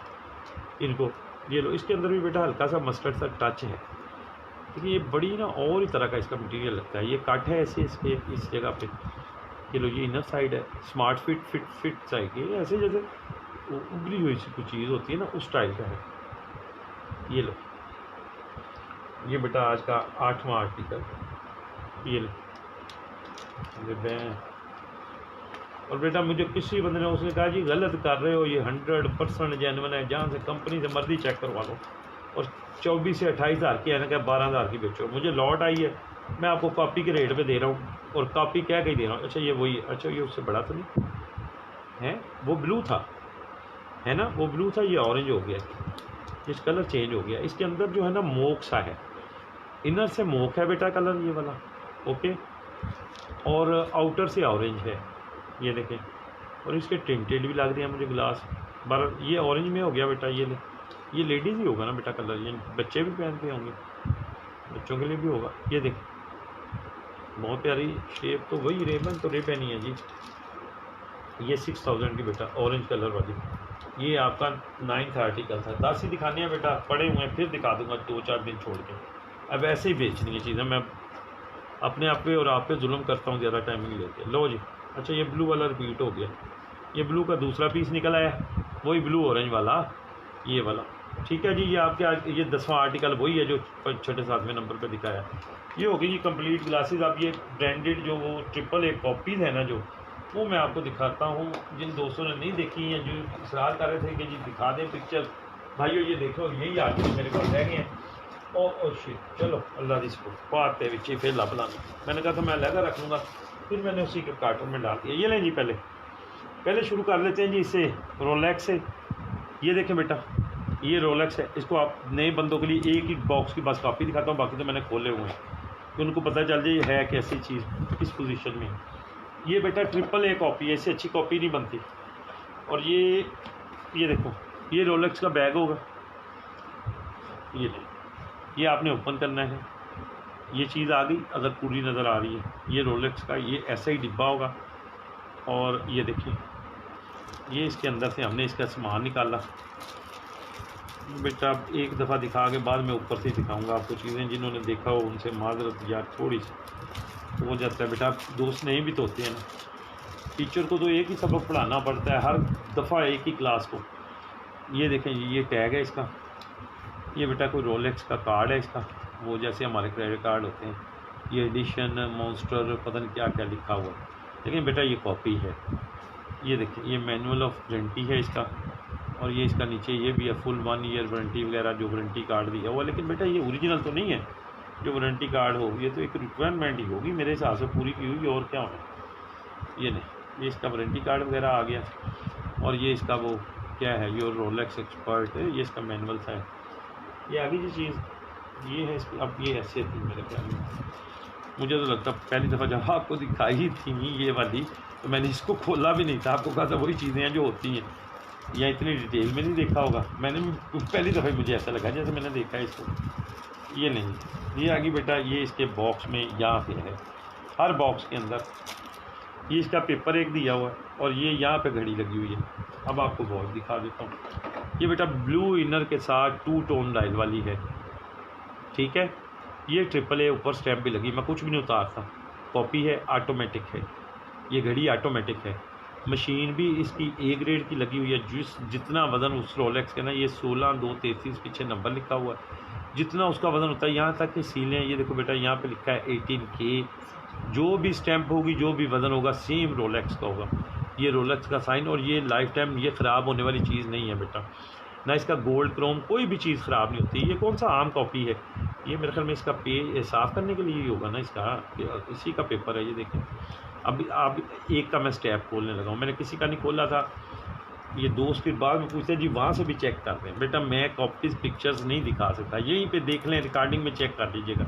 इनको। ये लो, इसके अंदर भी बेटा हल्का सा मस्टर्ड सा टच है, लेकिन ये बड़ी ना और ही तरह का इसका मटेरियल लगता है। ये कट है ऐसे इसके इस जगह पे। ये लो, ये इनर साइड है, स्मार्ट फिट साइड, ये ऐसे जैसे उभरी हुई सी कुछ चीज़ होती है ना, उस टाइप का है। ये लो, ये बेटा आज का 8वां आर्टिकल। ये लो, और बेटा मुझे किसी बंदे ने उसने कहा जी गलत कर रहे हो, ये 100% जेन्युइन है, जहाँ से कंपनी से मर्जी चेक करवा लो, और 24 से 28 हज़ार की है ना, क्या 12,000 की बेचो। मुझे लॉट आई है, मैं आपको कॉपी के रेट पे दे रहा हूँ, और कॉपी क्या कहीं दे रहा हूँ। अच्छा, ये वही, अच्छा ये उससे बड़ा तो नहीं है, वो ब्लू था, है ना, वो ब्लू था, ये ऑरेंज हो गया, इस कलर चेंज हो गया। इसके अंदर जो है ना मोक सा है, इनर से मोक है बेटा कलर ये वाला, ओके, और आउटर से ऑरेंज है, ये देखें। और इसके टिंटेड भी लग रही है मुझे ग्लास बार। ये ऑरेंज में हो गया बेटा, ये लेडीज़ ही होगा ना बेटा कलर, ये बच्चे भी पहनते होंगे, बच्चों के लिए भी होगा। ये देख, बहुत प्यारी शेप, तो वही रेबन तो रेबन ही है जी। ये 6000 की बेटा, ऑरेंज कलर वाली। ये आपका 9th आर्टिकल था। 10 ही दिखाने हैं बेटा, पड़े हुए हैं, फिर दिखा दूंगा 2-4 दिन छोड़ के। अब ऐसे ही बेचनी है चीज़ें, मैं अपने आप पे और आप पे जुल्म करता हूँ ज़्यादा टाइमिंग लेके। लो जी, अच्छा ये ब्लू वाला रिपीट हो गया, ये ब्लू का दूसरा पीस निकल आया, वही ब्लू ऑरेंज वाला, ये वाला, ठीक है जी। ये आपके आज ये 10वां आर्टिकल वही है जो 6-7वें नंबर पे दिखाया। ये हो गई जी कंप्लीट ग्लासेस। आप ये ब्रांडेड जो वो AAA कॉपीज़ है ना, जो वो मैं आपको दिखाता हूँ। जिन दोस्तों ने नहीं देखी हैं, जो इसरार कर रहे थे कि जी दिखा दें पिक्चर, भाइयों ये देखो यही आदमी मेरे पास रह गए हैं। ओ शिट, चलो अल्लाह दी सपोर्ट पाते बच्चे फिर ला बनाना। मैंने कहा था मैं अलग रख लूँगा, फिर मैंने उसी के कार्टून में डाल दिया। ये लें जी, पहले शुरू कर लेते हैं जी इससे, रोलेक्स से। ये देखें बेटा, ये रोलेक्स है। इसको आप नए बंदों के लिए एक ही बॉक्स की बस कॉपी दिखाता हूँ, बाकी तो मैंने खोले हुए हैं कि उनको पता चल जाए है कैसी चीज़, किस पोजीशन में। ये बेटा AAA कॉपी है, इससे अच्छी कॉपी नहीं बनती। और ये देखो, ये रोलेक्स का बैग होगा, ये आपने ओपन करना है। ये चीज़ आ गई, अगर पूरी नज़र आ रही है, ये रोलेक्स का ये ऐसा ही डिब्बा होगा। और ये देखिए, ये इसके अंदर से हमने इसका सामान निकाला। बेटा एक दफ़ा दिखा के बाद में ऊपर से दिखाऊंगा आपको चीज़ें, जिन्होंने देखा हो उनसे माजरत यार थोड़ी सी हो जाता है। बेटा दोस्त नहीं भी तो होते हैं ना, टीचर को तो एक ही सबक पढ़ाना पड़ता है हर दफ़ा, एक ही क्लास को। ये देखें, ये टैग है इसका। ये बेटा कोई रोलेक्स का कार्ड है इसका, वो जैसे हमारे क्रेडिट कार्ड होते हैं। ये एडिशन मॉन्स्टर पता नहीं क्या क्या लिखा हुआ है, लेकिन बेटा ये कॉपी है। ये देखिए, ये मैनुअल ऑफ वारंटी है इसका। और ये इसका नीचे ये भी है, फुल 1 ईयर वारंटी वगैरह जो वारंटी कार्ड दिया हुआ। लेकिन बेटा ये ओरिजिनल तो नहीं है जो वारंटी कार्ड हो, ये तो एक रिक्वायरमेंट ही होगी मेरे हिसाब से पूरी की हुई, और क्या होना। ये नहीं, ये इसका वारंटी कार्ड वगैरह आ गया। और ये इसका वो क्या है, योर रोलेक्स एक्सपर्ट है, ये इसका मैनुअल सा है। ये आगे जी चीज़ ये है इसकी। अब ये ऐसे थी मेरे ख्याल में, मुझे तो लगता पहली दफ़ा जब आपको दिखाई थी ये वाली, तो मैंने इसको खोला भी नहीं था। आपको कहा था वही चीज़ें हैं जो होती हैं, या इतनी डिटेल में नहीं देखा होगा। मैंने पहली दफ़ा मुझे ऐसा लगा जैसे मैंने देखा है इसको। ये नहीं, ये आगे बेटा, ये इसके बॉक्स में यहाँ पे है, हर बॉक्स के अंदर ये इसका पेपर एक दिया हुआ है, और ये यहाँ पे घड़ी लगी हुई है। अब आपको बहुत दिखा देता हूँ। ये बेटा ब्लू इनर के साथ 2 टोन डायल वाली है, ठीक है। ये AAA ऊपर स्टैम्प भी लगी, मैं कुछ भी नहीं उतारता। कॉपी है, ऑटोमेटिक है, ये घड़ी ऑटोमेटिक है। मशीन भी इसकी A ग्रेड की लगी हुई है। जितना वज़न उस रोलेक्स के ना, ये 16-2-33 पीछे नंबर लिखा हुआ है, जितना उसका वज़न होता है। यहाँ तक कि सीलें, ये देखो बेटा, यहाँ पे लिखा है 18K। जो भी स्टैम्प होगी, जो भी वज़न होगा, सेम रोलेक्स का होगा। ये रोलेक्स का साइन, और ये लाइफ टाइम ये ख़राब होने वाली चीज़ नहीं है बेटा। ना इसका गोल्ड क्रोम, कोई भी चीज़ ख़राब नहीं होती। ये कौन सा आम कॉपी है, ये मेरे ख्याल में इसका पे साफ़ करने के लिए ही होगा ना, इसका इसी का पेपर है। ये देखें, अब एक का मैं स्टैप खोलने लगा हूँ, मैंने किसी का नहीं खोला था। ये दोस्त फिर बाद में पूछते हैं जी वहाँ से भी चेक कर दें। बेटा मैं कॉपीज़ पिक्चर्स नहीं दिखा सकता, यहीं पे देख लें, रिकॉर्डिंग में चेक कर लीजिएगा।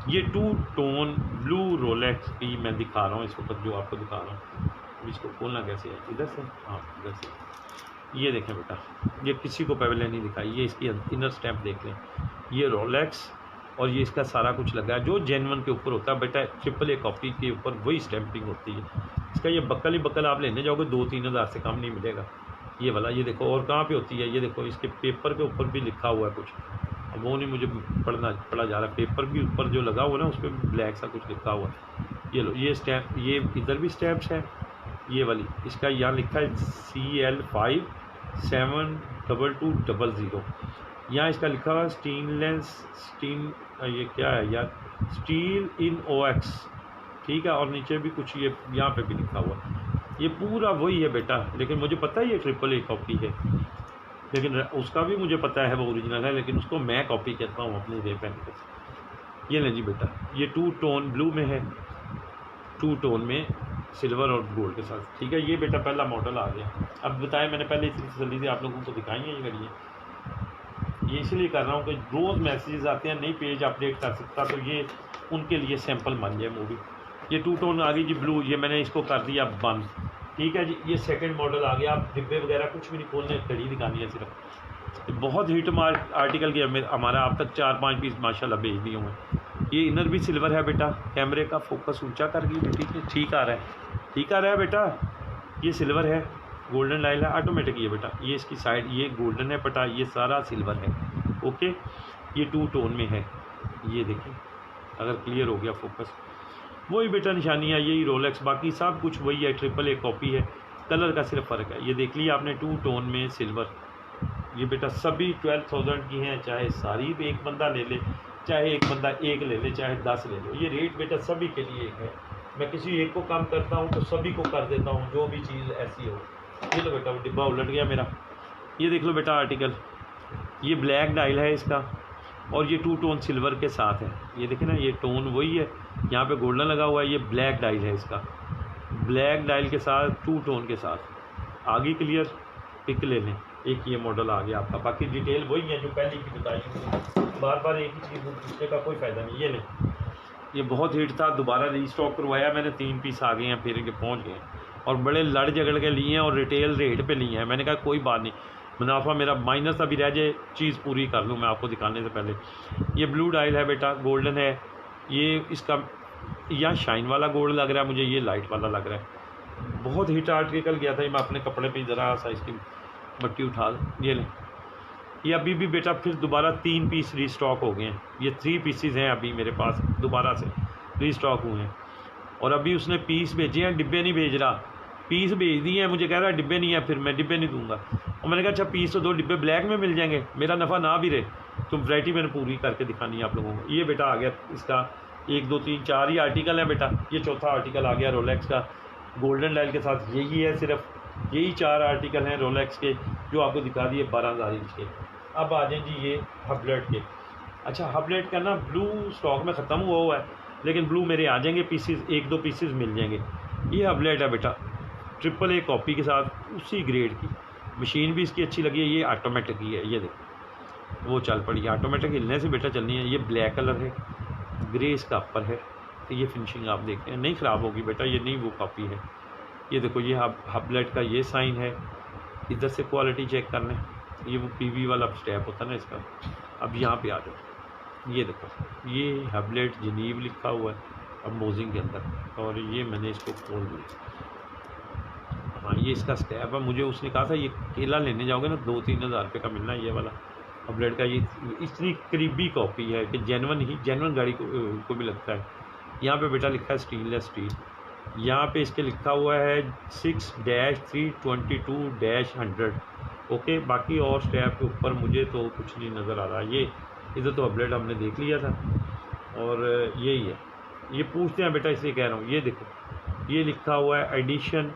ये 2 टोन ब्लू रोलेक्स की मैं दिखा रहा हूँ इस वक्त, जो आपको दिखा रहा हूँ। इसको खोलना कैसे है, इधर से, हाँ इधर से। ये देखें बेटा, ये किसी को पहले नहीं दिखाई, ये इसकी इनर स्टैम्प देख लें। ये रोलेक्स, और ये इसका सारा कुछ लगा है जो जेन्युइन के ऊपर होता है बेटा। AAA कॉपी के ऊपर वही स्टैंपिंग होती है। इसका ये बक्कल ही बक्कल आप लेने जाओगे 2-3 हज़ार से कम नहीं मिलेगा ये वाला। ये देखो, और कहाँ पे होती है, ये देखो इसके पेपर के ऊपर भी लिखा हुआ है कुछ, अब वो नहीं मुझे पढ़ा जा रहा। पेपर भी ऊपर जो लगा हुआ है ना, उस पर ब्लैक सा कुछ लिखा हुआ है। ये लो, ये स्टैम्प, ये इधर भी स्टैम्प्स है। ये वाली इसका यहाँ लिखा है CL 57200। यहाँ इसका लिखा हुआ स्टील, ये क्या है यार, स्टील इन OX, ठीक है। और नीचे भी कुछ ये यहाँ पे भी लिखा हुआ है। ये पूरा वही है बेटा, लेकिन मुझे पता है ये AAA कॉपी है, लेकिन उसका भी मुझे पता है वो ओरिजिनल है, लेकिन उसको मैं कॉपी कहता हूँ अपने वे पेन के। ये लें जी बेटा, ये 2 टोन ब्लू में है, 2 टोन में सिल्वर और गोल्ड के साथ, ठीक है। ये बेटा पहला मॉडल आ गया। अब बताएं, मैंने पहले इतनी जल्दी से आप लोगों को दिखाई है ये घड़ियाँ। ये इसलिए कर रहा हूँ कि रोज़ मैसेजेस आते हैं, नई पेज अपडेट कर सकता, तो ये उनके लिए सैंपल बन जाए मूवी। ये 2 टोन आ गई जी ब्लू, ये मैंने इसको कर दिया बंद, ठीक है जी। ये सेकंड मॉडल आ गया। आप डिब्बे वगैरह कुछ भी नहीं खोलने, घड़ी दिखानी है सिर्फ। बहुत हिट आर्टिकल की हमारा अब तक 4-5 पीस माशाल्लाह भेज दिए हुए हैं। ये इनर भी सिल्वर है बेटा। कैमरे का फोकस ऊंचा कर गई, ठीक है, ठीक आ रहा है, ठीक आ रहा है बेटा। ये सिल्वर है, गोल्डन डायल है, ऑटोमेटिक ये बेटा। ये इसकी साइड ये गोल्डन है बेटा, ये सारा सिल्वर है, ओके। ये 2 टोन में है, ये देखिए, अगर क्लियर हो गया फोकस, वही बेटा निशानियाँ, यही रोलेक्स, बाकी सब कुछ वही है। AAA कॉपी है, कलर का सिर्फ फ़र्क है। ये देख लिया आपने, 2 टोन में सिल्वर। ये बेटा सभी 12,000 की हैं, चाहे सारी भी एक बंदा ले ले, चाहे एक बंदा एक ले ले, चाहे 10 ले लो, ये रेट बेटा सभी के लिए एक है। मैं किसी एक को काम करता हूँ तो सभी को कर देता हूँ, जो भी चीज़ ऐसी हो। ये लो बेटा, वो डिब्बा उलट गया मेरा। ये देख लो बेटा आर्टिकल, ये ब्लैक डायल है इसका, और ये 2 टोन सिल्वर के साथ है। ये देखें ना, ये टोन वही है, यहाँ पे गोल्डन लगा हुआ है। ये ब्लैक डायल है इसका, ब्लैक डायल के साथ 2 टोन के साथ। आगे क्लियर, पिक ले लें। एक ये मॉडल आ गया आपका, बाकी डिटेल वही है जो पहले की बताई। बार बार एक ही चीज़ पूछने का कोई फ़ायदा नहीं। ये नहीं, ये बहुत हिट था, दोबारा रीस्टॉक करवाया मैंने, 3 पीस आ गए हैं, फिर इनके पहुँच गए और बड़े लड़ झगड़ के लिए हैं और रिटेल रेट पे लिए हैं। मैंने कहा कोई बात नहीं, मुनाफा मेरा माइनस अभी रह जाए, चीज़ पूरी कर लूँ मैं आपको दिखाने से पहले। ये ब्लू डायल है बेटा, गोल्डन है। ये इसका या शाइन वाला गोल्ड लग रहा है मुझे, ये लाइट वाला लग रहा है। बहुत हिट आर्टिकल गया था। ये मैं अपने कपड़े पे ज़रा सा इसकी बट्टी उठा दूँ। ये लें, ये अभी भी बेटा फिर दोबारा 3 पीस रीस्टॉक हो गए हैं। ये 3 पीसीज हैं अभी मेरे पास, दोबारा से रीस्टॉक हुए हैं। और अभी उसने पीस भेजे हैं, डिब्बे नहीं भेज रहा, पीस भेज दिए हैं। मुझे कह रहा है डिब्बे नहीं है, फिर मैं डिब्बे नहीं दूंगा। और मैंने कहा अच्छा पीस तो 2 डिब्बे ब्लैक में मिल जाएंगे, मेरा नफ़ा ना भी रहे। तो वैरायटी मैंने पूरी करके दिखानी है आप लोगों को। ये बेटा आ गया इसका 1 2 3 4 ही आर्टिकल है बेटा। ये चौथा आर्टिकल आ गया रोलेक्स का गोल्डन डायल के साथ। यही है, सिर्फ यही 4 आर्टिकल हैं रोलेक्स के जो आपको दिखा दिए 12,000 इंच के। अब आ जाएँ जी ये हबलेट के। अच्छा हबलेट का ना ब्लू स्टॉक में ख़त्म हुआ है, लेकिन ब्लू मेरे आ जाएंगे पीसीज, 1 2 पीसीज मिल जाएंगे। ये हबलेट है बेटा, AAA कॉपी के साथ, उसी ग्रेड की। मशीन भी इसकी अच्छी लगी है। ये ऑटोमेटिक ही है, ये देखो वो चल पड़ी, ऑटोमेटिक हिलने से बेटा चलनी है। ये ब्लैक कलर है, ग्रे इसका अपर है। तो ये फिनिशिंग आप देखते हैं, नहीं ख़राब होगी बेटा, ये नहीं वो कॉपी है। ये देखो ये हबलेट का ये साइन है। इधर से क्वालिटी चेक कर लें, ये वो PV वाला स्टेप होता है ना इसका। अब यहाँ पे आ जाओ, ये देखो ये हबलेट जनीब लिखा हुआ है अम्बोजिंग के अंदर, और ये मैंने इसको खोल दिया। हाँ ये इसका स्टेप है। मुझे उसने कहा था ये केला लेने जाओगे ना 2-3 हज़ार रुपये का मिलना है ये वाला हबलेट का। ये इतनी करीबी कॉपी है कि जेनवन गाड़ी को भी लगता है। यहाँ पे बेटा लिखा है स्टेनलेस स्टील। यहाँ पे इसके लिखा हुआ है 6-322-100। ओके, बाकी और स्टेप के ऊपर मुझे तो कुछ नहीं नज़र आ रहा। ये इधर तो हबलेट हमने देख लिया था, और यही है। ये पूछते हैं बेटा, इसलिए कह रहा हूँ। ये देखो ये लिखा हुआ है एडिशन,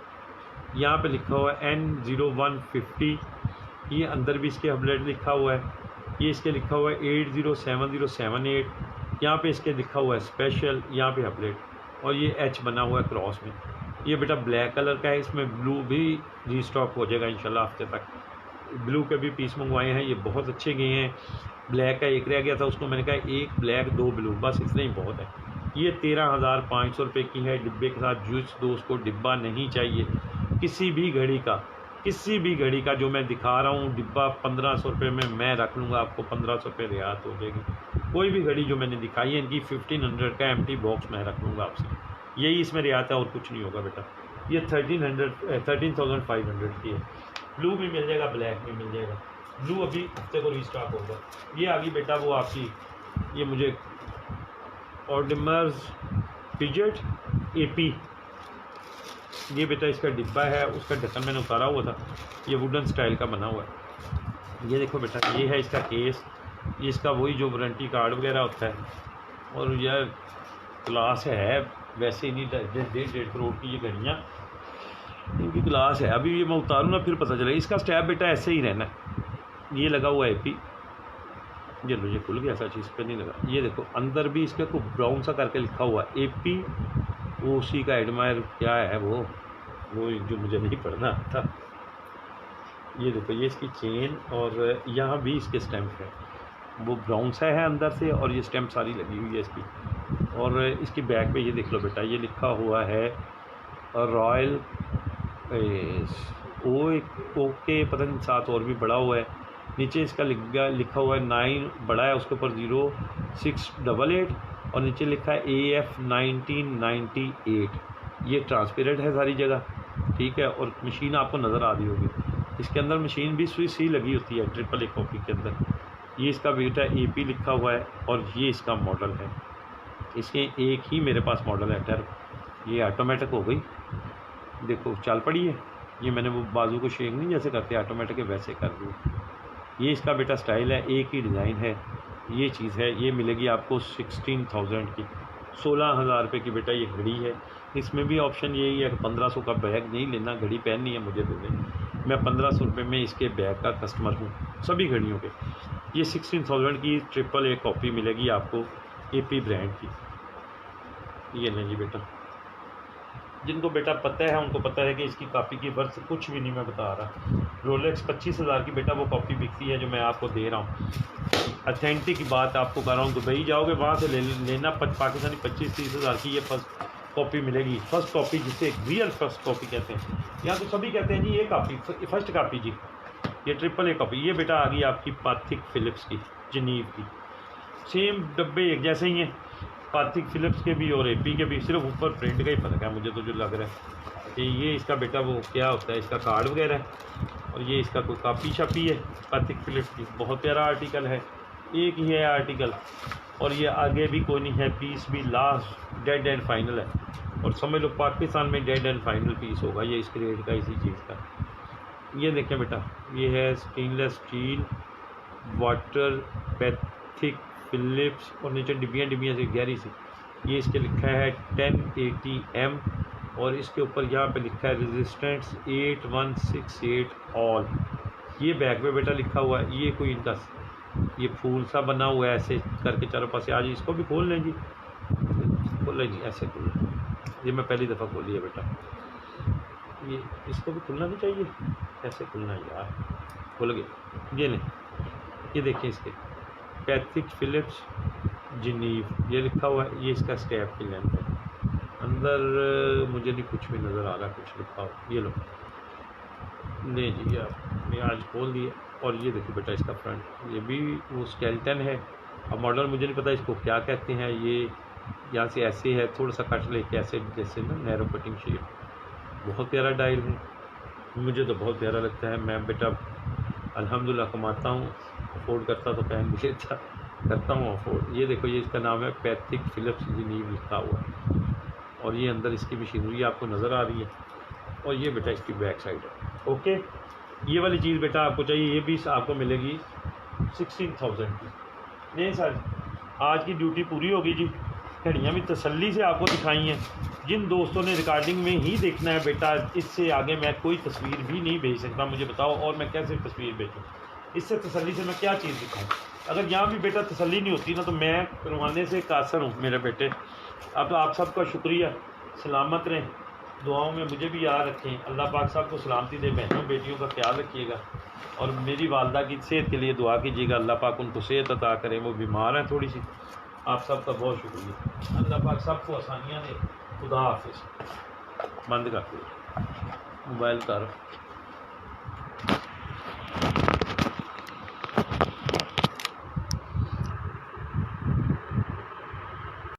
यहाँ पे लिखा हुआ है N0150। ये अंदर भी इसके हबलेट लिखा हुआ है। ये इसके लिखा हुआ है 807078। यहाँ पे इसके लिखा हुआ है स्पेशल, यहाँ पे हबलेट, और ये H बना हुआ है क्रॉस में। ये बेटा ब्लैक कलर का है, इसमें ब्लू भी रीस्टॉक हो जाएगा इंशाल्लाह हफ्ते तक। ब्लू के भी पीस मंगवाए हैं, ये बहुत अच्छे गए हैं। ब्लैक का एक रह गया था, उसको मैंने कहा 1 ब्लैक 2 ब्लू, बस इतना ही बहुत है। ये 13,500 रुपये की है डिब्बे के साथ। जिस दोस्त को डिब्बा नहीं चाहिए किसी भी घड़ी का जो मैं दिखा रहा हूँ, डिब्बा 1500 रुपये में मैं रख लूँगा, आपको 1500 रुपये रियायत हो जाएगी। कोई भी घड़ी जो मैंने दिखाई है इनकी 1500 का एम्प्टी बॉक्स मैं रख लूँगा आपसे, यही इसमें रियायत है और कुछ नहीं होगा बेटा। ये 13,500 की है। ब्लू भी मिल जाएगा, ब्लैक भी मिल जाएगा। ब्लू अभी हफ्ते को रीस्टॉक होगा। ये आ गई बेटा वो आपकी, ये मुझे ऑर्डिमर्स पिजेट AP। ये बेटा इसका डिब्बा है, उसका ढक्कन मैंने उतारा हुआ था। ये वुडन स्टाइल का बना हुआ है। ये देखो बेटा, ये है इसका केस। ये इसका वही जो वारंटी कार्ड वगैरह होता है, और यह क्लास है वैसे ही नहीं। 1.5 करोड़ की ये घड़ियाँ, इनकी क्लास है। अभी ये मैं उतारूँ ना फिर पता चलेगा। इसका स्टैप बेटा ऐसे ही रहना है। ये लगा हुआ है AP। ये लो, ये खुल गया, ऐसा चीज़ पे नहीं लगा। ये देखो अंदर भी इसके को ब्राउन सा करके लिखा हुआ है AP। वो उसी का एडमायर क्या है वो जो मुझे नहीं पढ़ना था। ये देखो ये इसकी चेन, और यहाँ भी इसके स्टैम्प है, वो ब्राउन सा है अंदर से, और ये स्टैम्प सारी लगी हुई है इसकी। और इसकी बैक पे ये देख लो बेटा, ये लिखा हुआ है रॉयल ओके, पता नहीं साथ और भी बड़ा हुआ है। नीचे इसका लिखा हुआ है 9 बड़ा है, उसके ऊपर 0688, और नीचे लिखा है AF 1998। ये ट्रांसपेरेंट है सारी जगह, ठीक है। और मशीन आपको नज़र आ रही होगी, इसके अंदर मशीन भी सुई सी लगी होती है AAA कॉपी के अंदर। ये इसका बेटा AP लिखा हुआ है, और ये इसका मॉडल है। इसके एक ही मेरे पास मॉडल है टर्ब। ये ऑटोमेटिक हो गई, देखो चल पड़ी है। ये मैंने वो बाजू को शेक नहीं जैसे करते ऑटोमेटिक है वैसे कर दी। ये इसका बेटा स्टाइल है, एक ही डिज़ाइन है। ये चीज़ है, ये मिलेगी आपको 16,000 की, 16,000 रुपये की बेटा ये घड़ी है। इसमें भी ऑप्शन यही है कि 1500 का बैग नहीं लेना, घड़ी पहननी है मुझे तो नहीं, मैं 1500 रुपये में इसके बैग का कस्टमर हूँ सभी घड़ियों के। ये 16,000 की AAA कॉपी मिलेगी आपको AP ब्रांड की। ये लें जी बेटा, जिनको बेटा पता है उनको पता है कि इसकी कॉपी की वर्थ कुछ भी नहीं मैं बता रहा। रोलेक्स 25,000 की बेटा वो कॉपी बिकती है जो मैं आपको दे रहा हूँ। अथेंटिक की बात आपको कर रहा हूँ, दुबई जाओगे वहाँ से लेना पाकिस्तानी 25-30 हज़ार की ये फर्स्ट कॉपी मिलेगी। फर्स्ट कॉपी जिसे एक रियल फर्स्ट कॉपी कहते हैं, यहाँ तो सभी कहते हैं जी ये कॉपी फर्स्ट कॉपी जी, ये AAA कॉपी। ये बेटा आ गई आपकी पाथिक फ़िलिप्स की, जिनीव की, सेम डब्बे एक जैसे ही हैं पाथिक फ़िलिप्स के भी और AP के भी, सिर्फ ऊपर प्रिंट का ही फ़र्क है मुझे तो जो लग रहा है कि ये इसका बेटा वो क्या होता है, इसका कार्ड वगैरह है, और ये इसका कोई कापी शापी है पाथिक फ़िलिप्स की। बहुत प्यारा आर्टिकल है, एक ही है आर्टिकल, और ये आगे भी कोई नहीं है, पीस भी लास्ट डेड एंड फाइनल है, और समझ लो पाकिस्तान में डेड एंड फाइनल पीस होगा ये इस ग्रेड का, इसी चीज़ का। ये देखें बेटा, ये है स्टेनलेस स्टील वाटर पैथिक फ़िलिप्स, और नीचे डिबियाँ से गहरी सी, ये इसके लिखा है 1080M, और इसके ऊपर यहाँ पे लिखा है रेजिस्टेंस 8168 ऑल। ये बैक पे बेटा लिखा हुआ है, ये कोई इनका ये फूल सा बना हुआ है ऐसे करके चारों पास। आज इसको भी खोल लें जी, खोल लें जी, ऐसे खोल लें, ये मैं पहली दफ़ा खोली है बेटा, ये इसको भी खुलना नहीं चाहिए, ऐसे खुलना यार, खुल गया। ये लें, ये देखिए इसके पैथिक फ़िलिप्स जिनीव ये लिखा हुआ है, ये इसका स्टेप की लेंथ है। अंदर मुझे नहीं कुछ भी नज़र आ रहा, कुछ लिखा हो। ये लो नहीं जी, ये आज खोल दिए। और ये देखो बेटा इसका फ्रंट, ये भी वो स्केल्टन है, अब मॉडल मुझे नहीं पता इसको क्या कहते हैं। ये यहाँ से ऐसे है, थोड़ा सा कट लेके ऐसे जैसे ना नैरो कटिंग शेप, बहुत प्यारा डायल है, मुझे तो बहुत प्यारा लगता है। मैं बेटा अल्हम्दुलिल्लाह कमाता हूँ, अफोर्ड करता तो पहन भी लेता, करता हूँ अफोर्ड। ये देखो, ये इसका नाम है पैथिक फ़िलिप्स जिनीव लिखा हुआ है, और ये अंदर इसकी मशीनरी आपको नज़र आ रही है, और ये बेटा इसकी बैक साइड है। ओके, ये वाली चीज़ बेटा आपको चाहिए, ये भी आपको मिलेगी 16,000 की। नहीं सर, आज की ड्यूटी पूरी होगी जी, घड़ियाँ भी तसल्ली से आपको दिखाई हैं। जिन दोस्तों ने रिकॉर्डिंग में ही देखना है बेटा, इससे आगे मैं कोई तस्वीर भी नहीं भेज सकता, मुझे बताओ, और मैं कैसे तस्वीर भेजूँ? इससे तसल्ली से मैं क्या चीज़ दिखाऊँ? अगर यहाँ भी बेटा तसल्ली नहीं होती ना तो मैं करवाने से कासर हूँ मेरे बेटे। अब तो आप सबका शुक्रिया, सलामत रहें, दुआओं में मुझे भी याद रखें, अल्लाह पाक सबको सलामती दे, बहनों बेटियों का ख्याल रखिएगा, और मेरी वालदा की सेहत के लिए दुआ कीजिएगा, अल्लाह पाक उनको सेहत अता करें, वो बीमार हैं थोड़ी सी। आप सबका बहुत शुक्रिया, अल्लाह पाक सबको आसानियाँ दे। खुदा हाफिज़। बंद कर दो मोबाइल कर।